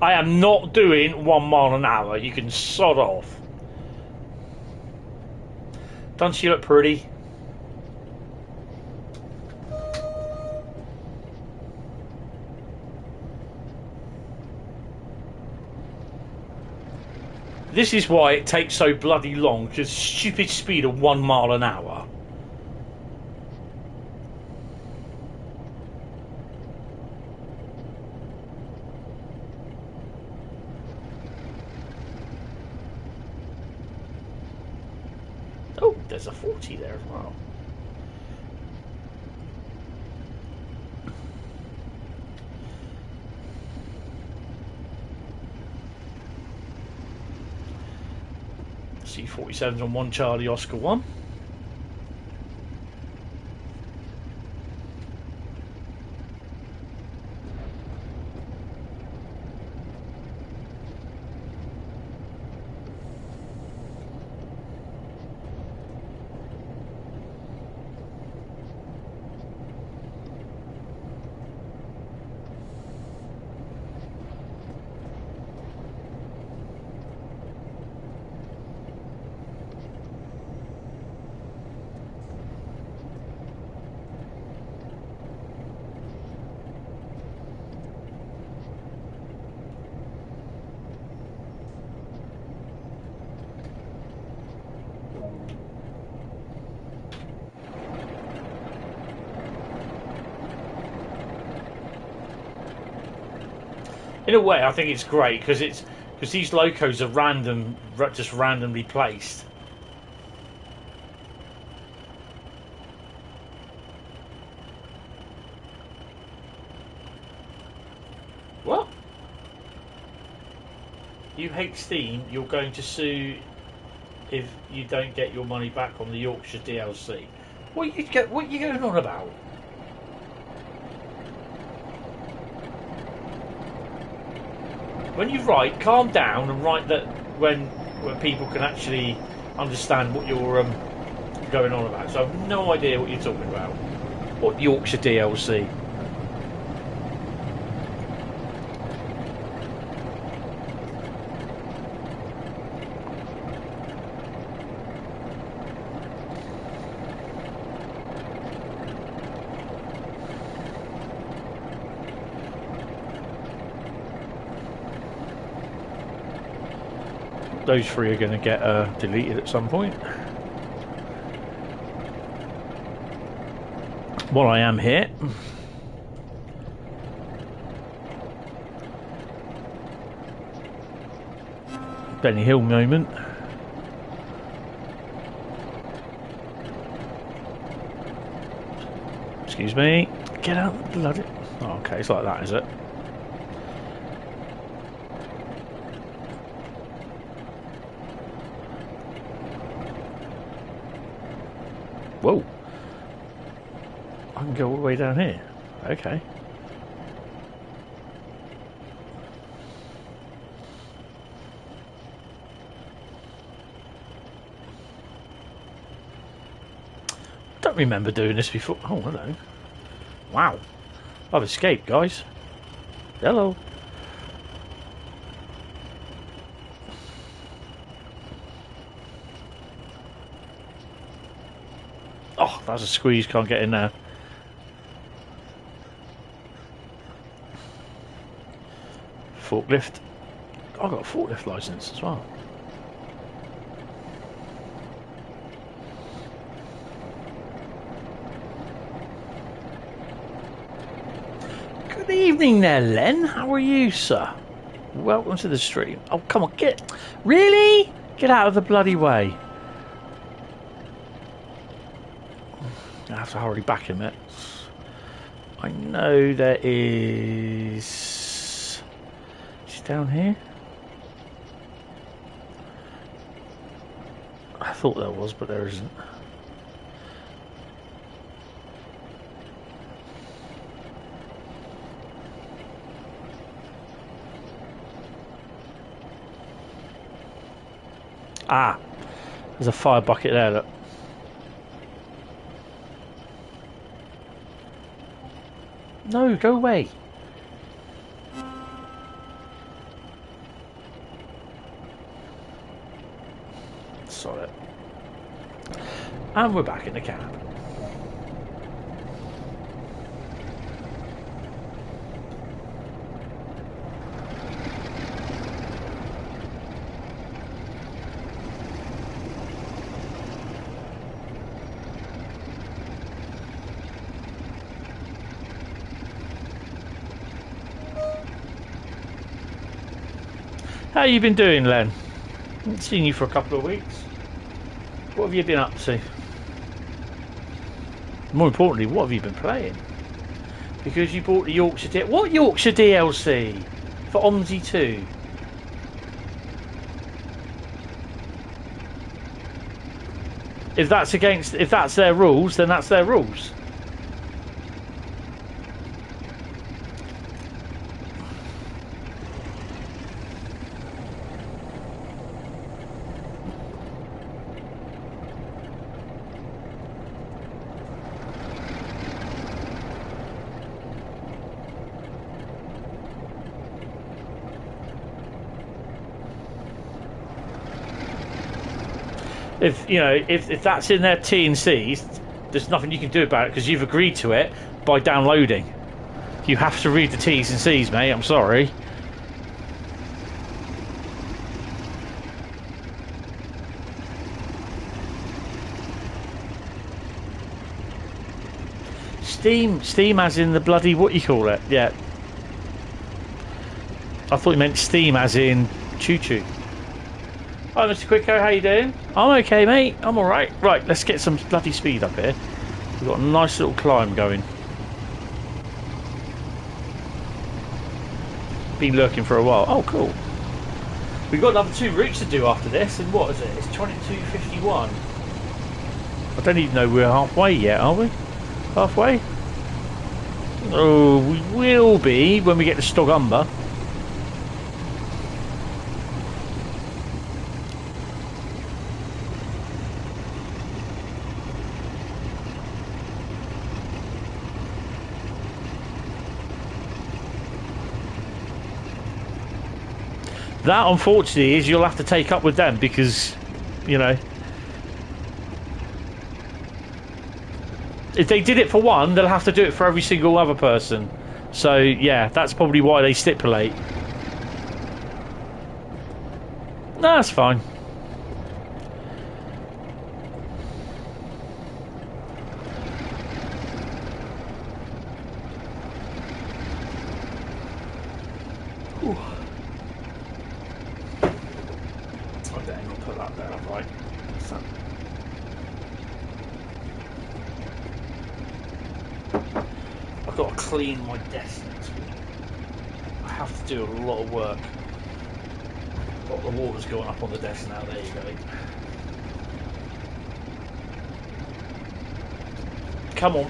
I am not doing 1 mile an hour. You can sod off. Doesn't she look pretty? This is why it takes so bloody long, because stupid speed of 1 mile an hour. Oh, there's a 40 there as well. C47's on 1 Charlie Oscar 1. In a way, I think it's great because these locos are just randomly placed. What? You hate Steam. You're going to sue if you don't get your money back on the Yorkshire DLC. What are you going on about? When you write, calm down and write that when people can actually understand what you're going on about. So I've no idea what you're talking about. What Yorkshire DLC? Those three are going to get deleted at some point. While I am here, Benny Hill moment. Excuse me. Get out of the bloody... Oh, okay, it's like that, is it? Whoa. I can go all the way down here. Okay. Don't remember doing this before. Oh, hello. Wow. I've escaped, guys. Hello. Oh, that's a squeeze. Can't get in there. Forklift. I've got a forklift license as well. Good evening there, Len. How are you, sir? Welcome to the stream. Oh, come on, get... Really? Get out of the bloody way. I have to hurry back a minute. I know there is... Is down here? I thought there was, but there isn't. Ah, there's a fire bucket there, look. No, go away. Sorry. And we're back in the cab. How you been doing, Len? Haven't seen you for a couple of weeks. What have you been up to? More importantly, what have you been playing? Because you bought the Yorkshire What Yorkshire DLC for OMSI 2? If that's their rules, then that's their rules. If that's in their T&Cs, there's nothing you can do about it because you've agreed to it by downloading. You have to read the T's and C's, mate. I'm sorry. Steam as in the bloody what you call it? Yeah. I thought you meant Steam as in choo-choo. Hi, Mr. Quicko, how you doing? I'm okay, mate. I'm alright. Right, let's get some bloody speed up here. We've got a nice little climb going. Been lurking for a while. Oh, cool. We've got another 2 routes to do after this, and what is it? It's 22:51. I don't even know we're halfway yet, are we? Halfway? Oh, we will be when we get to Stogumber. That, unfortunately, is you'll have to take up with them because, you know, if they did it for one, they'll have to do it for every single other person. So, yeah, that's probably why they stipulate. No, that's fine. that there, right? So. I've got to clean my desk next week. I have to do a lot of work. Oh, the water's going up on the desk now. There you go. Come on.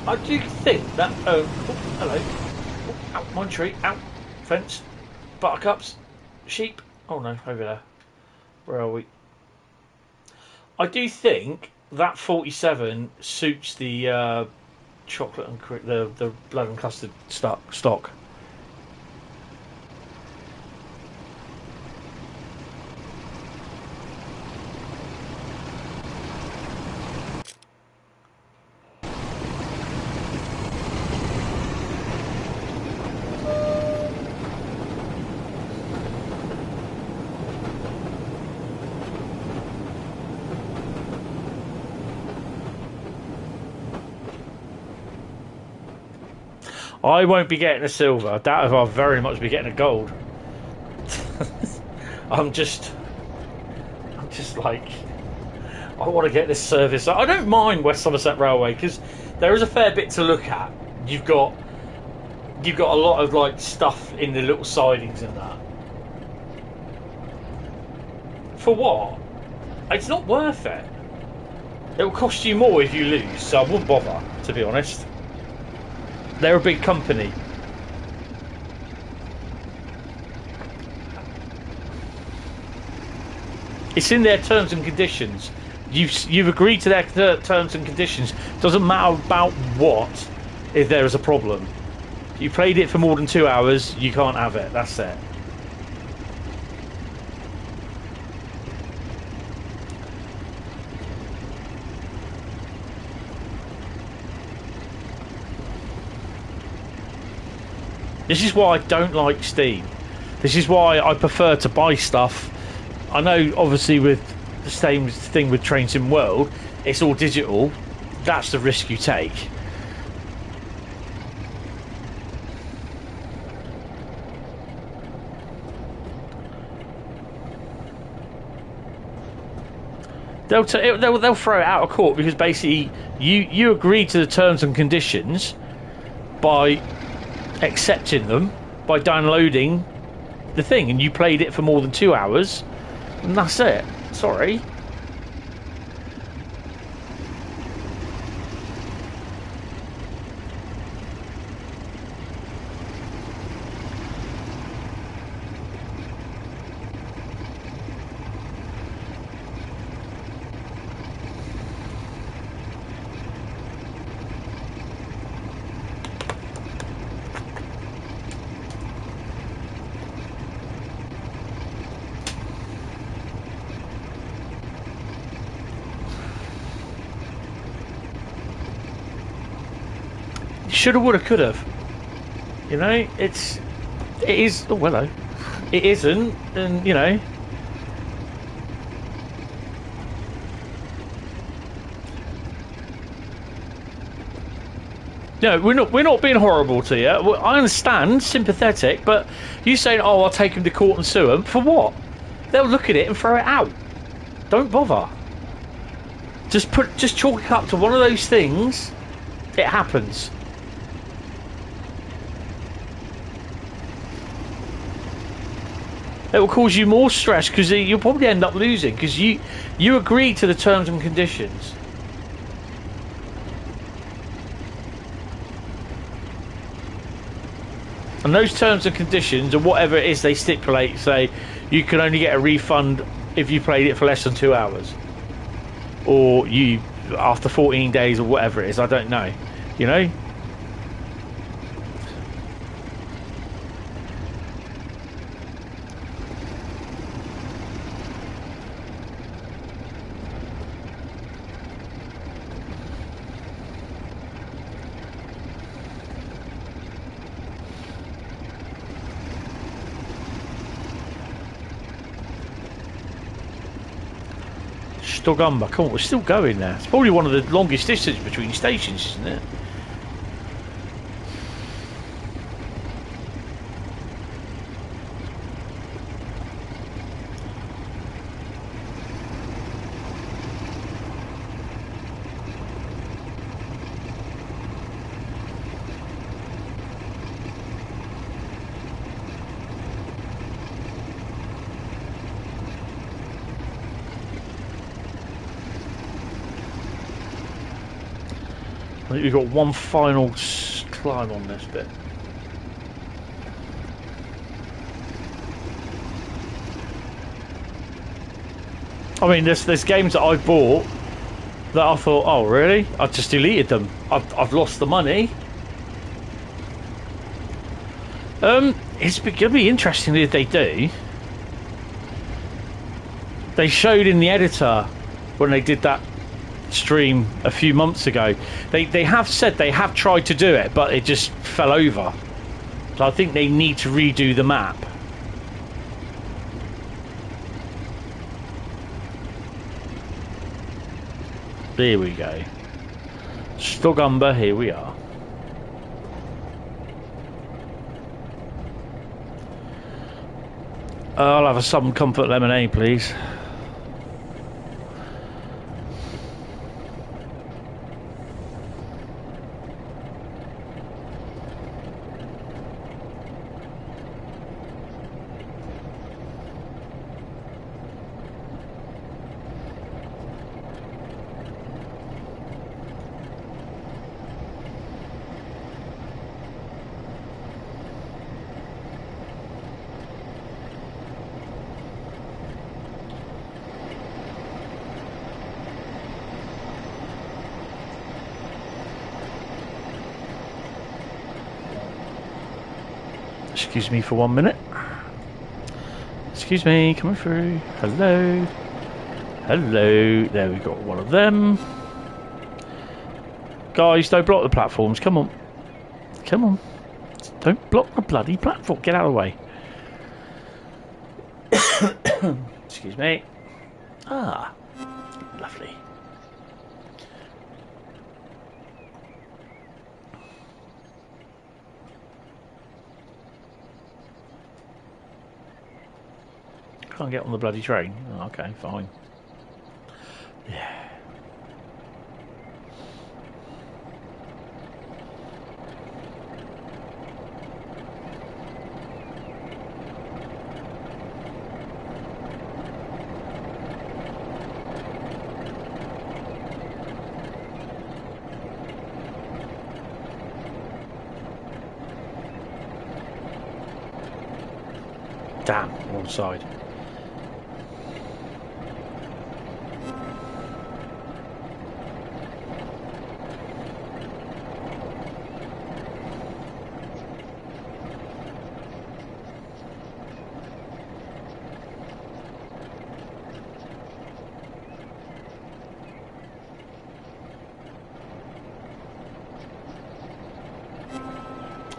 I do think that. Oh, hello. Oh, out my tree. Out. Fence. Buttercups. Sheep. Oh no, over there. Where are we? I do think that 47 suits the chocolate and the blood and custard stock. I won't be getting a silver. I doubt if I'll very much be getting a gold. I'm just like, I want to get this service. I don't mind West Somerset Railway because there is a fair bit to look at. You've got a lot of like stuff in the little sidings and that. For what? It's not worth it. It will cost you more if you lose, so I wouldn't bother, to be honest. They're a big company. It's in their terms and conditions. You've agreed to their terms and conditions. Doesn't matter about what, if there is a problem. You played it for more than 2 hours, you can't have it. That's it. This is why I don't like Steam. This is why I prefer to buy stuff. I know, obviously, with the same thing with Train Sim World, it's all digital. That's the risk you take. They'll throw it out of court because basically you agreed to the terms and conditions by accepting them, by downloading the thing, and you played it for more than 2 hours, and that's it. Sorry. Shoulda, woulda, coulda. You know, it is. Oh, hello. It isn't, and you know. No, we're not being horrible to you. I understand, sympathetic, but you saying, "Oh, I'll take him to court and sue them," for what? They'll look at it and throw it out. Don't bother. Just chalk it up to one of those things. It happens. It will cause you more stress because you'll probably end up losing because you agreed to the terms and conditions. And those terms and conditions, or whatever it is they stipulate, say you can only get a refund if you played it for less than 2 hours, or you after 14 days, or whatever it is. I don't know. You know. Stogumber. Come on, we're still going there. It's probably one of the longest distance between stations, isn't it? I think we've got one final climb on this bit. I mean, there's games that I bought that I thought, oh really? I just deleted them. I've lost the money. It's going to be interesting if they do. They showed in the editor when they did that stream a few months ago, they have said they have tried to do it, but it just fell over. So I think they need to redo the map. There we go. Stogumber, here we are. I'll have a Southern Comfort lemonade, please. Excuse me for 1 minute. Excuse me, coming through. Hello. Hello. There we got one of them. Guys, don't block the platforms. Come on. Come on. Don't block the bloody platform. Get out of the way. Excuse me. Ah. Lovely. Can't get on the bloody train. Oh, okay, fine. Yeah. Damn, wrong side.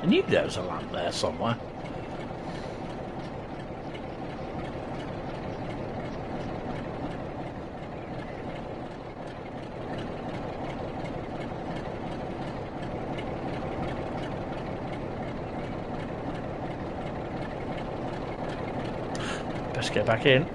I knew there was a lamp there somewhere. Best get back in.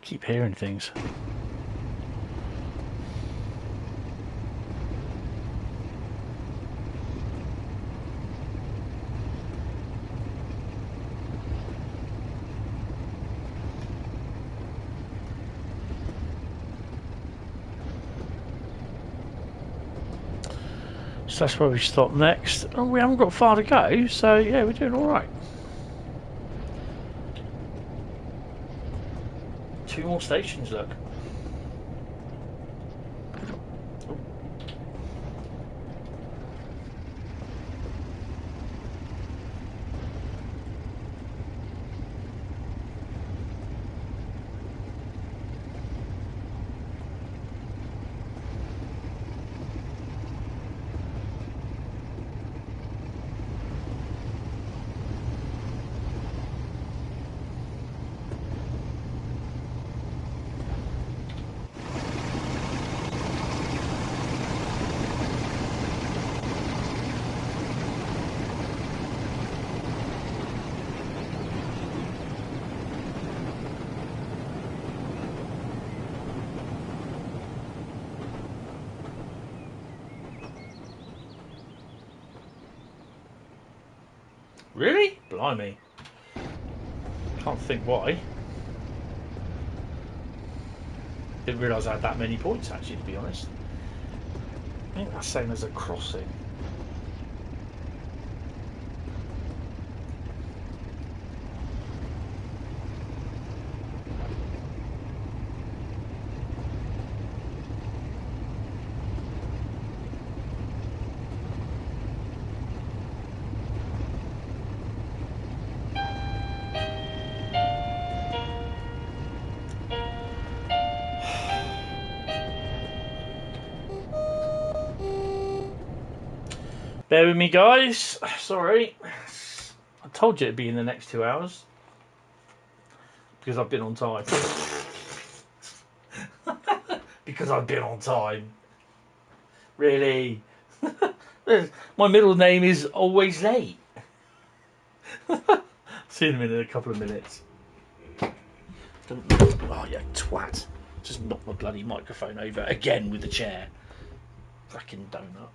Keep hearing things. So that's where we stop next. Oh, we haven't got far to go, so yeah, we're doing all right. 2 more stations, look. Really? Blimey. Can't think why. Didn't realise I had that many points, actually, to be honest. I think that's same as a crossing. Bear with me, guys. Sorry. I told you it'd be in the next 2 hours. Because I've been on time. Because I've been on time. Really? My middle name is always late. See you in a couple of minutes. Oh, yeah, twat. Just knocked my bloody microphone over again with the chair. Fracking donut.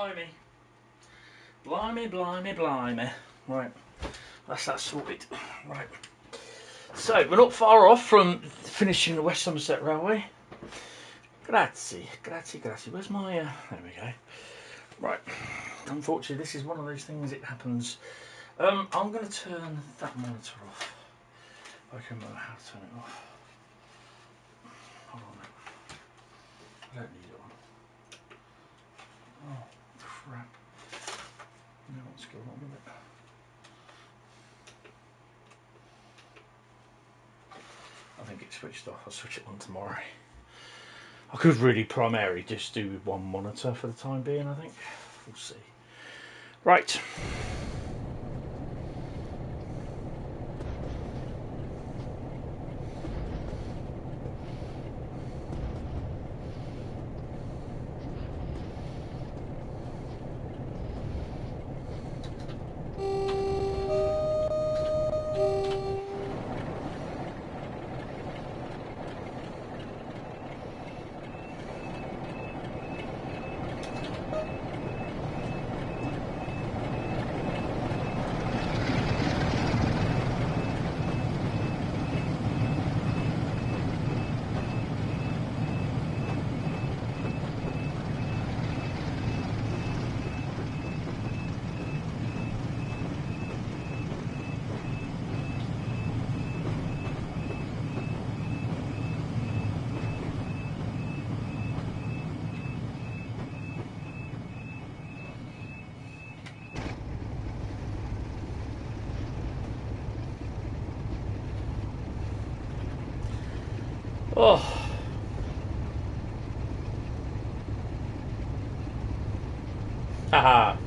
Blimey. Blimey, blimey, blimey. Right, that's that sorted. Right. So, we're not far off from finishing the West Somerset Railway. Grazie, grazie, grazie. Where's my... there we go. Right. Unfortunately, this is one of those things, it happens. I'm going to turn that monitor off. I can remember how to turn it off. Hold on. I don't need it on. Oh, crap. Now what's going on with it? I think it's switched off. I'll switch it on tomorrow. I could really primarily just do with one monitor for the time being, I think. We'll see. Right. Oh. Haha.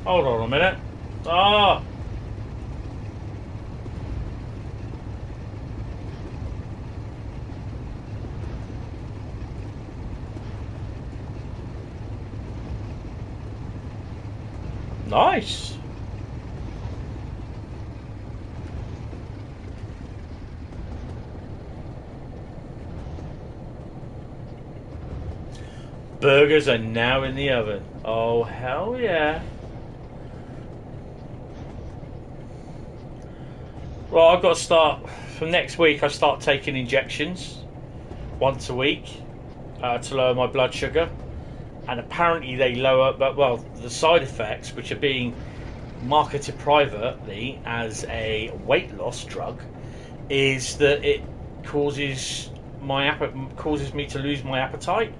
Hold on a minute. Ah. Nice. Burgers are now in the oven. Oh, hell yeah. Well, I've got to start, from next week, I start taking injections once a week to lower my blood sugar. And apparently they lower, but well, the side effects, which are being marketed privately as a weight loss drug, is that it causes me to lose my appetite.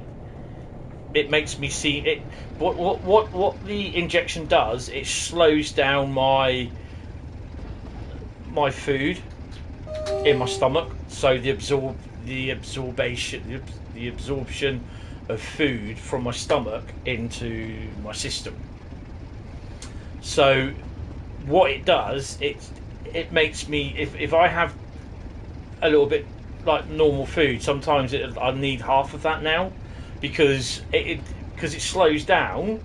It makes me see it. What the injection does? It slows down my food in my stomach, so the absorption of food from my stomach into my system. So what it does, it makes me, if I have a little bit like normal food, sometimes I need half of that now. Because it slows down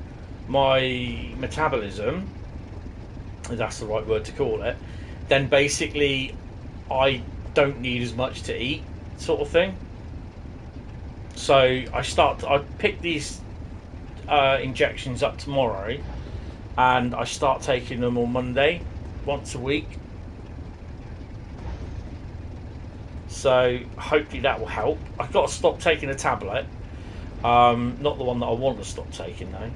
my metabolism, if that's the right word to call it, then basically I don't need as much to eat, sort of thing. So I pick these injections up tomorrow, and I start taking them on Monday, once a week. So hopefully that will help. I've got to stop taking a tablet. Not the one that I want to stop taking though.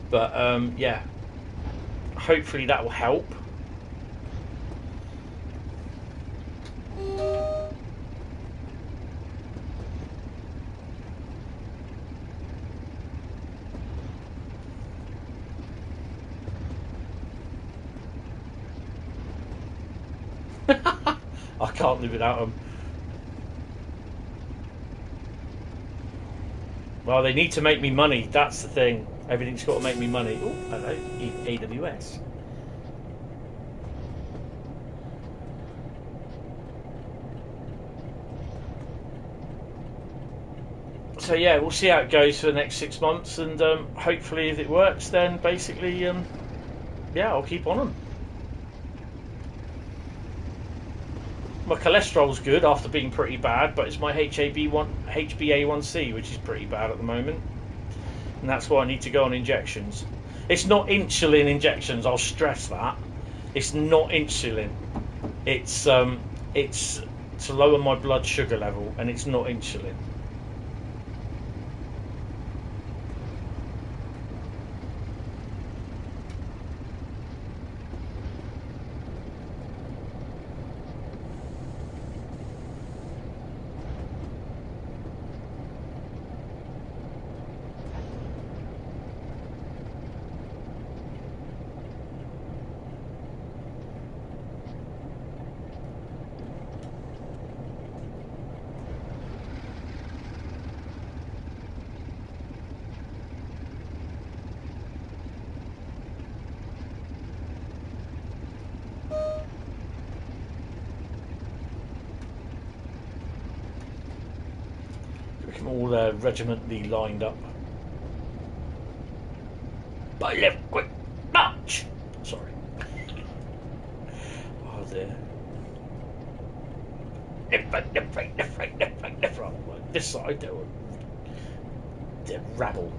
But yeah, hopefully that will help. I can't live without them. Well, they need to make me money. That's the thing. Everything's got to make me money. Oh, hello, AWS. So yeah, we'll see how it goes for the next 6 months, and hopefully, if it works, then basically, yeah, I'll keep on them. My cholesterol's good after being pretty bad, but it's my HbA1c, which is pretty bad at the moment. And that's why I need to go on injections. It's not insulin injections, I'll stress that. It's not insulin. It's to lower my blood sugar level, and it's not insulin. All regimentally lined up. By left, quick march. Sorry. Oh dear. Left right, left right, left right, left right, left right. Like this side, they're rabble.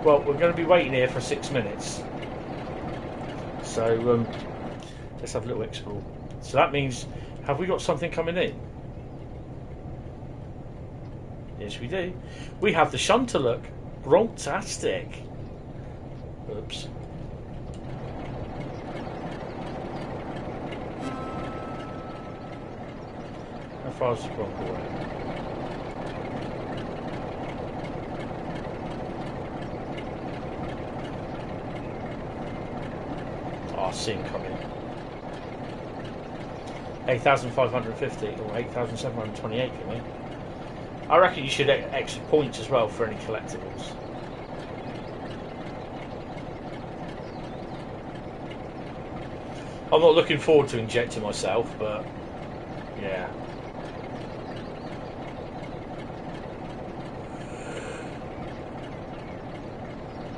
Well, we're going to be waiting here for 6 minutes. So, let's have a little explore. So that means, have we got something coming in? Yes, we do. We have the shunter look. Fantastic. Oops. How far is the Bronc away? I see him coming. 8,550 or 8,728 for me. I reckon you should get extra points as well for any collectibles. I'm not looking forward to injecting myself, but yeah.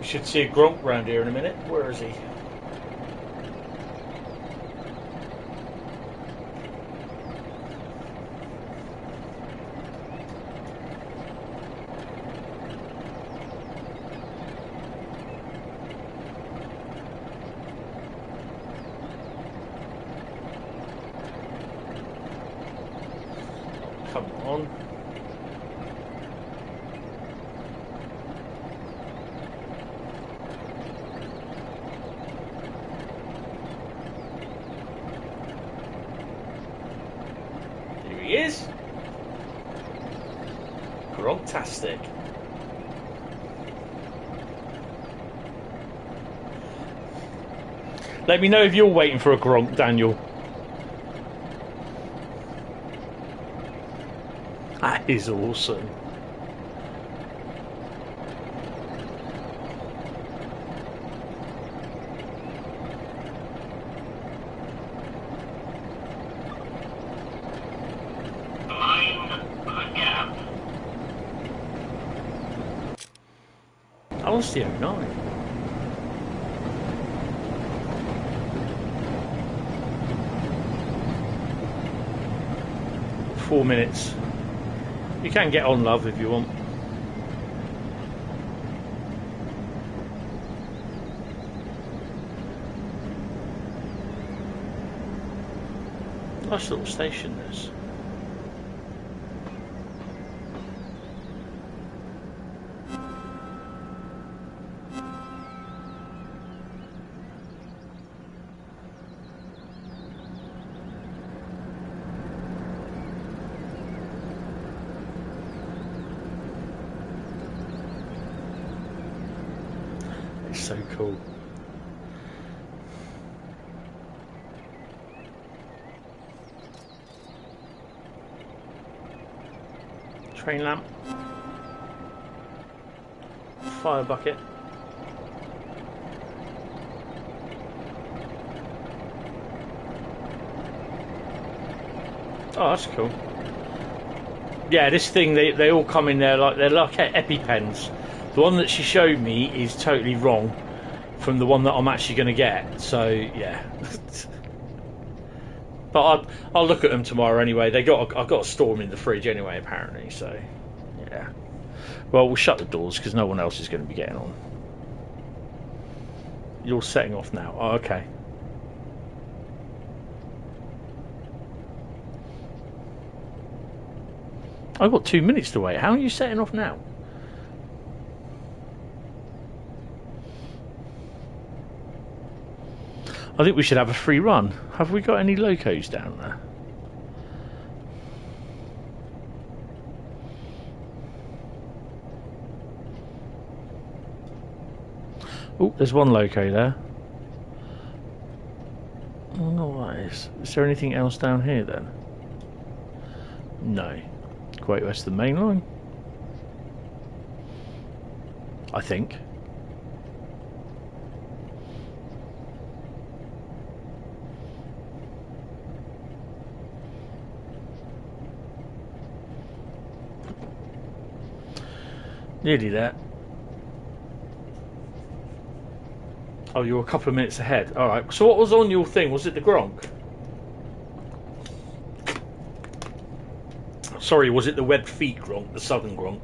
We should see a Gronk round here in a minute. Where is he? Come on. Here he is. Gronktastic. Let me know if you're waiting for a Gronk, Daniel. That is awesome. I lost the 09. Four minutes. You can get on, love, if you want. Nice little station, this. So cool. Train lamp. Fire bucket. Oh, that's cool. Yeah, this thing, they all come in there like they're like EpiPens. The one that she showed me is totally wrong from the one that I'm actually going to get. So yeah, but I'll look at them tomorrow anyway. I've got to store them in the fridge anyway, apparently. So yeah. Well, we'll shut the doors because no one else is going to be getting on. You're setting off now. Oh, okay. I've got 2 minutes to wait. How are you setting off now? I think we should have a free run. Have we got any locos down there? Oh, there's one loco there. I don't know what that is. Is there anything else down here then? No. Great Western Main Line, I think. Nearly there. Oh, you're a couple of minutes ahead. Alright, so what was on your thing? Was it the Gronk? Sorry, was it the webbed feet Gronk, the southern Gronk?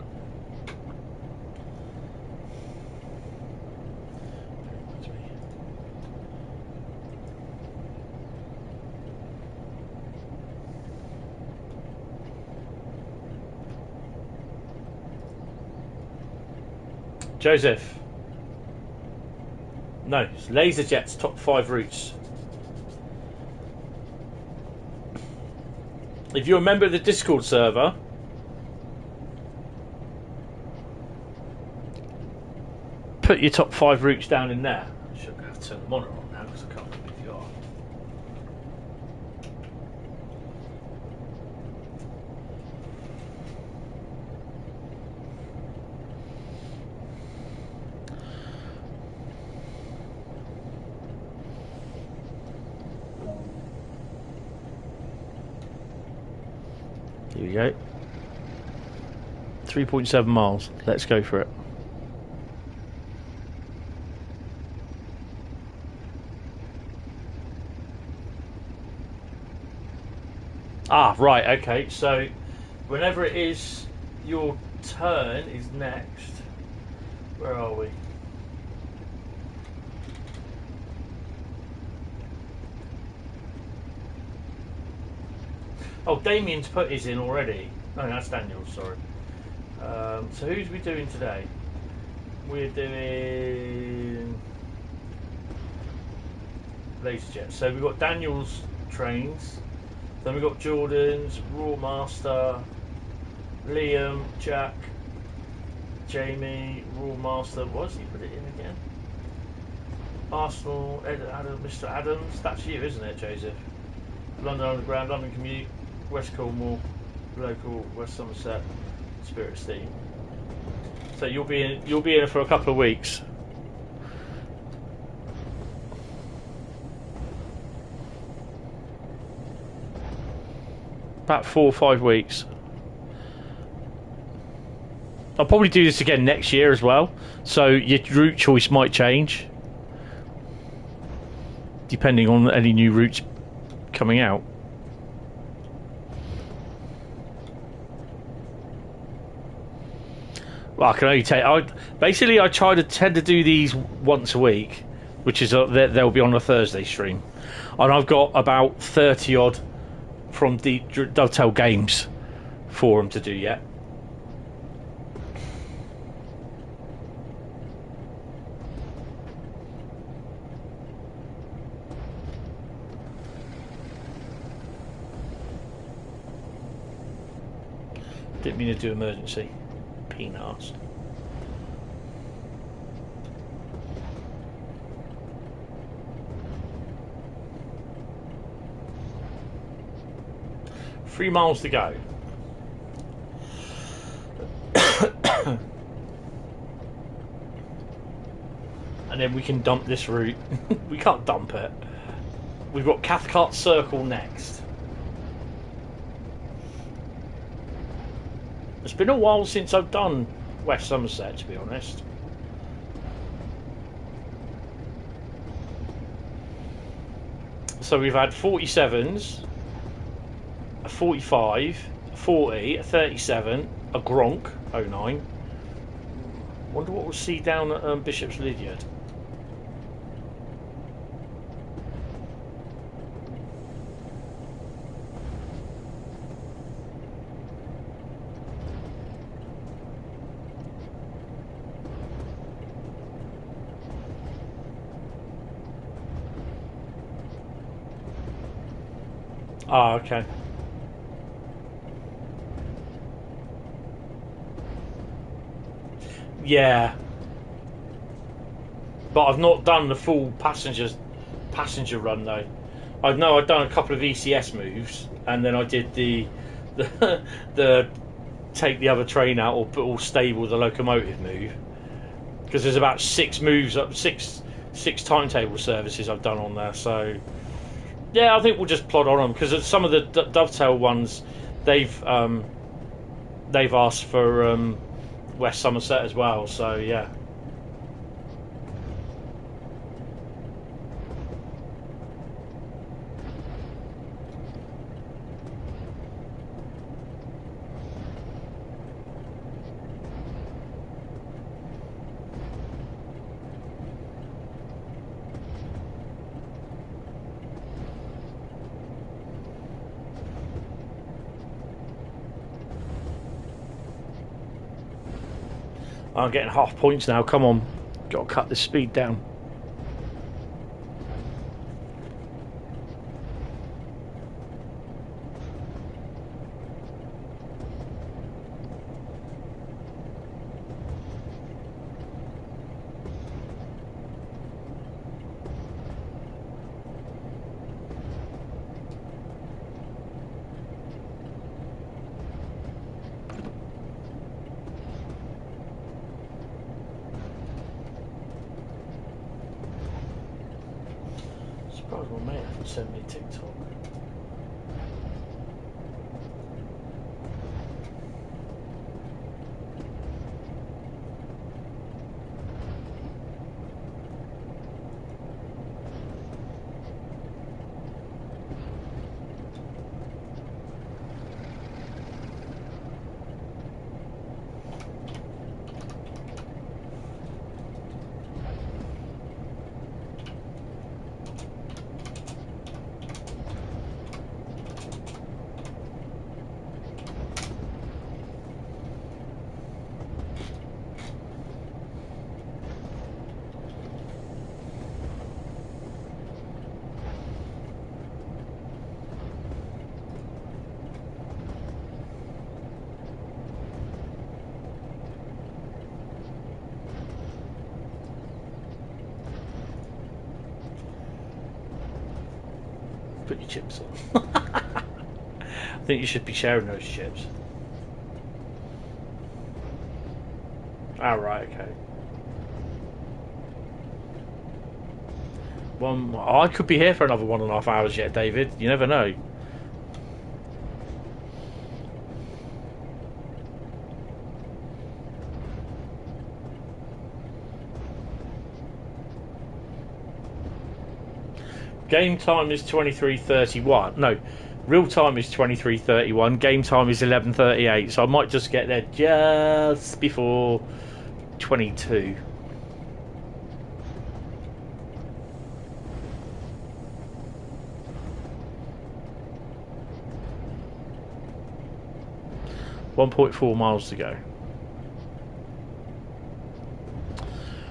Joseph. No, it's LazerJet's top 5 routes. If you're a member of the Discord server, put your top 5 routes down in there. I should have to turn the monitor on now because I can't remember if you are. Here we go. 3.7 miles. Let's go for it. Ah, right, okay. So whenever it is your turn is next. Where are we? Oh, Damien's put his in already. No, that's Daniel, sorry. So who's we doing today? We're doing LazerJet. So we've got Daniel's trains. Then we've got Jordan's, Raw Master, Liam, Jack, Jamie, Raw Master. What does he put it in again? Arsenal, Adam, Mr. Adams. That's you, isn't it, Joseph? London Underground, London Commute, West Cornwall, Local, West Somerset, Spirit Steam. So you'll be in for a couple of weeks. About 4 or 5 weeks. I'll probably do this again next year as well. So your route choice might change depending on any new routes coming out. Well, I can only take. Basically, I tend to do these once a week, which is they'll be on a Thursday stream, and I've got about 30 odd from the Dovetail Games for them to do yet. Didn't mean to do emergency. Peanuts. Three miles to go. And then we can dump this route. We can't dump it. We've got Cathcart Circle next. It's been a while since I've done West Somerset, to be honest. So we've had 47s, a 45, a 40, a 37, a Gronk 09. Wonder what we'll see down at Bishop's Lydiard. Ah, okay. Yeah. But I've not done the full passenger run though. I know I've done a couple of ECS moves, and then I did the take the other train out or stable the locomotive move, because there's about 6 moves up, six timetable services I've done on there. So yeah, I think we'll just plod on them, because some of the dovetail ones they've asked for West Somerset as well. So yeah. I'm getting half points now. Come on, got to cut this speed down. Send me TikTok. Put your chips on. I think you should be sharing those chips. Right, okay. I could be here for another 1.5 hours yet, David. You never know. Game time is 23:31. No, real time is 23:31. Game time is 11:38. So I might just get there just before 22. .4 miles to go.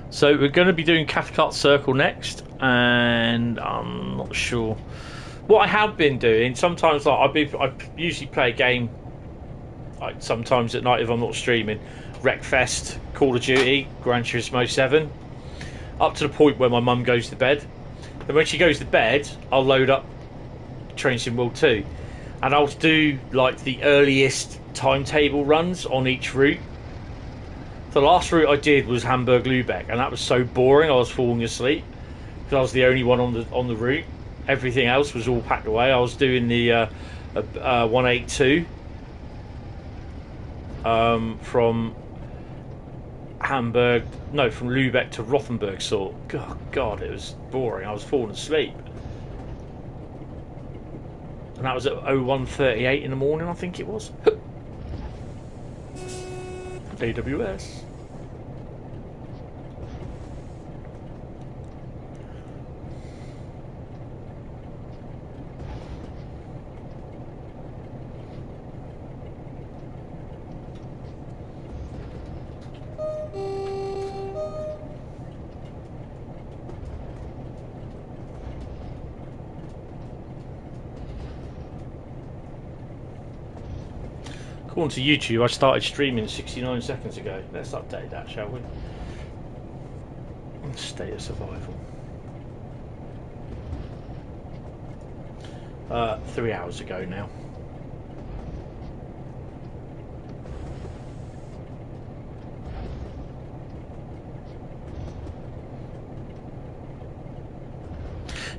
So we're going to be doing Cathcart Circle next, and I'm not sure what I have been doing. Sometimes, like I usually play a game, like sometimes at night if I'm not streaming, Wreckfest, Call of Duty, Gran Turismo 7, up to the point where my mum goes to bed. And when she goes to bed, I'll load up Train Sim World 2, and I'll do like the earliest timetable runs on each route. The last route I did was Hamburg-Lübeck, and that was so boring I was falling asleep because I was the only one on the route. Everything else was all packed away. I was doing the 182 from Hamburg, no, from Lübeck to Rothenburg. So, God, it was boring. I was falling asleep. And that was at 01:38 in the morning, I think it was. AWS. According to YouTube, I started streaming 69 seconds ago. Let's update that, shall we? State of survival. 3 hours ago now.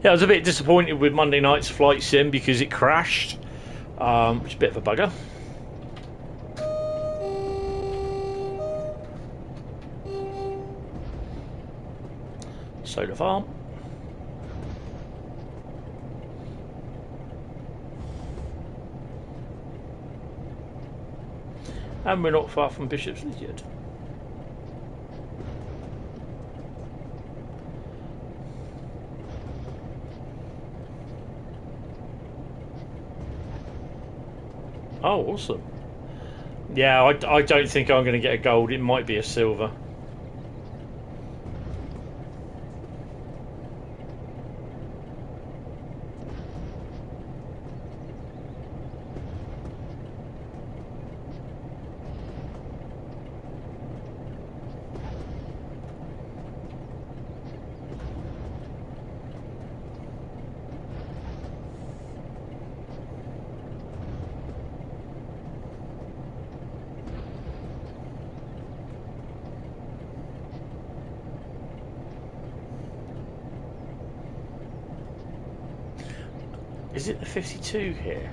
Yeah, I was a bit disappointed with Monday night's flight sim because it crashed, which is a bit of a bugger. Solar farm. And we're not far from Bishop's Lydiard. Oh, awesome. Yeah, I don't think I'm going to get a gold. It might be a silver. Is it the 52 here?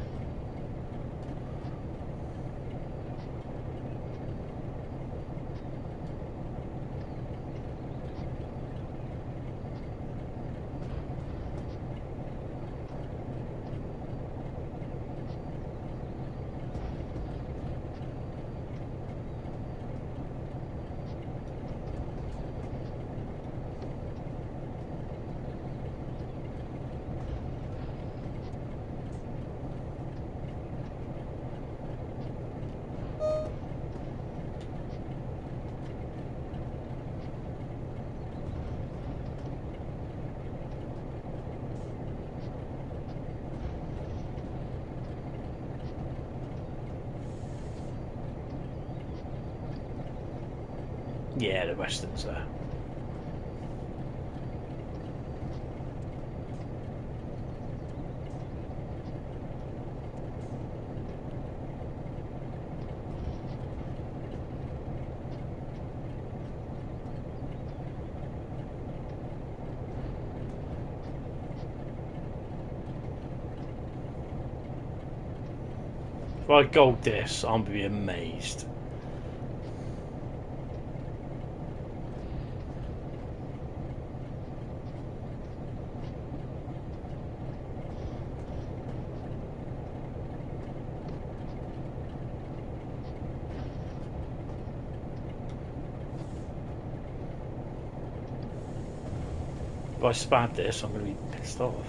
Yeah, the Western's there. If I gold this, I'm going to be amazed. If I spad this, I'm going to be pissed off.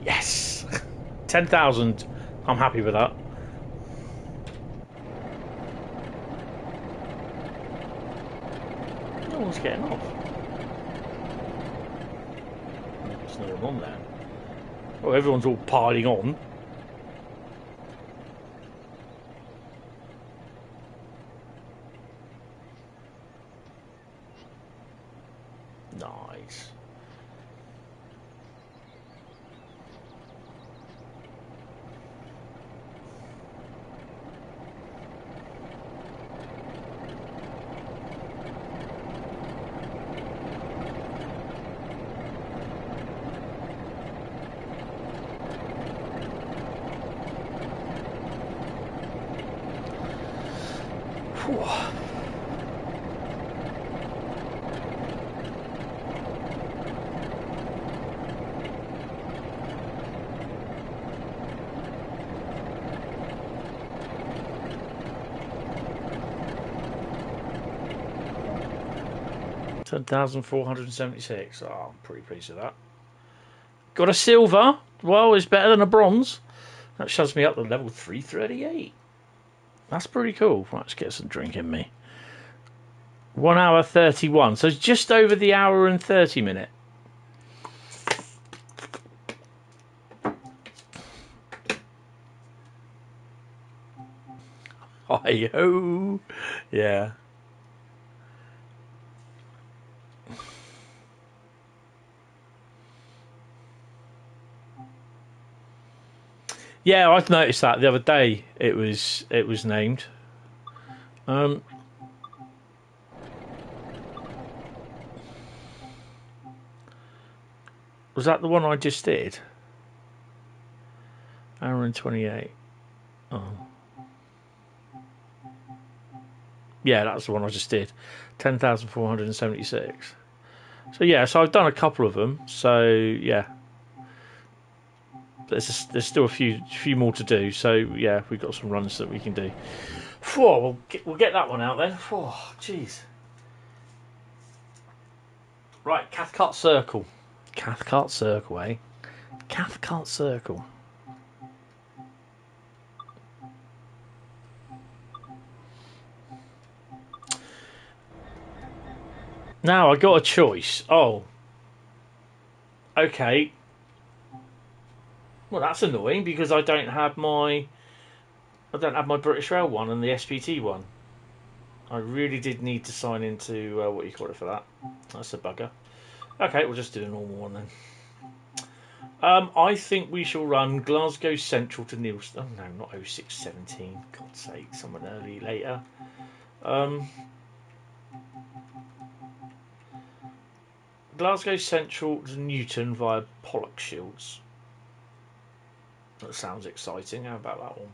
Yes! 10,000. I'm happy with that. No one's getting off. There's no one on there. Oh, everyone's all piling on. Nice. Whew. 10,476. Oh, I'm pretty pleased with that. Got a silver. Well, it's better than a bronze. That shoves me up to level 338. That's pretty cool. Right, let's get some drink in me. 1 hour 31. So it's just over the hour and 30 minute. Hi-ho. Yeah. Yeah, I've noticed that the other day. It was named. Was that the one I just did? Hour and 28. Oh. Yeah, that's the one I just did. 10,476. So yeah, so I've done a couple of them. So yeah. There's still a few more to do, so yeah, we've got some runs that we can do. We'll get that one out then. Jeez. Right, Cathcart Circle. Cathcart Circle, eh? Cathcart Circle. Now I got a choice. Oh, okay. Well, that's annoying because I don't have my British Rail one and the SPT one. I really did need to sign into what do you call it for that. That's a bugger. Okay, we'll just do a normal one then. I think we shall run Glasgow Central to Neilston. Oh no, not 0617. God's sake, someone early later. Glasgow Central to Newton via Pollock Shields. That sounds exciting. How about that one?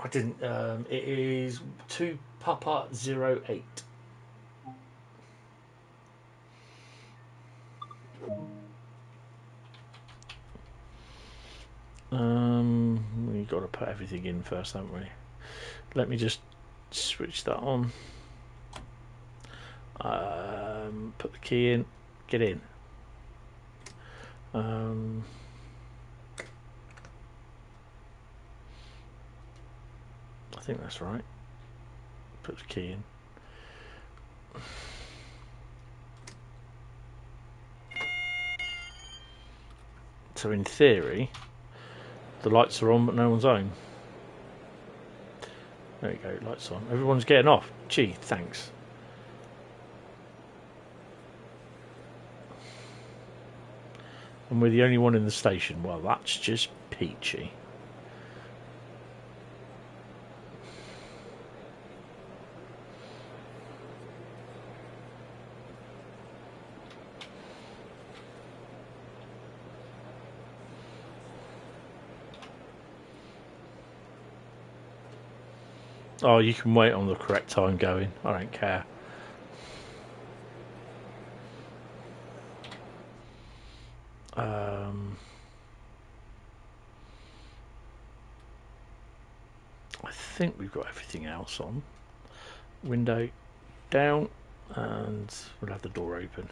I didn't. It is 2 Papa 08. We've got to put everything in first, haven't we? Let me just switch that on. Put the key in. Get in. I think that's right. Put the key in. So in theory, the lights are on, but no one's on. There you go, lights on. Everyone's getting off. Gee, thanks. And we're the only one in the station. Well, that's just peachy. Oh, you can wait on the correct time going. I don't care. I think we've got everything else on. Window down, and we'll have the door open.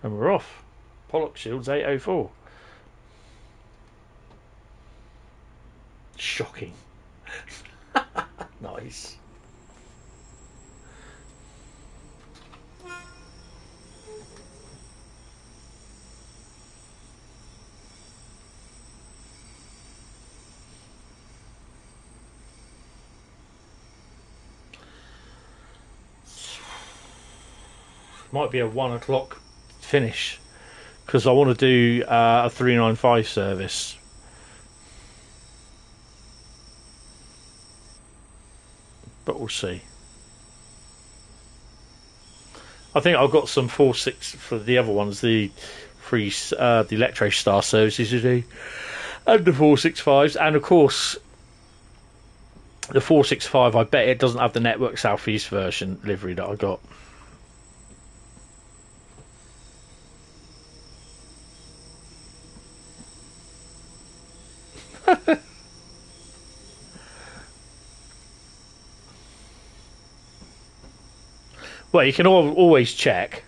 And we're off. Pollock Shields 804. Shocking. Nice. Might be a 1 o'clock finish because I want to do a 395 service. But we'll see. I think I've got some 4.6 for the other ones, the free the Electro Star services to do, and the 465s, and of course the 465. I bet it doesn't have the Network Southeast version livery that I got. Well, you can always check.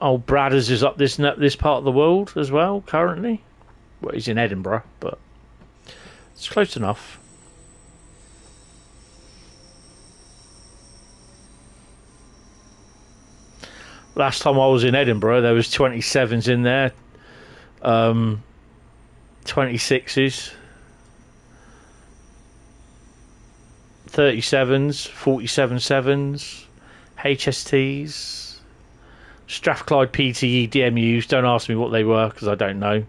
Oh, Bradders is up this part of the world as well currently. Well, he's in Edinburgh, but it's close enough. Last time I was in Edinburgh, there was 27s in there, 26s. 37s, 47.7s, HSTs, Strathclyde PTE DMUs. Don't ask me what they were because I don't know.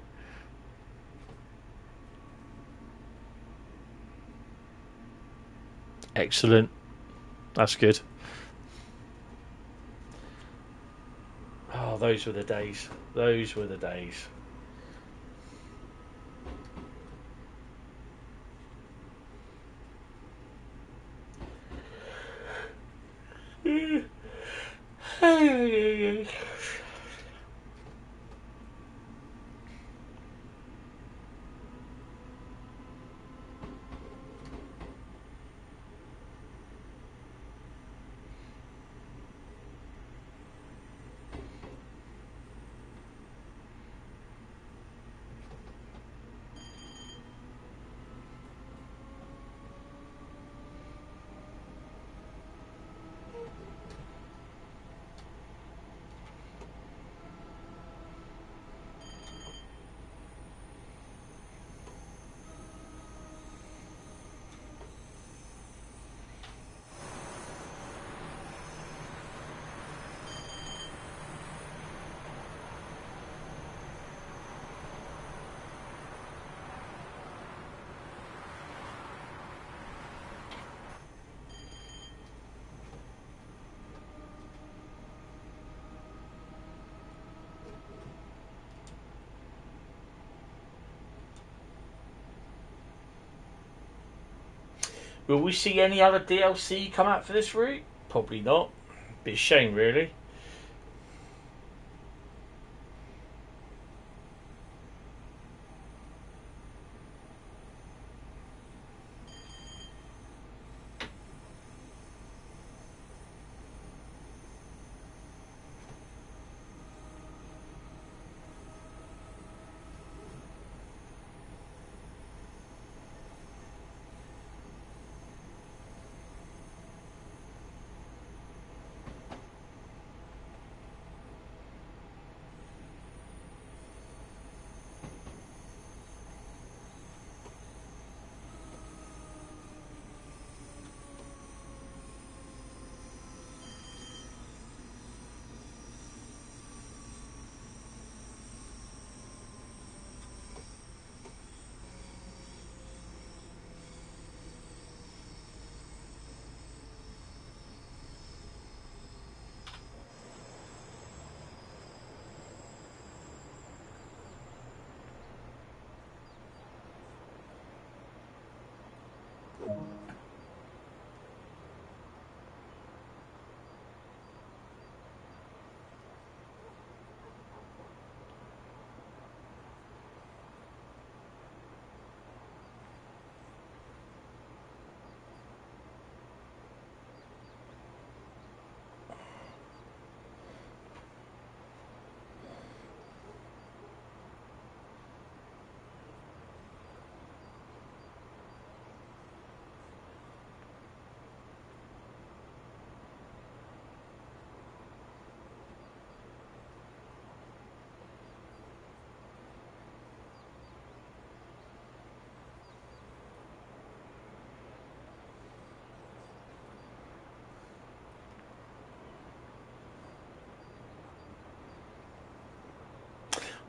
Excellent. That's good. Oh, those were the days. Those were the days. Will we see any other DLC come out for this route? Probably not. Bit of shame, really.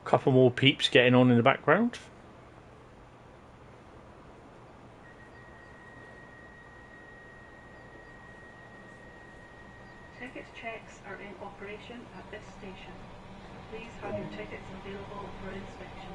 couple more peeps getting on in the background. Ticket checks are in operation at this station. Please have your tickets available for inspection.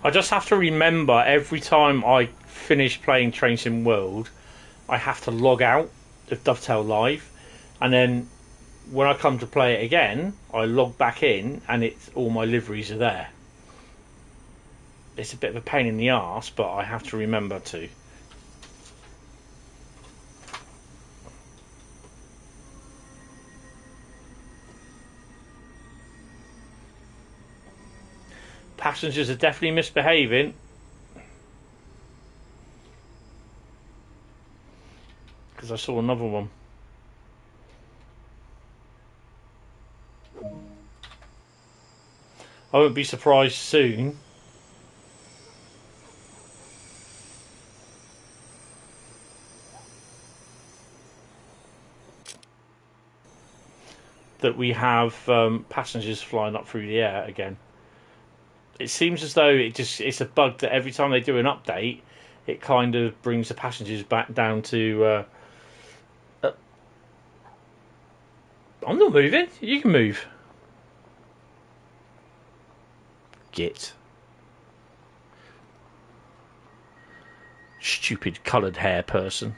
I just have to remember every time I finish playing Train Sim World, I have to log out of Dovetail Live, and then when I come to play it again, I log back in, and it's all my liveries are there. It's a bit of a pain in the arse, but I have to remember to. Passengers are definitely misbehaving. Because I saw another one. I won't be surprised soon that we have passengers flying up through the air again. It seems as though it's a bug that every time they do an update, it kind of brings the passengers back down to. I'm not moving. You can move. Git. Stupid coloured hair person.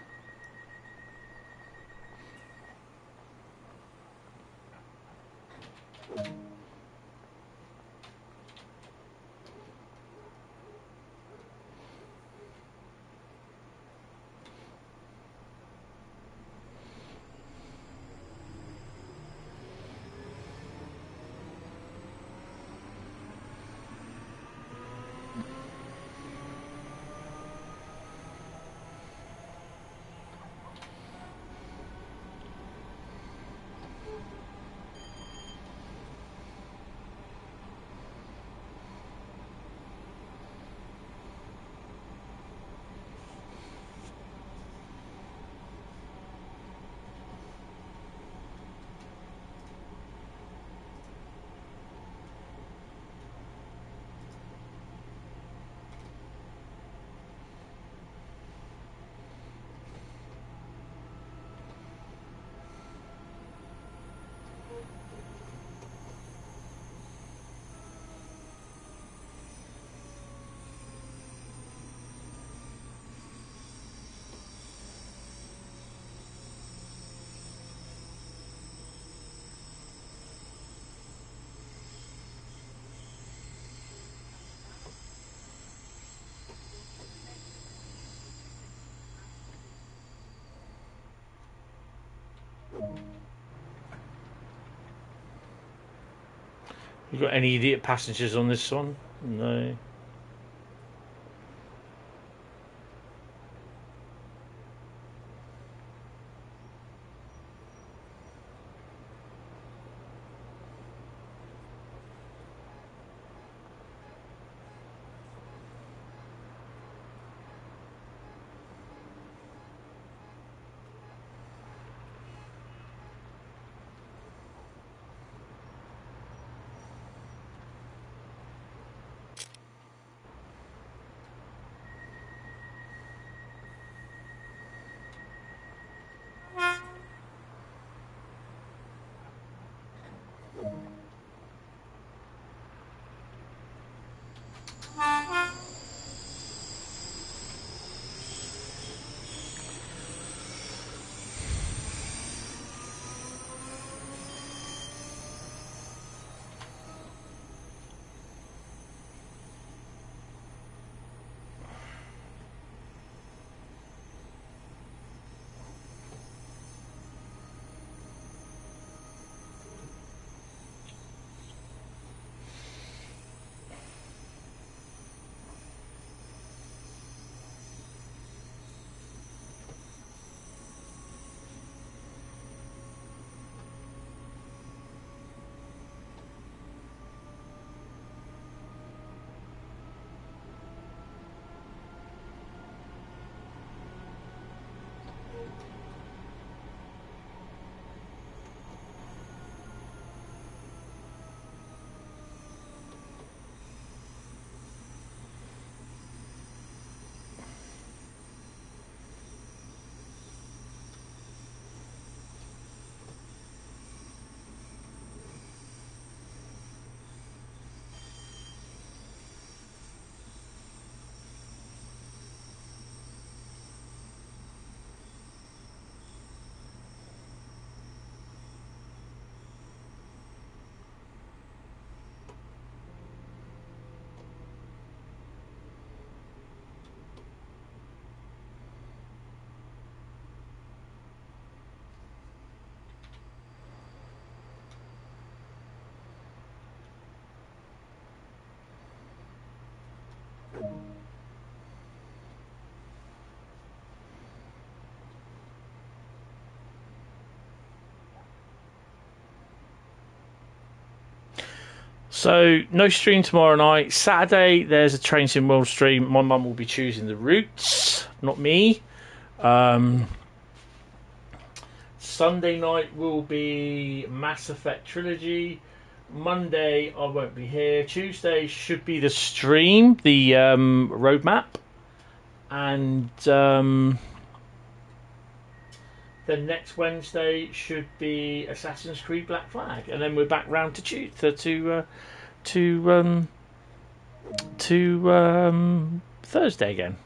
You got any idiot passengers on this one? No. So no stream tomorrow night. Saturday there's a Train Sim World stream. My mum will be choosing the routes, not me. Sunday night will be Mass Effect Trilogy. Monday I won't be here. Tuesday should be the stream, the roadmap, and then next Wednesday should be Assassin's Creed Black Flag, and then we're back round to Thursday again.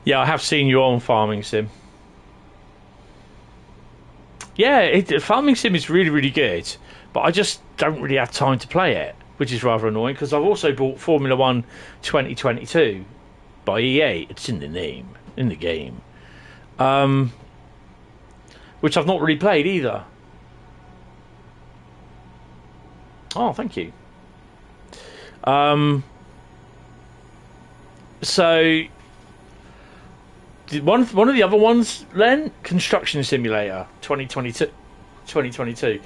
Yeah, I have seen you on Farming Sim. Yeah, Farming Sim is really, really good, but I just don't really have time to play it, which is rather annoying, because I've also bought Formula 1 2022 by EA. It's in the name, in the game. Which I've not really played either. Oh, thank you. So... One of the other ones, Len, Construction Simulator 2022.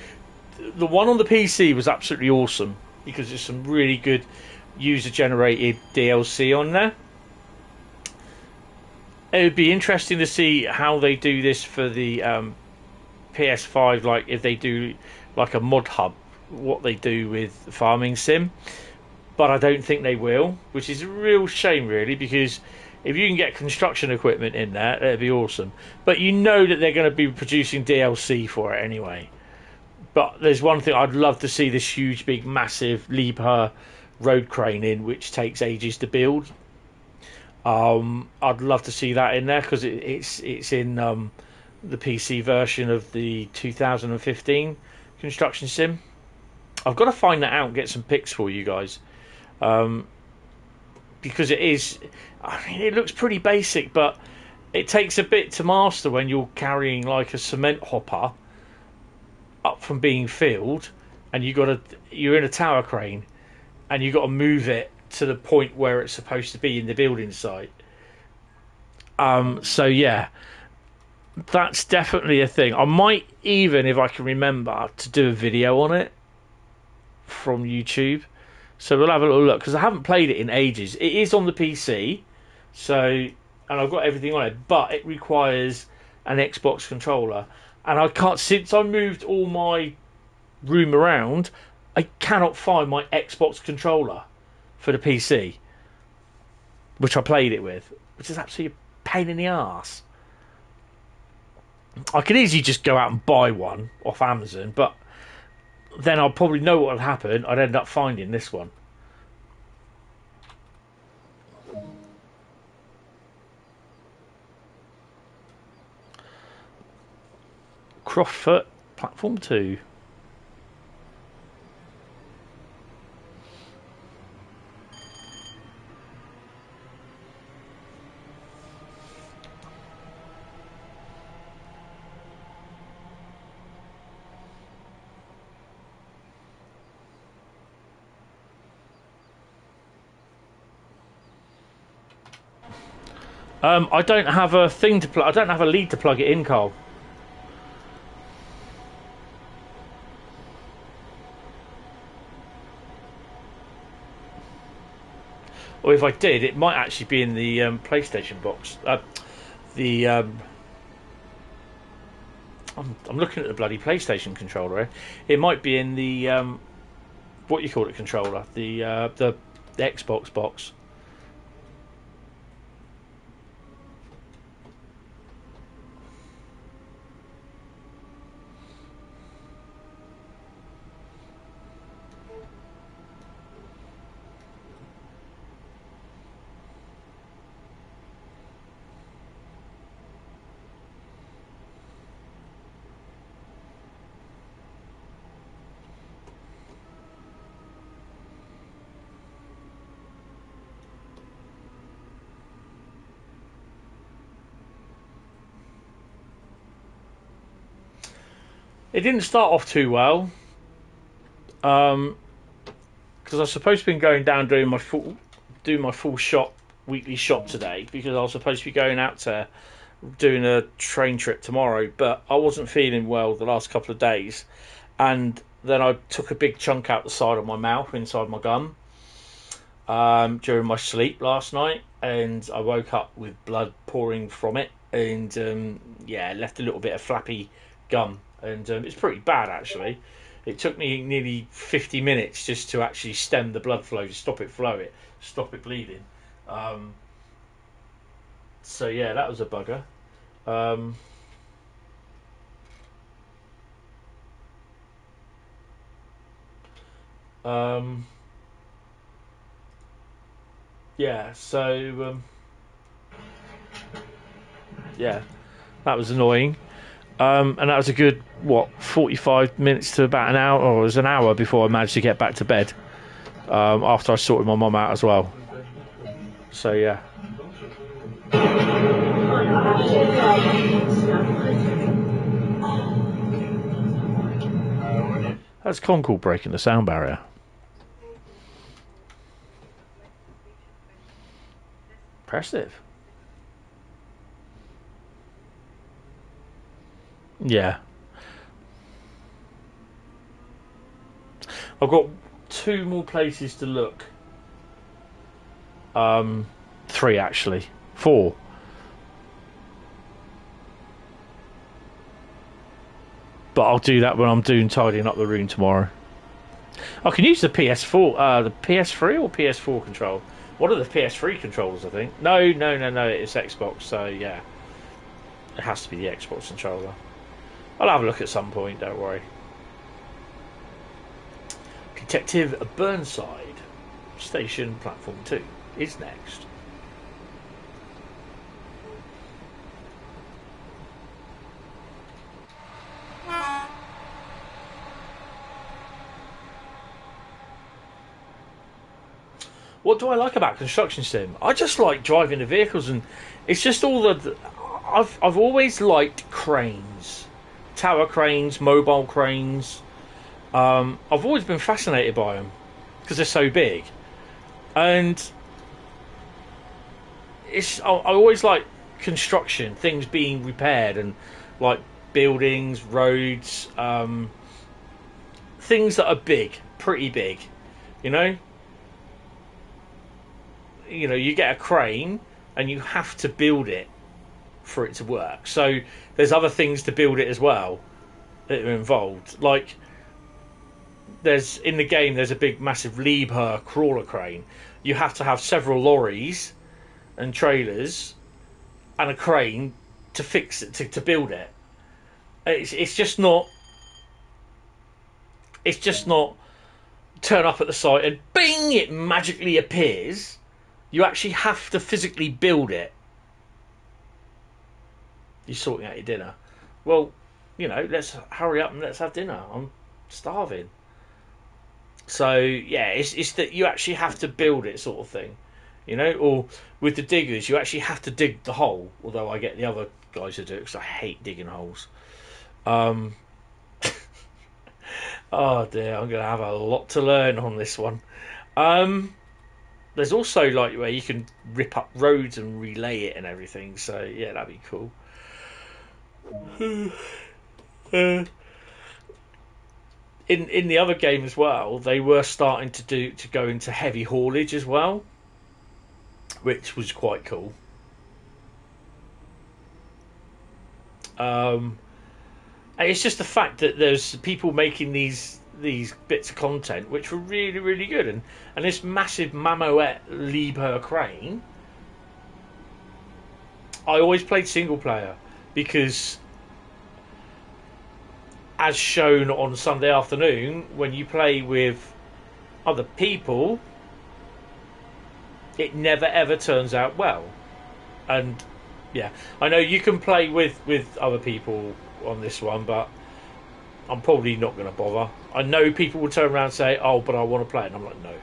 The one on the PC was absolutely awesome because there's some really good user-generated DLC on there. It would be interesting to see how they do this for the PS5, like if they do like a mod hub, what they do with Farming Sim. But I don't think they will, which is a real shame, really, because if you can get construction equipment in there, that'd be awesome. But you know that they're going to be producing DLC for it anyway. But there's one thing I'd love to see: this huge, big, massive Liebherr road crane in, which takes ages to build. I'd love to see that in there because it's in the PC version of the 2015 construction sim. I've got to find that out and get some pics for you guys. Because it is, I mean, it looks pretty basic, but it takes a bit to master when you're carrying like a cement hopper up from being filled, and you're in a tower crane, and you've got to move it to the point where it's supposed to be in the building site. So yeah, that's definitely a thing. I might even, if I can remember, to do a video on it from YouTube. So we'll have a little look, because I haven't played it in ages. It is on the PC, and I've got everything on it, but it requires an Xbox controller. And I can't, since I moved all my room around, I cannot find my Xbox controller for the PC, which I played it with, which is absolutely a pain in the arse. I could easily just go out and buy one off Amazon, but then I'll probably know what would happen. I'd end up finding this one. Croftfoot, Platform 2. I don't have a thing to plug. I don't have a lead to plug it in, Carl. Or if I did, it might actually be in the PlayStation box. I'm looking at the bloody PlayStation controller here. It might be in the what you call it controller, the Xbox box. It didn't start off too well. Because I was supposed to be going down doing my full weekly shop today, because I was supposed to be going out to doing a train trip tomorrow, but I wasn't feeling well the last couple of days, and then I took a big chunk out the side of my mouth, inside my gum, during my sleep last night, and I woke up with blood pouring from it, and left a little bit of flappy gum, and it's pretty bad actually. It took me nearly 50 minutes just to actually stem the blood flow, to stop it bleeding. So yeah, that was a bugger. That was annoying. And that was a good 45 minutes to about an hour, or it was an hour before I managed to get back to bed, after I sorted my mum out as well. So yeah. That's Concord breaking the sound barrier. Impressive. Yeah. I've got 2 more places to look. 3 actually. 4. But I'll do that when I'm tidying up the room tomorrow. I can use the PS4, the PS3 or PS4 control. One of the PS3 controllers, I think. No, it's Xbox, so yeah. It has to be the Xbox controller. I'll have a look at some point, don't worry. Detective Burnside, Station Platform 2, is next. What do I like about Construction Sim? I just like driving the vehicles, and it's just all the... I've always liked cranes. Tower cranes, mobile cranes. I've always been fascinated by them because they're so big, and I always like construction, things being repaired, and like buildings, roads, things that are big, pretty big. You get a crane and you have to build it for it to work. So there's other things to build it as well that are involved. Like in the game there's a big massive Liebherr crawler crane. You have to have several lorries and trailers and a crane to fix it, to build it. It's just not turn up at the site and bing, it magically appears. You actually have to physically build it. You're sorting out your dinner. Well, let's hurry up and let's have dinner. I'm starving. So, yeah, it's that you actually have to build it, sort of thing. Or with the diggers, you actually have to dig the hole. Although I get the other guys to do it because I hate digging holes. Oh dear, I'm going to have a lot to learn on this one. There's also like where you can rip up roads and relay it and everything. So yeah, that'd be cool. In the other game as well, they were starting to go into heavy haulage as well, which was quite cool. And it's just the fact that there's people making these bits of content which were really, really good, and this massive Mamoet Liebherr crane. I always played single player because, as shown on Sunday afternoon, when you play with other people, it never ever turns out well. And yeah, I know you can play with other people on this one, but I'm probably not going to bother. I know people will turn around and say, oh, but I want to play it. And I'm like, no.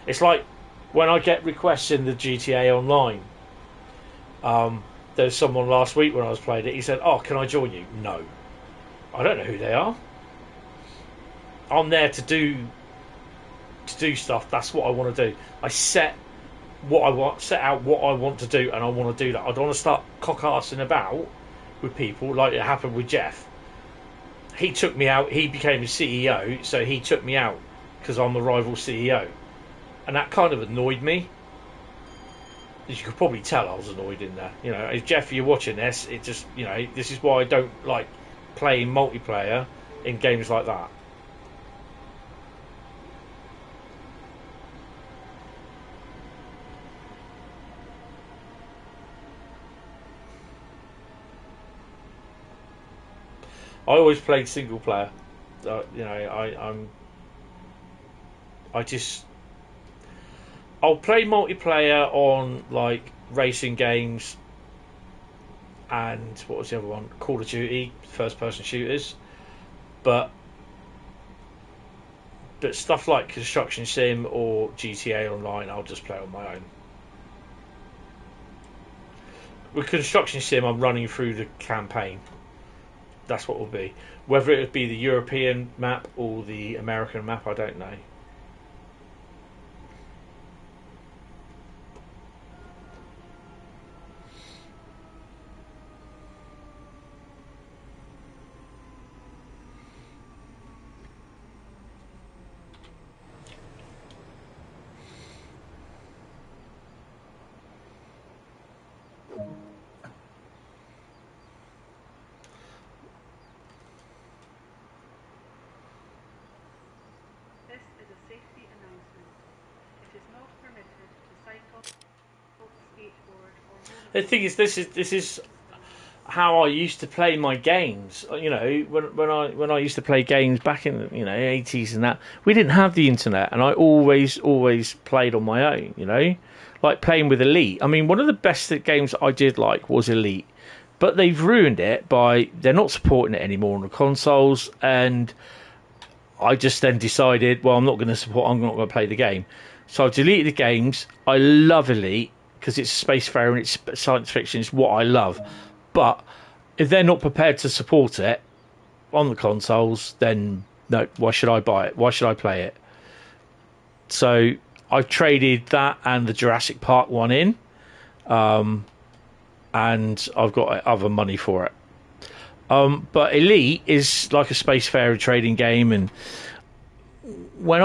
It's like when I get requests in the GTA Online. There's someone last week when I was playing it, he said, oh, can I join you? No. I don't know who they are. I'm there to do stuff. That's what I want to do. I set out what I want to do, and I want to do that. I don't want to start cock-arsing about with people like it happened with Jeff. He took me out. He became a CEO, so he took me out because I'm the rival CEO, and that kind of annoyed me. As you could probably tell, I was annoyed in there. You know, if Jeff, you're watching this, it just, you know, this is why I don't like playing multiplayer in games like that. I always played single player. You know, I'll play multiplayer on like racing games and what was the other one? Call of Duty, first person shooters. But stuff like Construction Sim or GTA Online, I'll just play on my own. With Construction Sim, I'm running through the campaign. That's what it will be. Whether it would be the European map or the American map, I don't know. The thing is, this is how I used to play my games. You know, when I used to play games back in the 80s and that, we didn't have the internet, and I always played on my own. You know, like playing with Elite. I mean, one of the best games I did like was Elite, but they've ruined it by they're not supporting it anymore on the consoles, and I just then decided, well, I'm not going to play the game, so I've deleted the games. I love Elite because it's spacefaring, it's science fiction, it's what I love. But if they're not prepared to support it on the consoles, then no, why should I buy it? Why should I play it? So I've traded that and the Jurassic Park one in, and I've got other money for it. But Elite is like a spacefarer trading game, and when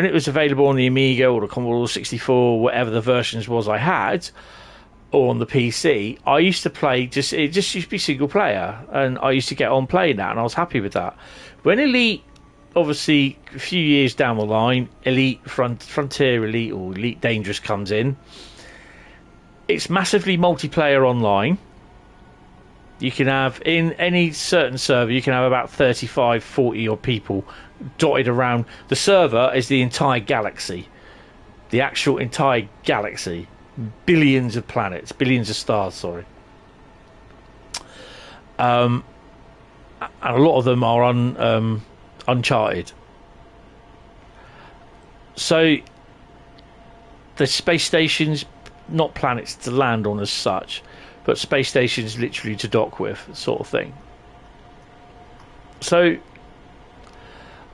it was available on the Amiga or the Commodore 64, whatever the versions was I had, or on the PC, I used to play it just used to be single player, and I used to get on playing that, and I was happy with that. When Elite, obviously a few years down the line, Elite Frontier Elite or Elite Dangerous comes in, it's massively multiplayer online. You can have, in any certain server, you can have about 35, 40 odd people dotted around. The server is the entire galaxy. The actual entire galaxy. Billions of planets. Billions of stars, sorry. And a lot of them are uncharted. So, the space stations, not planets to land on as such, but space stations literally to dock with, sort of thing. So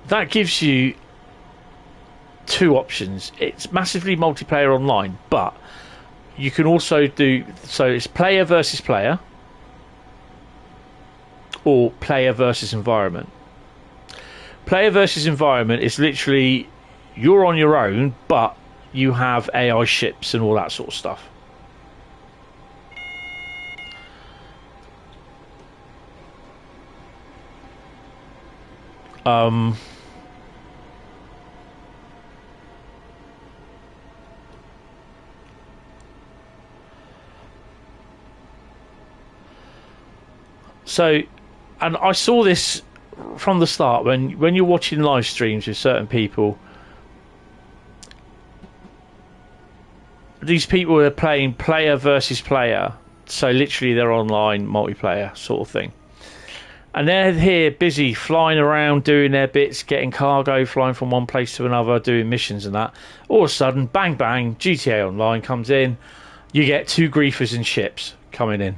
that gives you two options. It's massively multiplayer online, but you can also do, so it's player versus player or player versus environment. Player versus environment is literally you're on your own, but you have AI ships and all that sort of stuff. So, and I saw this from the start when you're watching live streams with certain people. These people are playing player versus player, so literally they're online multiplayer sort of thing. And they're here busy flying around doing their bits, getting cargo, flying from one place to another, doing missions and that. All of a sudden, bang bang, GTA Online comes in. You get two griefers in ships coming in.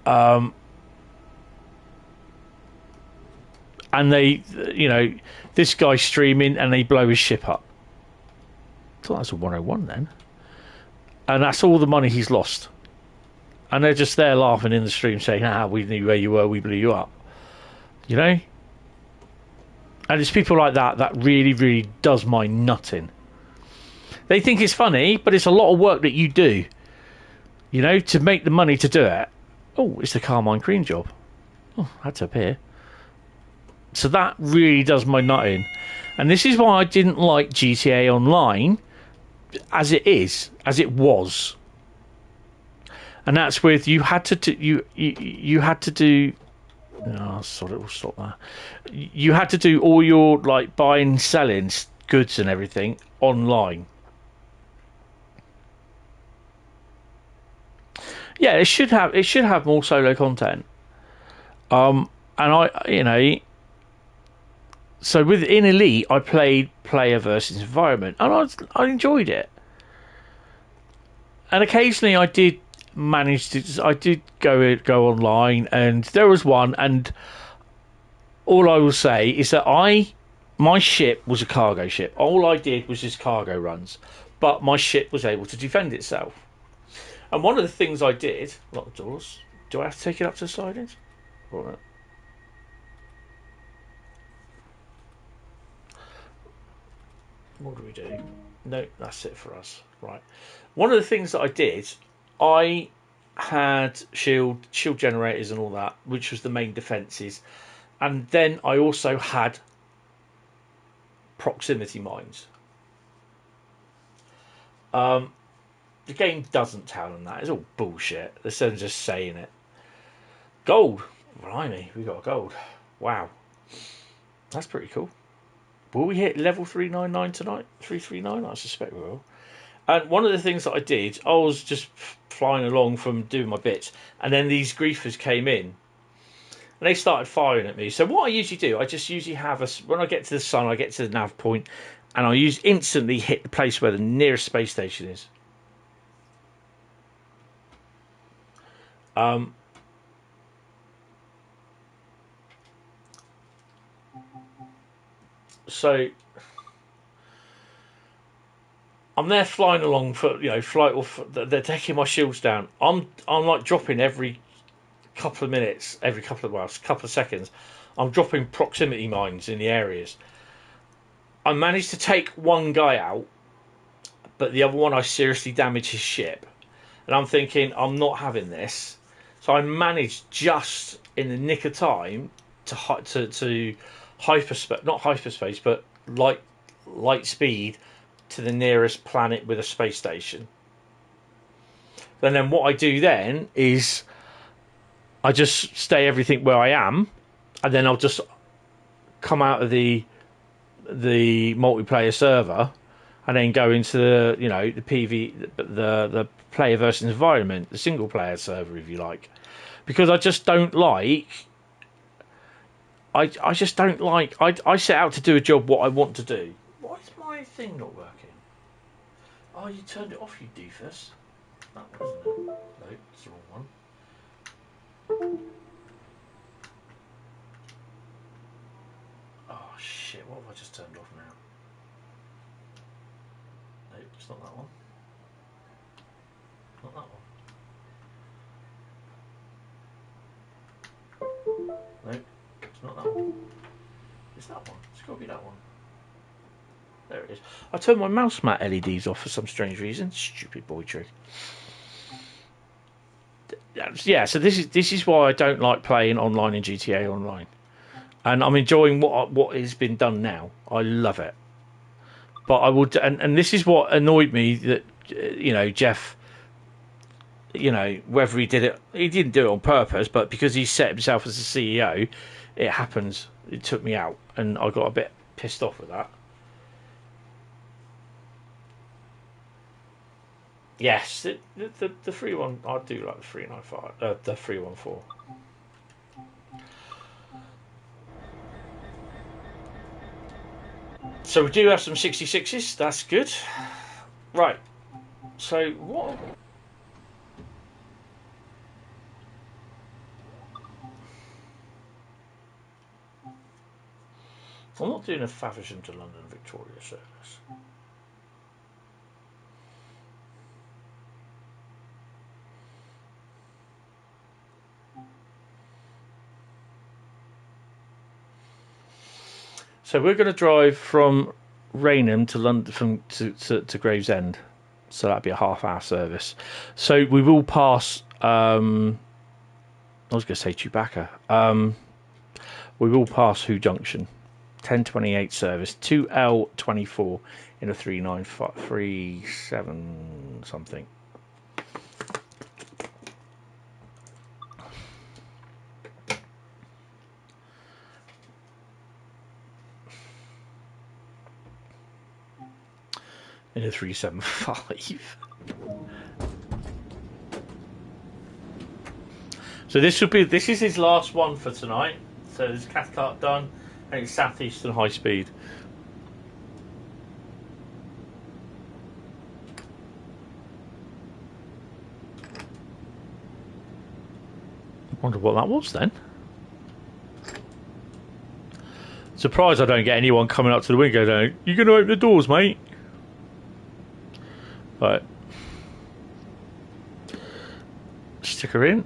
And they, this guy's streaming and they blow his ship up. I thought that's a 101 then. And that's all the money he's lost. And they're just there laughing in the stream saying, we knew where you were, we blew you up. And it's people like that that really, really does my nutting. They think it's funny, but it's a lot of work that you do, to make the money to do it. Oh, it's the Carmine Cream job. Oh, had to appear. So that really does my nutting. And this is why I didn't like GTA Online as it was. And that's with you had to do. You had to do. No, sorry, we'll stop there. You had to do all your buying, selling goods and everything online. Yeah, it should have more solo content. And so within Elite, I played player versus environment, and I enjoyed it. And occasionally, I did go online, and there was one, and all I will say is that my ship was a cargo ship. All I did was just cargo runs, but my ship was able to defend itself. And one of the things I did, lock the doors. Do I have to take it up to the sidings? All right. What do we do? No, that's it for us. Right. One of the things that I did, I had shield generators and all that, which was the main defences. And then I also had proximity mines. The game doesn't tell them that. It's all bullshit. They're just saying it. Gold. Blimey, we got gold. Wow. That's pretty cool. Will we hit level 399 tonight? 339? I suspect we will. And one of the things that I did, I was just flying along from doing my bits, and then these griefers came in, and they started firing at me. So what I usually do, I just usually have when I get to the sun, I get to the nav point, and I instantly hit the place where the nearest space station is. So I'm there flying along for flight off. They're taking my shields down. I'm like dropping every couple of minutes, couple of seconds. I'm dropping proximity mines in the areas. I managed to take one guy out, but the other one I seriously damaged his ship. And I'm thinking, I'm not having this. So I managed just in the nick of time to hyperspace, not hyperspace, but light speed to the nearest planet with a space station. And then what I do then is I just stay everything where I am, and then I'll just come out of the multiplayer server and then go into the the PV, the player versus environment, the single player server, if you like, because I just don't like. I just don't like. I set out to do a job what I want to do. Why is my thing not working? Oh, you turned it off, you doofus. That one, isn't it? No, it's the wrong one. Oh shit! What have I just turned off now? No, it's not that one. Not that one. No, it's not that one. It's that one. It's got to be that one. There it is. I turned my mouse mat LEDs off for some strange reason. Stupid boy trick. Yeah, so this is why I don't like playing online in GTA Online, and I'm enjoying what has been done now. I love it, but I would, and this is what annoyed me that Jeff, whether he didn't do it on purpose, but because he set himself as a CEO, it happens. It took me out, and I got a bit pissed off with that. Yes, the free one. I do like the 395, the 314. So we do have some 66s. That's good. Right. So what? I'm not doing a Faversham to London Victoria service. So we're going to drive from Rhein to London to Gravesend. So that'd be a half-hour service. So we will pass. I was going to say Chewbacca. We will pass Who Junction. 10:28 service. 2L24 in a 3937 something. In a 375. So this is his last one for tonight. So there's Cathcart done, and it's Southeastern Highspeed. I wonder what that was then. Surprised I don't get anyone coming up to the window going, "You going to open the doors, mate?" Right. Stick her in.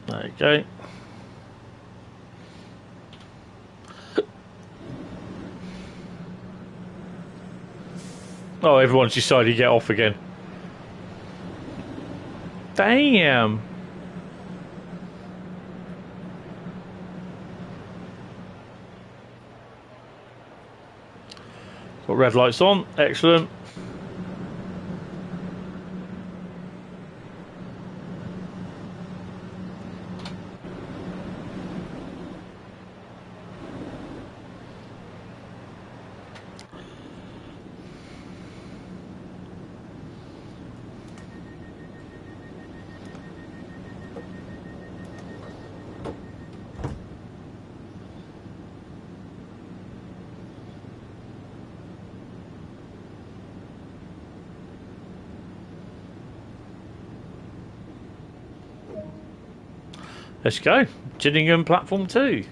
There you go. Oh, everyone's decided to get off again. Damn. Got red lights on. Excellent. Let's go. Gillingham platform 2.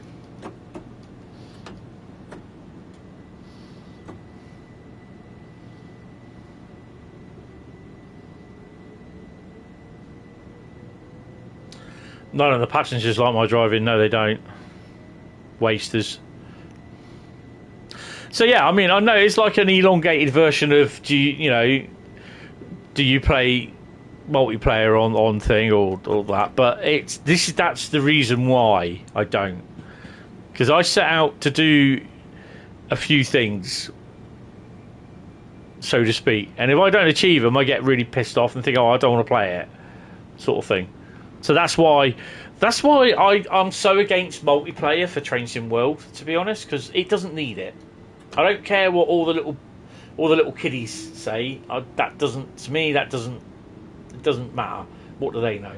None of the passengers like my driving. No, they don't. Wasters. So yeah, I mean, I know it's like an elongated version of do you play multiplayer on thing or that, but that's the reason why I don't, because I set out to do a few things, so to speak, and if I don't achieve them I get really pissed off and think, oh, I don't want to play it, sort of thing. So that's why I'm so against multiplayer for Train Sim World, to be honest, because it doesn't need it. I don't care what all the little kiddies say. That doesn't matter. What do they know?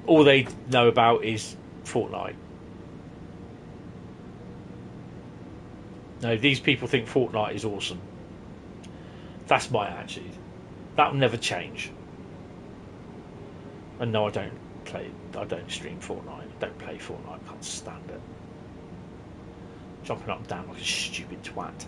All they know about is Fortnite. No, these people think Fortnite is awesome. That's my attitude. That'll never change. And no, I don't stream Fortnite. I don't play Fortnite. I can't stand it. Jumping up and down like a stupid twat.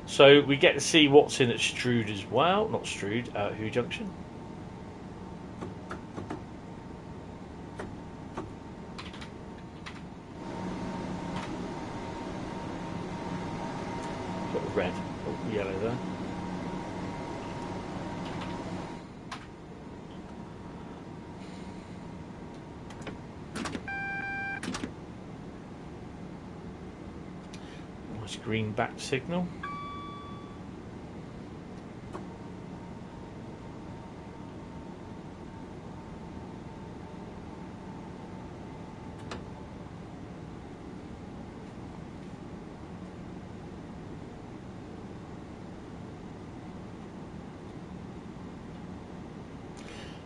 So we get to see what's in at Strood as well. Not Strood, Who Junction. Got red, yellow there. Nice green back signal.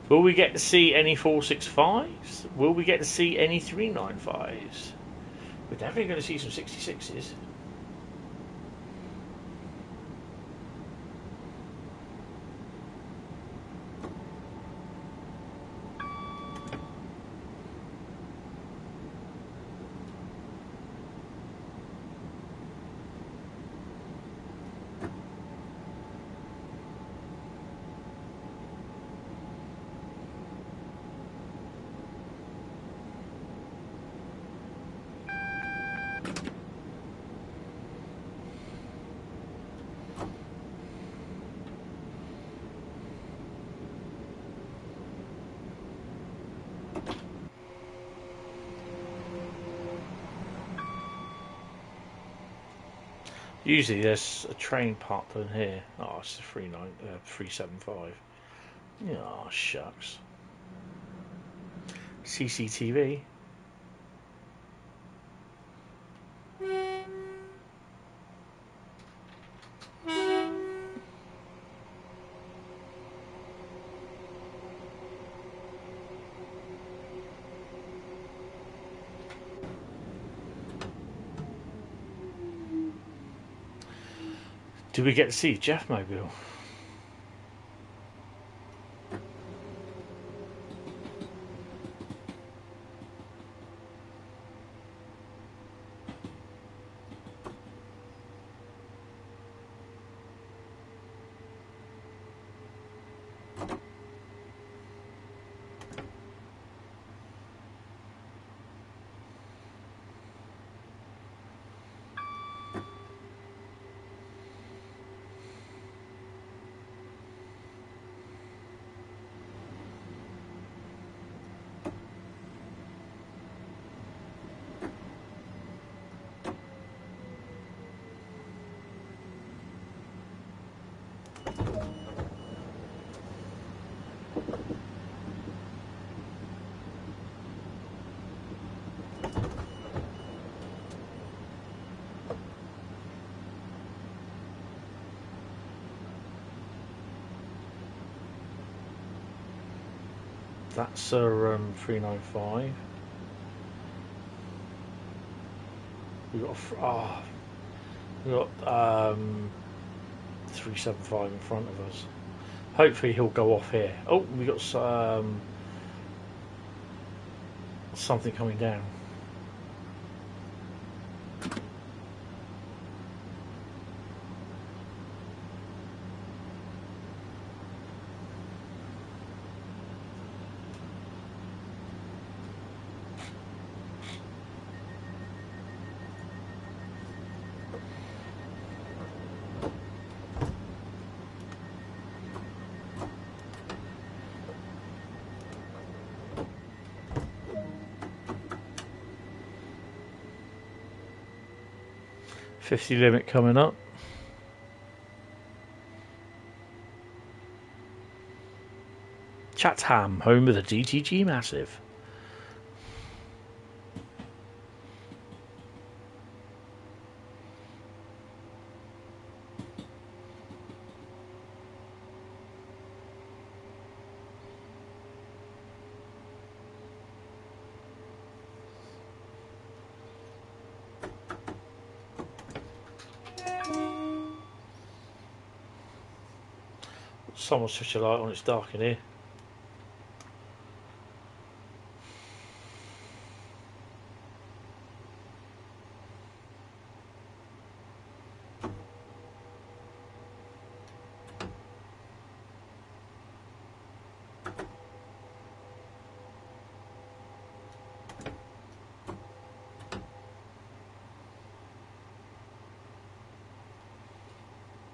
Will we get to see any 465s? Will we get to see any 395s? We're definitely going to see some 66s. Usually there's a train parked in here. Oh, it's a 375. Oh, shucks. CCTV. Do we get to see Jeff Mobile? That's a 395. We got we got 375 in front of us. Hopefully he'll go off here. Oh, we got something coming down. .50 limit coming up. Chatham, home of the DTG Massive. Someone switch a light on, it's dark in here.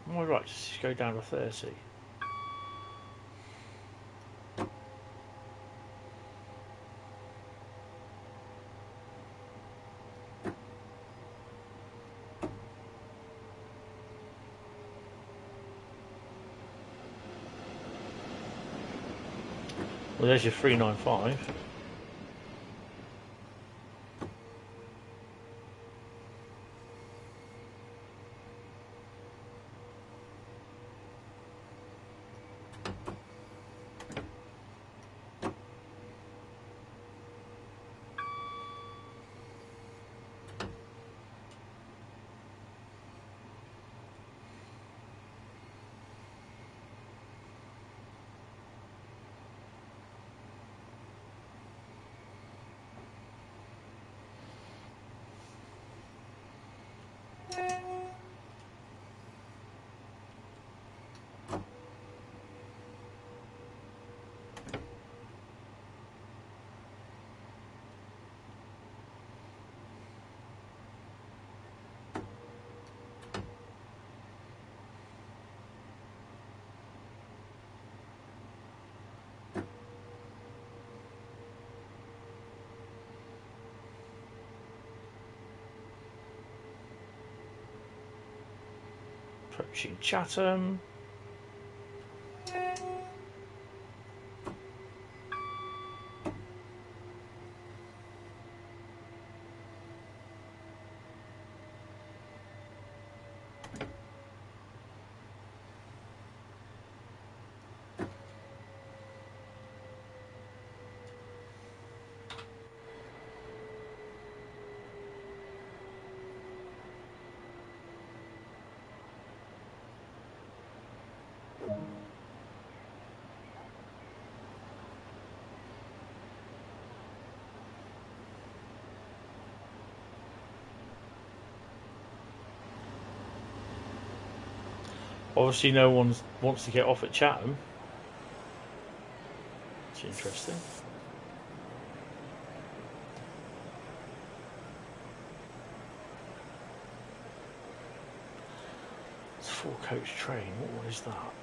Am I right? Just go down to 30. Well, there's your 395. Approaching Chatham. Obviously, no one wants to get off at Chatham. It's interesting. It's a 4-coach train. What one is that?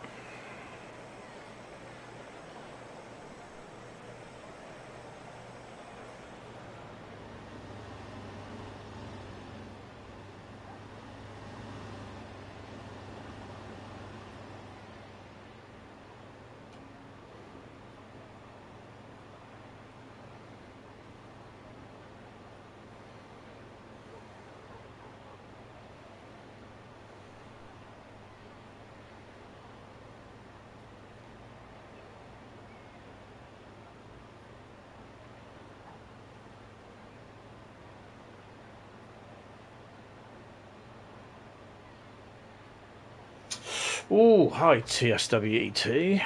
Oh, hi TSWET.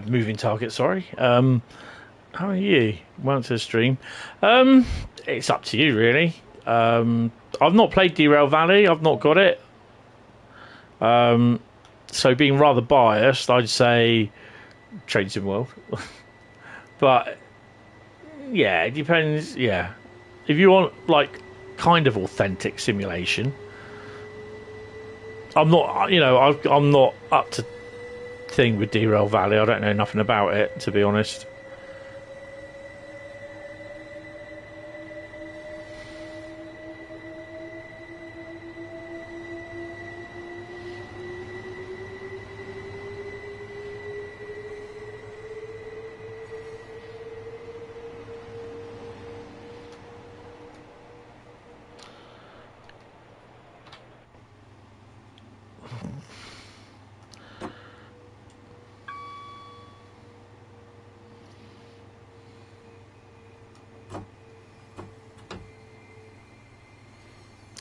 Moving target, sorry. How are you? Welcome to the stream. It's up to you, really. I've not played Derail Valley. I've not got it. So being rather biased, I'd say Train Sim World. But, yeah, it depends. Yeah. If you want, like, kind of authentic simulation... I'm not, I'm not up to thing with Derail Valley. I don't know nothing about it, to be honest.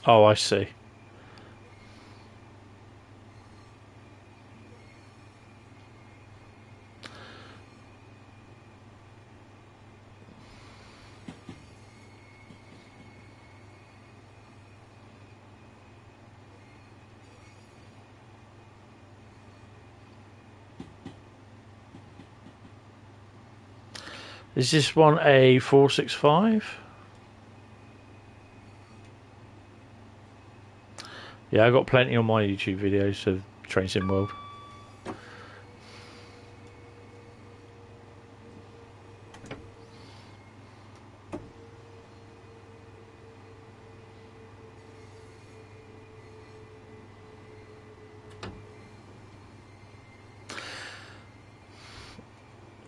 Oh, I see. Is this one a 465? Yeah, I got plenty on my YouTube videos of Train Sim World.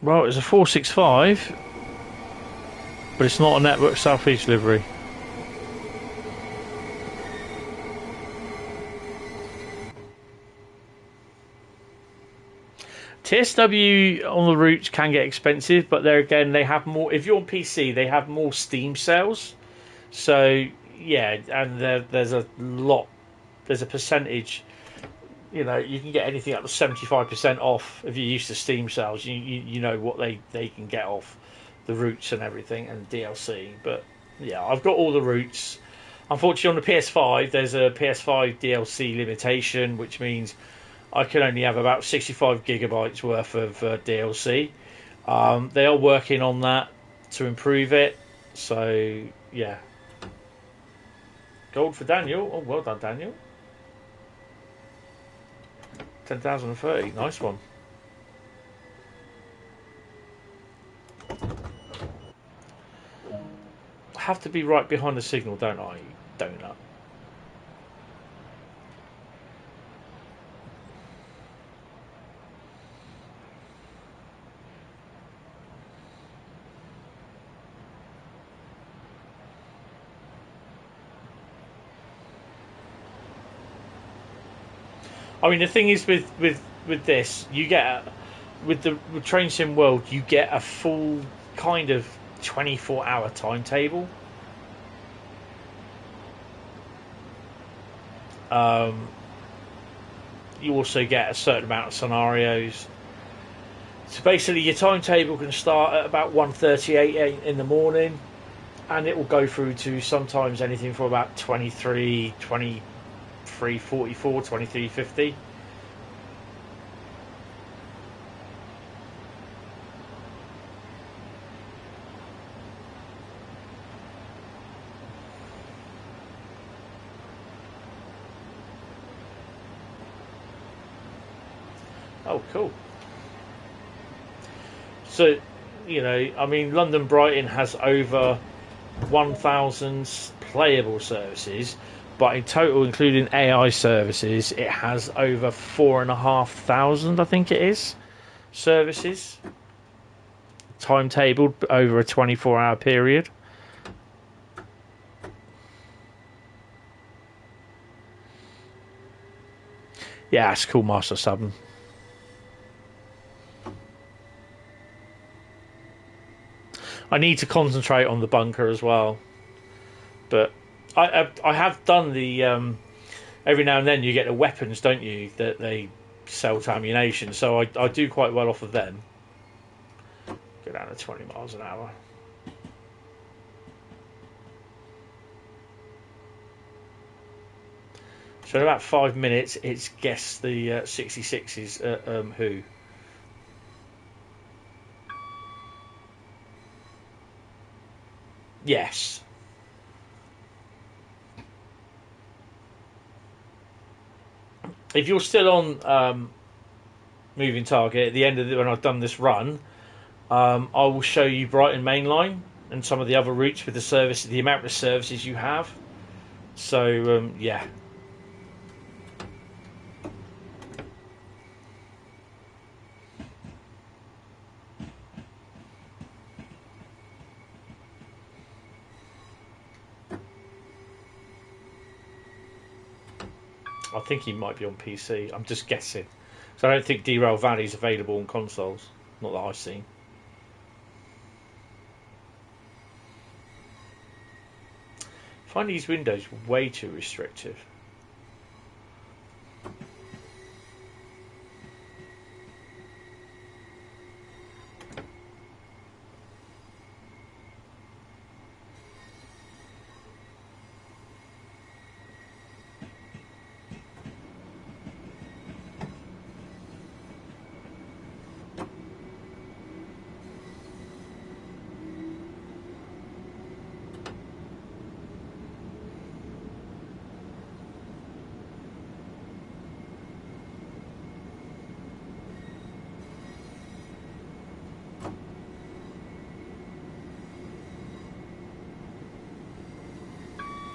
Well, it's a 465, but it's not a Network Southeast livery. TSW on the routes can get expensive, but there again, they have more. If you're on PC, they have more Steam sales. So yeah, and there's a lot. There's a percentage. You know, you can get anything up to 75% off if you're used to Steam sales. You know what they can get off the routes and everything and DLC. But yeah, I've got all the routes. Unfortunately, on the PS5, there's a PS5 DLC limitation, which means I can only have about 65 gigabytes worth of DLC. They are working on that to improve it. So, yeah. Gold for Daniel. Oh, well done, Daniel. 10,030. Nice one. I have to be right behind the signal, don't I? Donut. I mean, the thing is with this, you get with Train Sim World, you get a full kind of 24-hour timetable. You also get a certain amount of scenarios. So basically, your timetable can start at about 1:38 in the morning, and it will go through to sometimes anything from about 23:44, 23:50. Oh, cool. So, you know, I mean, London Brighton has over 1,000 playable services, but in total, including AI services, it has over 4,500, I think it is, services, timetabled over a 24-hour period. Yeah, it's cool, Master Subban. I need to concentrate on the bunker as well, but I have done the every now and then you get the weapons, don't you, that they sell to ammunition, so I do quite well off of them. Go down to 20 miles an hour. So in about 5 minutes, it's guess the 66's who. Yes. If you're still on moving target at the end of when I've done this run, I will show you Brighton Main Line and some of the other routes with the service, the amount of services you have. So yeah. I think he might be on PC. I'm just guessing. So I don't think Derail Valley is available on consoles. Not that I've seen. I find these windows way too restrictive.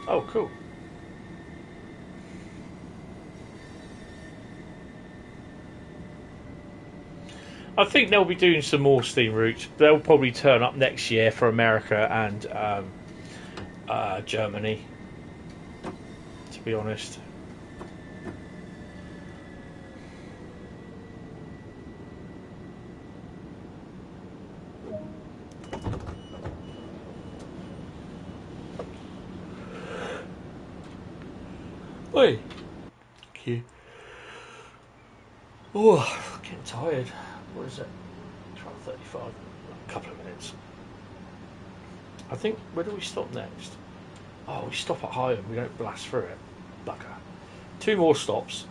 Oh, cool. I think they'll be doing some more Steam routes. They'll probably turn up next year for America and Germany, to be honest. Oi. Thank you. Oh, I'm getting tired. What is it? 12:35. A couple of minutes. I think, where do we stop next? Oh, we stop at Higham. We don't blast through it. Bucker. 2 more stops.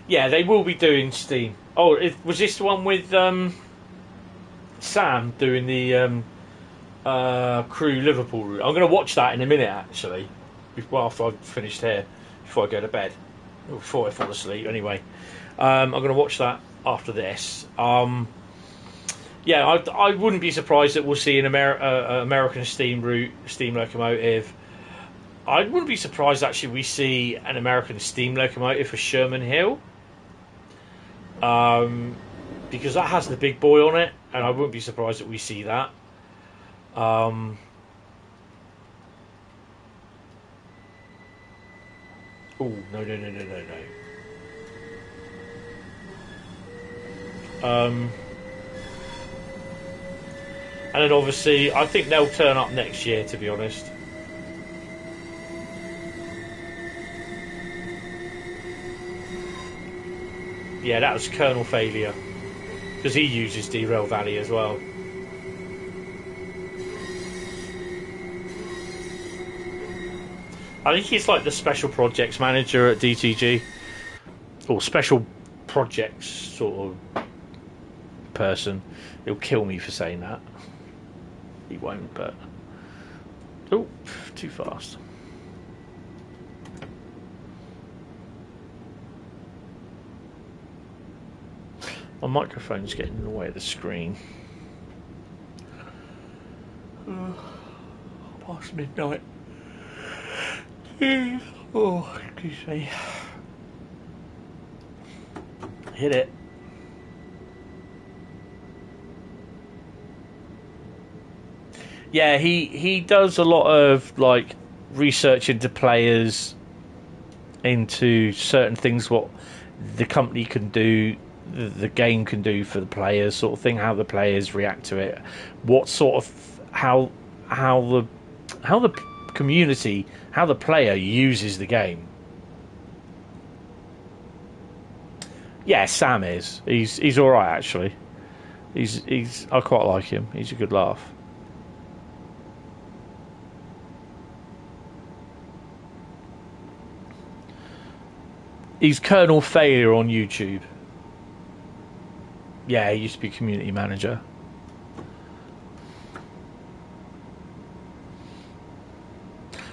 Yeah, they will be doing Steam. Oh, was this the one with Sam doing the Crewe Liverpool route? I'm going to watch that in a minute, actually, after I've finished here, before I go to bed, or before I fall asleep. Anyway, I'm going to watch that after this. Yeah, I wouldn't be surprised that we'll see an American steam route, steam locomotive. I wouldn't be surprised actually we see an American steam locomotive for Sherman Hill. Because that has the big boy on it, and I wouldn't be surprised that we see that. Oh, no. And then obviously, I think they'll turn up next year, to be honest. Yeah, that was Colonel Failure, because he uses Derail Valley as well. I think he's like the special projects manager at DTG, or special projects sort of person. He'll kill me for saying that. He won't, but... Oh, too fast. My microphone's getting in the way of the screen. Past midnight. Oh, excuse me. Hit it. Yeah, he does a lot of like research into players, into certain things what the company can do, the game can do for the players, sort of thing, how the players react to it, what sort of how the community, how the player uses the game. Yeah, Sam is. He's all right actually. He's I quite like him. He's a good laugh. He's Colonel Failure on YouTube. Yeah, he used to be community manager.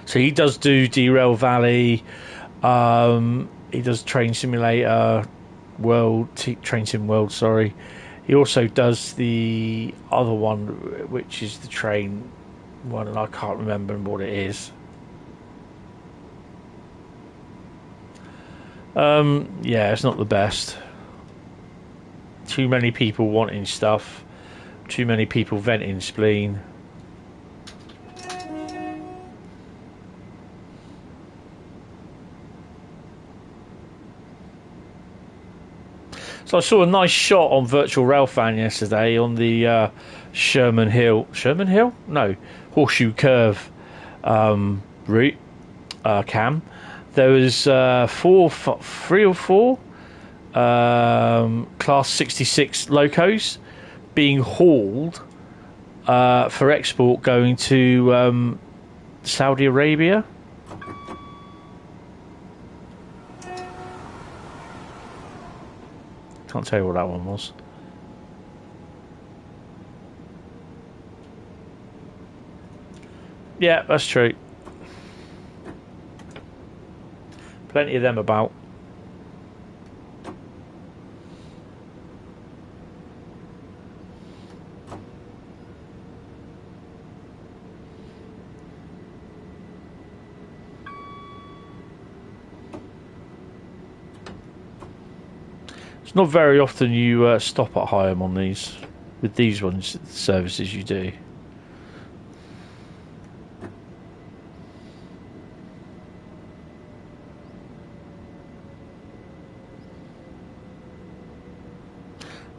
So he does do Derail Valley. He does Train Simulator Train Sim World, sorry. He also does the other one, which is the train one, and I can't remember what it is. Yeah, it's not the best. Too many people wanting stuff. Too many people venting spleen. So I saw a nice shot on Virtual Railfan yesterday on the Sherman Hill? No, Horseshoe Curve route cam. There was 3 or 4 Class 66 locos being hauled for export going to Saudi Arabia. Can't tell you what that one was. Yeah, that's true. Plenty of them about. It's not very often you stop at Higham on these. With these ones, the services you do.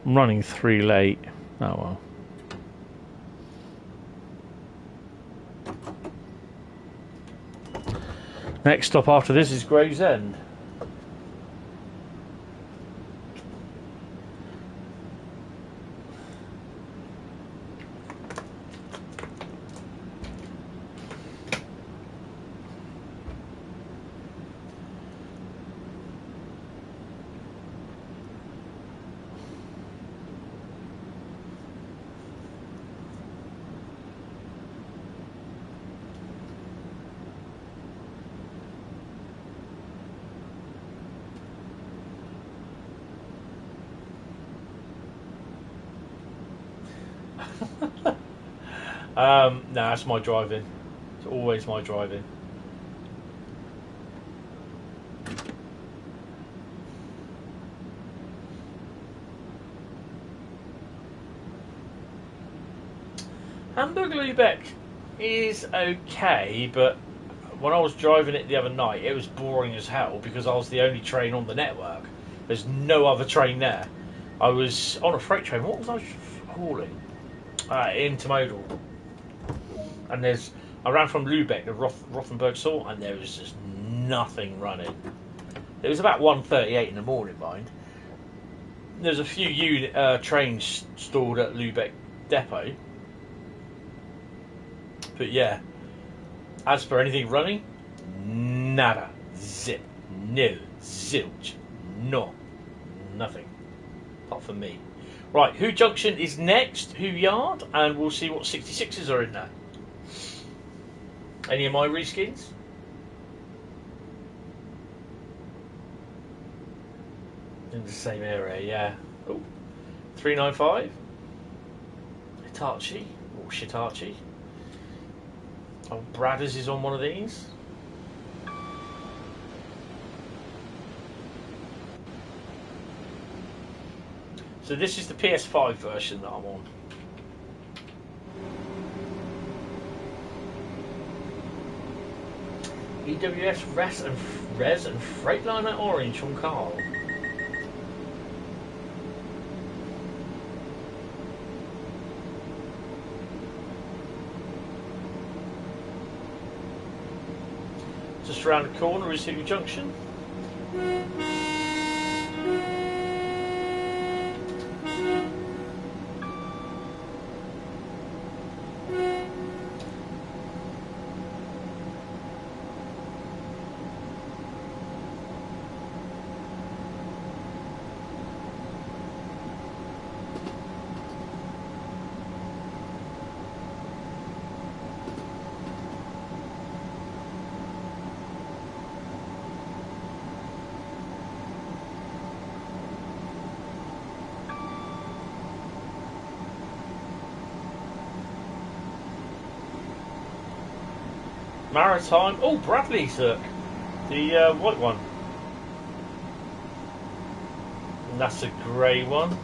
I'm running 3 late. Oh well. Next stop after this is Gravesend. No, that's my driving. It's always my driving. Hamburg-Lübeck is okay, but when I was driving it the other night, it was boring as hell because I was the only train on the network. There's no other train there. I was on a freight train. What was I hauling? Intermodal. And I ran from Lübeck to Rothenburg Salt, and there was just nothing running. It was about 1:38 in the morning, mind. There's a few trains stored at Lübeck depot. But yeah, as for anything running, nada, zip, nil, zilch, no, nothing, apart from me. Right, Who Junction is next, Who Yard, and we'll see what 66s are in there. Any of my reskins? In the same area, yeah. Oh, 395. Hitachi, or Shitachi. Oh, Bradders is on one of these. So this is the PS5 version that I'm on. EWS Res and Freightliner Orange from Carl. Just around the corner is Who Junction. Maritime. Oh, Bradley's look. The white one. And that's a grey one.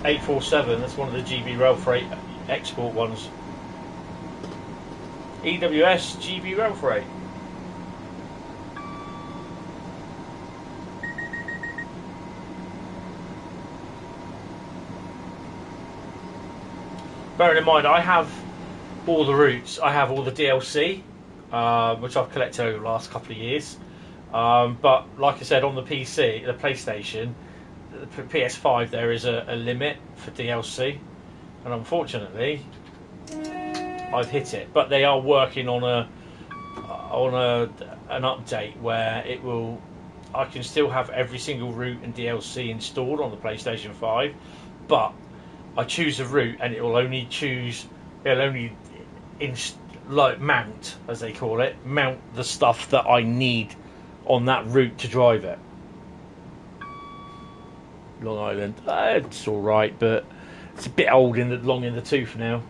847. That's one of the GB Rail Freight export ones. EWS GB Rail Freight. Bearing in mind, I have all the routes. I have all the DLC, which I've collected over the last couple of years. But like I said, on the PC, the PlayStation, the PS5, there is a limit for DLC, and unfortunately, I've hit it. But they are working on an update where it will. I can still have every single route and DLC installed on the PlayStation 5, but I choose a route and it'll only mount, as they call it, mount the stuff that I need on that route to drive it. Long Island, it's all right, but it's a bit long in the tooth now.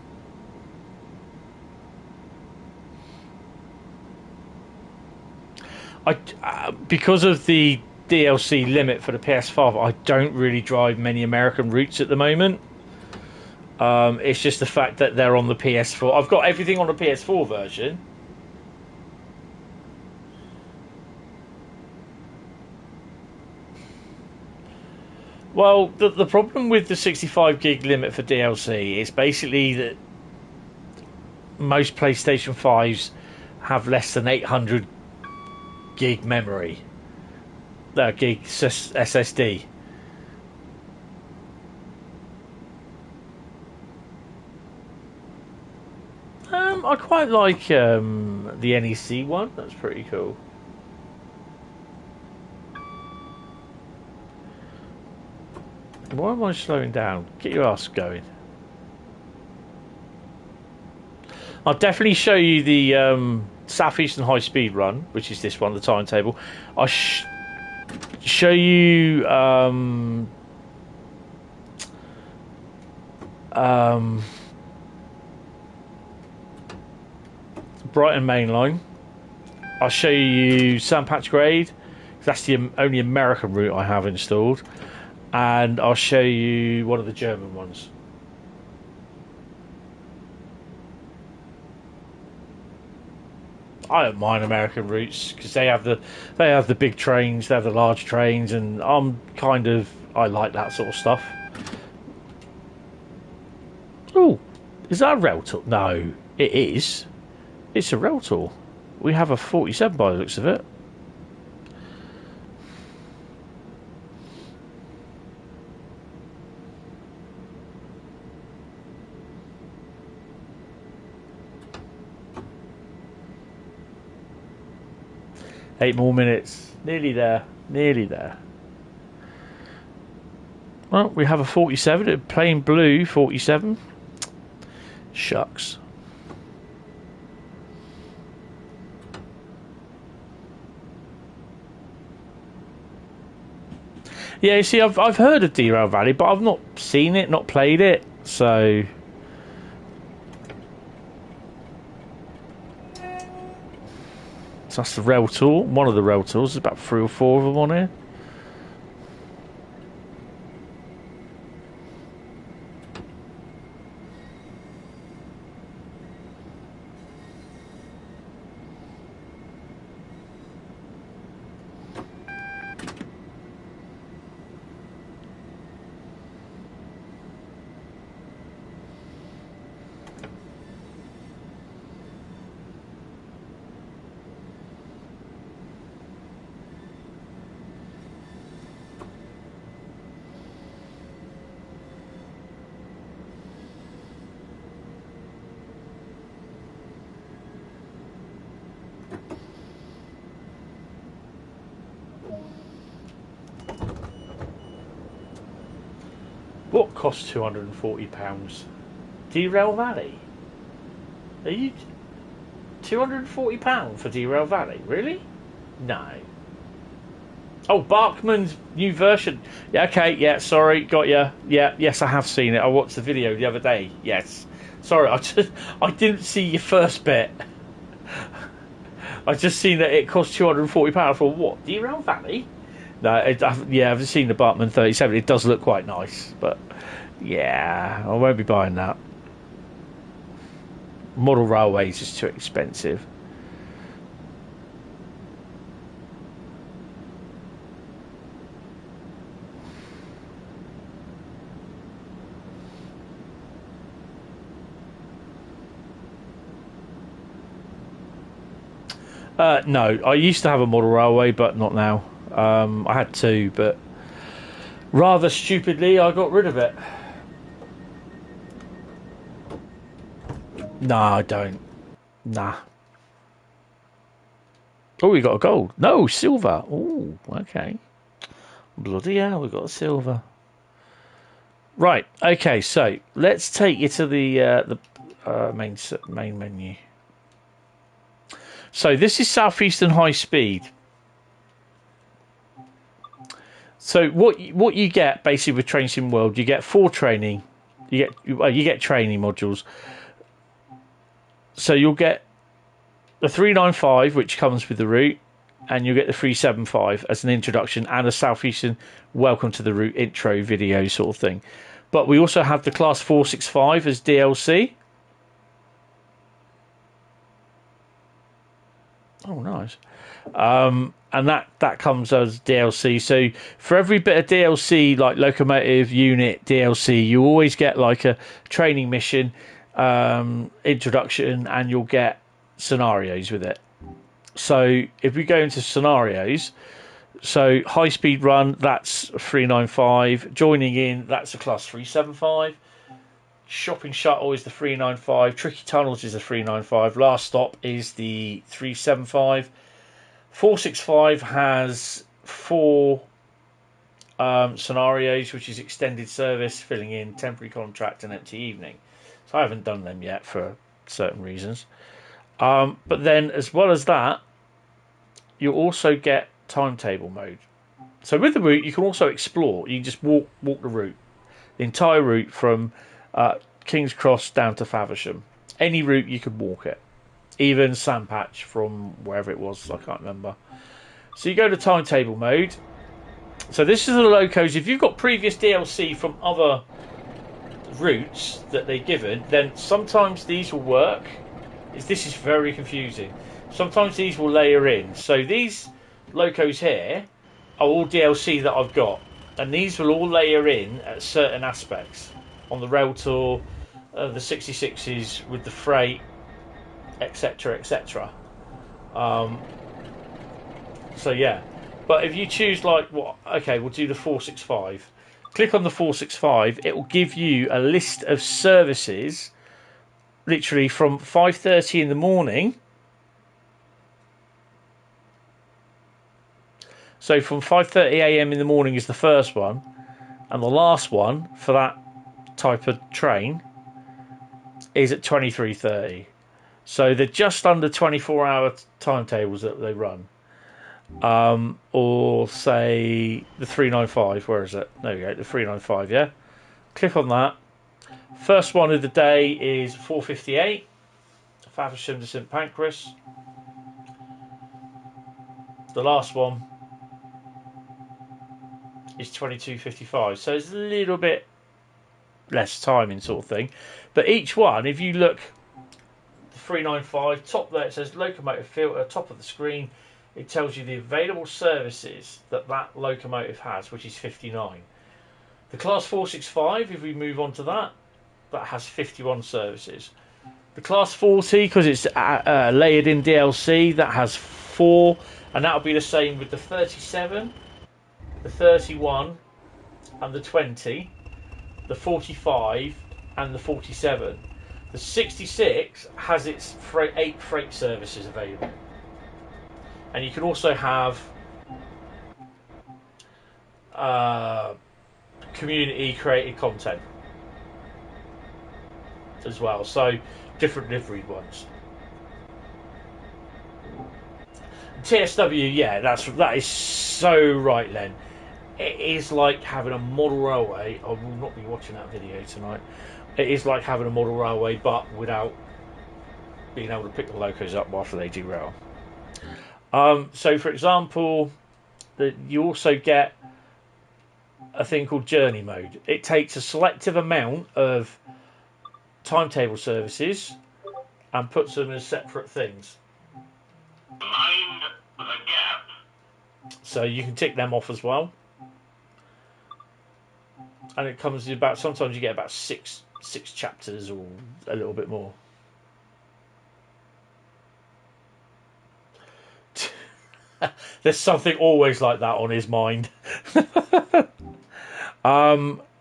Because of the DLC limit for the PS5, I don't really drive many American routes at the moment. It's just the fact that they're on the PS4. I've got everything on the PS4 version. Well, the problem with the 65 gig limit for DLC is basically that most PlayStation 5s have less than 800 gig memory. Gig SSD. I quite like the NEC one. That's pretty cool. Why am I slowing down? Get your ass going. I'll definitely show you the Southeastern Highspeed run, which is this one, the timetable. I'll show you Brighton Main Line. I'll show you Sandpatch Grade. That's the only American route I have installed. And I'll show you one of the German ones. I don't mind American routes because they have the big trains, they have the large trains, and I like that sort of stuff. Oh, is that a rail tour? No, it is. It's a rail tour. We have a 47 by the looks of it. Eight more minutes. Nearly there. Nearly there. Well, we have a 47. A plain blue 47. Shucks. Yeah, you see, I've heard of Derail Valley, but I've not seen it, not played it, so... So that's the rail tool. One of the rail tools. There's about 3 or 4 of them on here. What costs £240? Derail Valley? Are you £240 for Derail Valley? Really? No. Oh, Barkman's new version. Yeah, okay, yeah, sorry, got ya. Yeah, yes, I have seen it. I watched the video the other day. Yes. Sorry, I didn't see your first bit. I just seen that it cost £240 for what? Derail Valley? No, I've seen the Barkman 37. It does look quite nice, but yeah, I won't be buying that. Model Railways is too expensive. No, I used to have a model railway, but not now. I had 2, but rather stupidly, I got rid of it. Nah, I don't. Nah. Oh, we got a gold. No, silver. Oh, okay. Bloody hell, we got a silver. Right. Okay, so let's take you to the main menu. So this is Southeastern Highspeed. So what you get basically with Train Sim World, you get 4 training. You get training modules. So you'll get the 395, which comes with the route, and you'll get the 375 as an introduction and a Southeastern Welcome to the Route intro video sort of thing. But we also have the Class 465 as DLC. Oh, nice. And that comes as DLC. So for every bit of DLC, like locomotive unit DLC, you always get like a training mission, introduction, and you'll get scenarios with it. So if we go into scenarios, so high speed run, that's 395. Joining in, that's a class 375. Shopping shuttle is the 395. Tricky tunnels is the 395. Last stop is the 375. 465 has 4 scenarios, which is extended service, filling in, temporary contract, and empty evening. So I haven't done them yet for certain reasons. But then, as well as that, you'll also get timetable mode. So with the route, you can also explore. You can just walk the route, the entire route from King's Cross down to Faversham. Any route you could walk it. Even Sandpatch from wherever it was, I can't remember. So you go to timetable mode. So this is the locos. If you've got previous DLC from other routes that they've given, then sometimes these will work. This is very confusing. Sometimes these will layer in. So these locos here are all DLC that I've got. And these will all layer in at certain aspects. On the rail tour, the 66s with the freight, etc, etc. So yeah, but if you choose like what, okay, we'll do the 465. Click on the 465. It will give you a list of services, literally from 5:30 in the morning. So from 5:30 a.m. in the morning is the first one, and the last one for that type of train is at 23:30. So they're just under 24-hour timetables that they run. Or say the 395, where is it? There we go, the 395, yeah? Click on that. First one of the day is 4:58, Faversham to St Pancras. The last one is 22:55, so it's a little bit less timing sort of thing. But each one, if you look, 395, top there it says locomotive filter, top of the screen, it tells you the available services that that locomotive has, which is 59. The Class 465, if we move on to that, that has 51 services. The Class 40, because it's layered in DLC, that has 4, and that'll be the same with the 37, the 31, and the 20, the 45, and the 47. The 66 has its 8 freight services available. And you can also have community created content as well. So different liveried ones. TSW, yeah, that is so right, Len. It is like having a model railway. I will not be watching that video tonight. It is like having a model railway, but without being able to pick the locos up after they derail. So, for example, you also get a thing called journey mode. It takes a selective amount of timetable services and puts them as separate things. Mind the gap. So you can tick them off as well. And it comes in about, sometimes you get about six chapters or a little bit more. There's something always like that on his mind.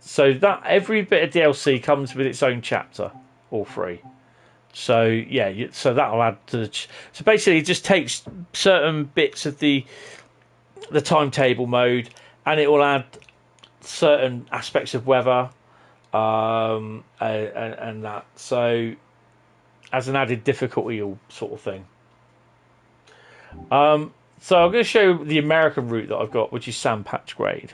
So that every bit of DLC comes with its own chapter, all free. So yeah, so that'll add to the. So basically, it just takes certain bits of the timetable mode, and it will add certain aspects of weather, and that. So as an added difficulty sort of thing. So I'm going to show you the American route that I've got, which is Sandpatch grade.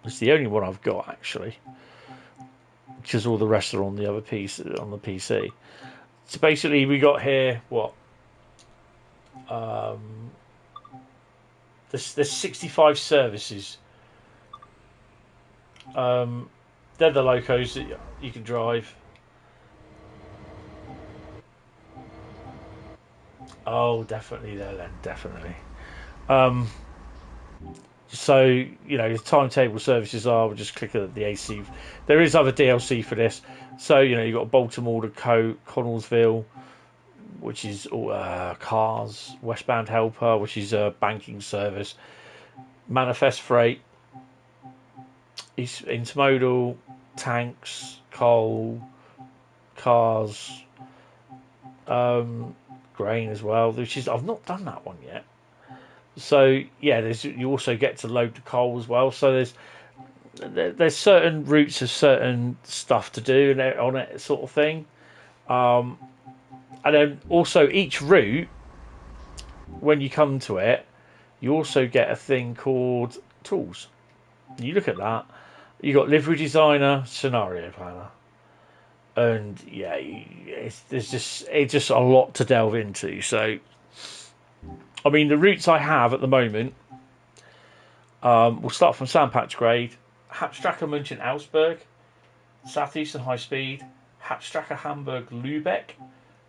It's the only one I've got, actually, because all the rest are on the other piece on the PC. So basically, we got here what? There's 65 services. They're the locos that you can drive. Oh, definitely there then, definitely. So, you know, the timetable services are, we'll just click at the AC. There is other DLC for this. So, you know, you've got Baltimore to Connellsville, which is cars, Westbound Helper, which is a banking service, Manifest Freight, Intermodal, tanks, coal, cars, grain as well, which is, I've not done that one yet. So yeah, you also get to load the coal as well. So there's certain routes of certain stuff to do on it, sort of thing. And then also each route, when you come to it, you also get a thing called tools. You look at that. You got livery designer, scenario planner. And yeah, it's just a lot to delve into. So, I mean, the routes I have at the moment, we'll start from Sandpatch Grade, Hauptstrecke München Augsburg, Southeastern Highspeed, Hauptstrecke Hamburg Lübeck,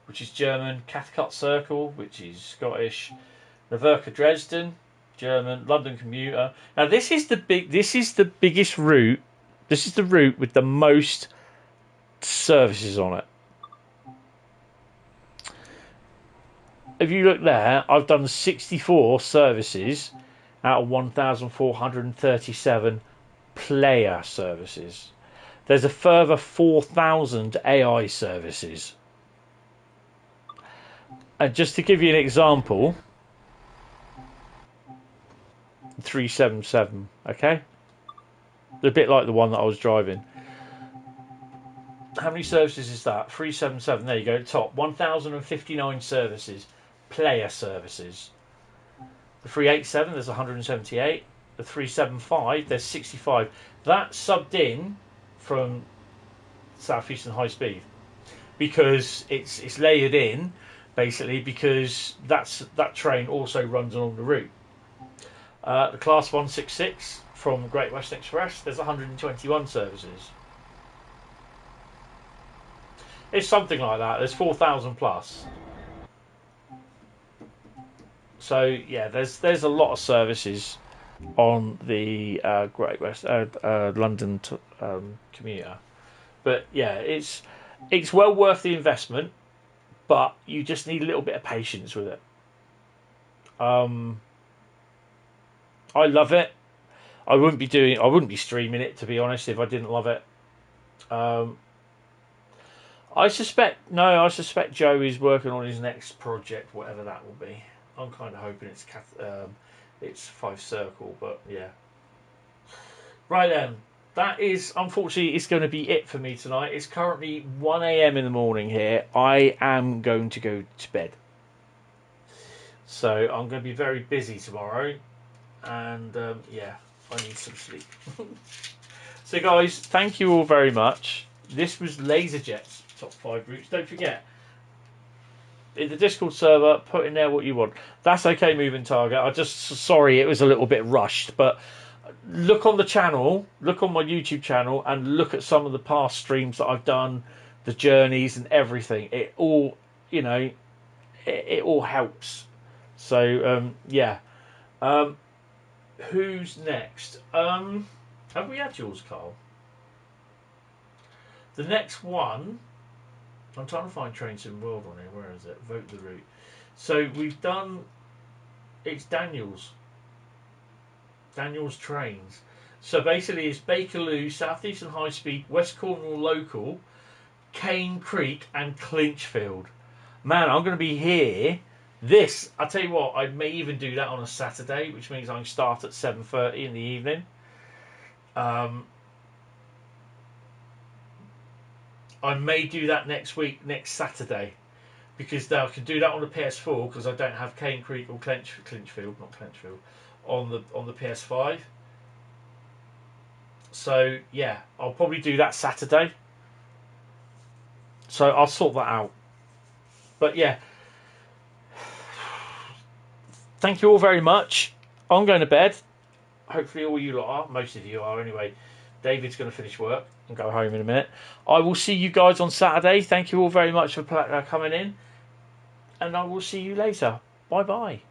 which is German, Cathcart Circle, which is Scottish, Riesa Dresden, German, London Commuter. Now this is the biggest route. This is the route with the most services on it. If you look there, I've done 64 services out of 1,437 player services. There's a further 4,000 AI services. And just to give you an example, 377, okay? A bit like the one that I was driving. How many services is that? 377, there you go, top. 1,059 services, player services. The 387, there's 178. The 375, there's 65. That's subbed in from Southeastern Highspeed because it's layered in, basically, because that train also runs along the route. The Class 166 from Great Western Express, there's 121 services. It's something like that. There's 4,000 plus. So yeah, there's a lot of services on the Great West London commuter. But yeah, it's well worth the investment, but you just need a little bit of patience with it. I love it. I wouldn't be streaming it, to be honest, if I didn't love it. I suspect Joe is working on his next project, whatever that will be. I'm kind of hoping it's 5 Circle, but yeah. Right then, that is, unfortunately, it's going to be it for me tonight. It's currently 1 a.m. in the morning here. I am going to go to bed. So I'm going to be very busy tomorrow. And yeah, I need some sleep. So guys, thank you all very much. This was LazerJet's top 5 routes. Don't forget, in the Discord server, put in there what you want. That's okay, moving target. Sorry it was a little bit rushed, but look on the channel, look on my YouTube channel, and look at some of the past streams that I've done, the journeys and everything. It all, it all helps. So yeah. Who's next? Have we had yours, Carl? The next one, I'm trying to find Train Sim World on here. Where is it? Vote the route. So we've done. It's Daniel's trains. So basically, it's Bakerloo, Southeastern Highspeed, West Cornwall Local, Cane Creek, and Clinchfield. Man, I'm going to be here. I tell you what, I may even do that on a Saturday, which means I can start at 7:30 in the evening. I may do that next Saturday, because I can do that on the PS4 because I don't have Cane Creek or Clinchfield on the PS5. So yeah, I'll probably do that Saturday. So I'll sort that out. But yeah. Thank you all very much. I'm going to bed. Hopefully all you lot are. Most of you are anyway. David's going to finish work and go home in a minute. I will see you guys on Saturday. Thank you all very much for coming in. And I will see you later. Bye-bye.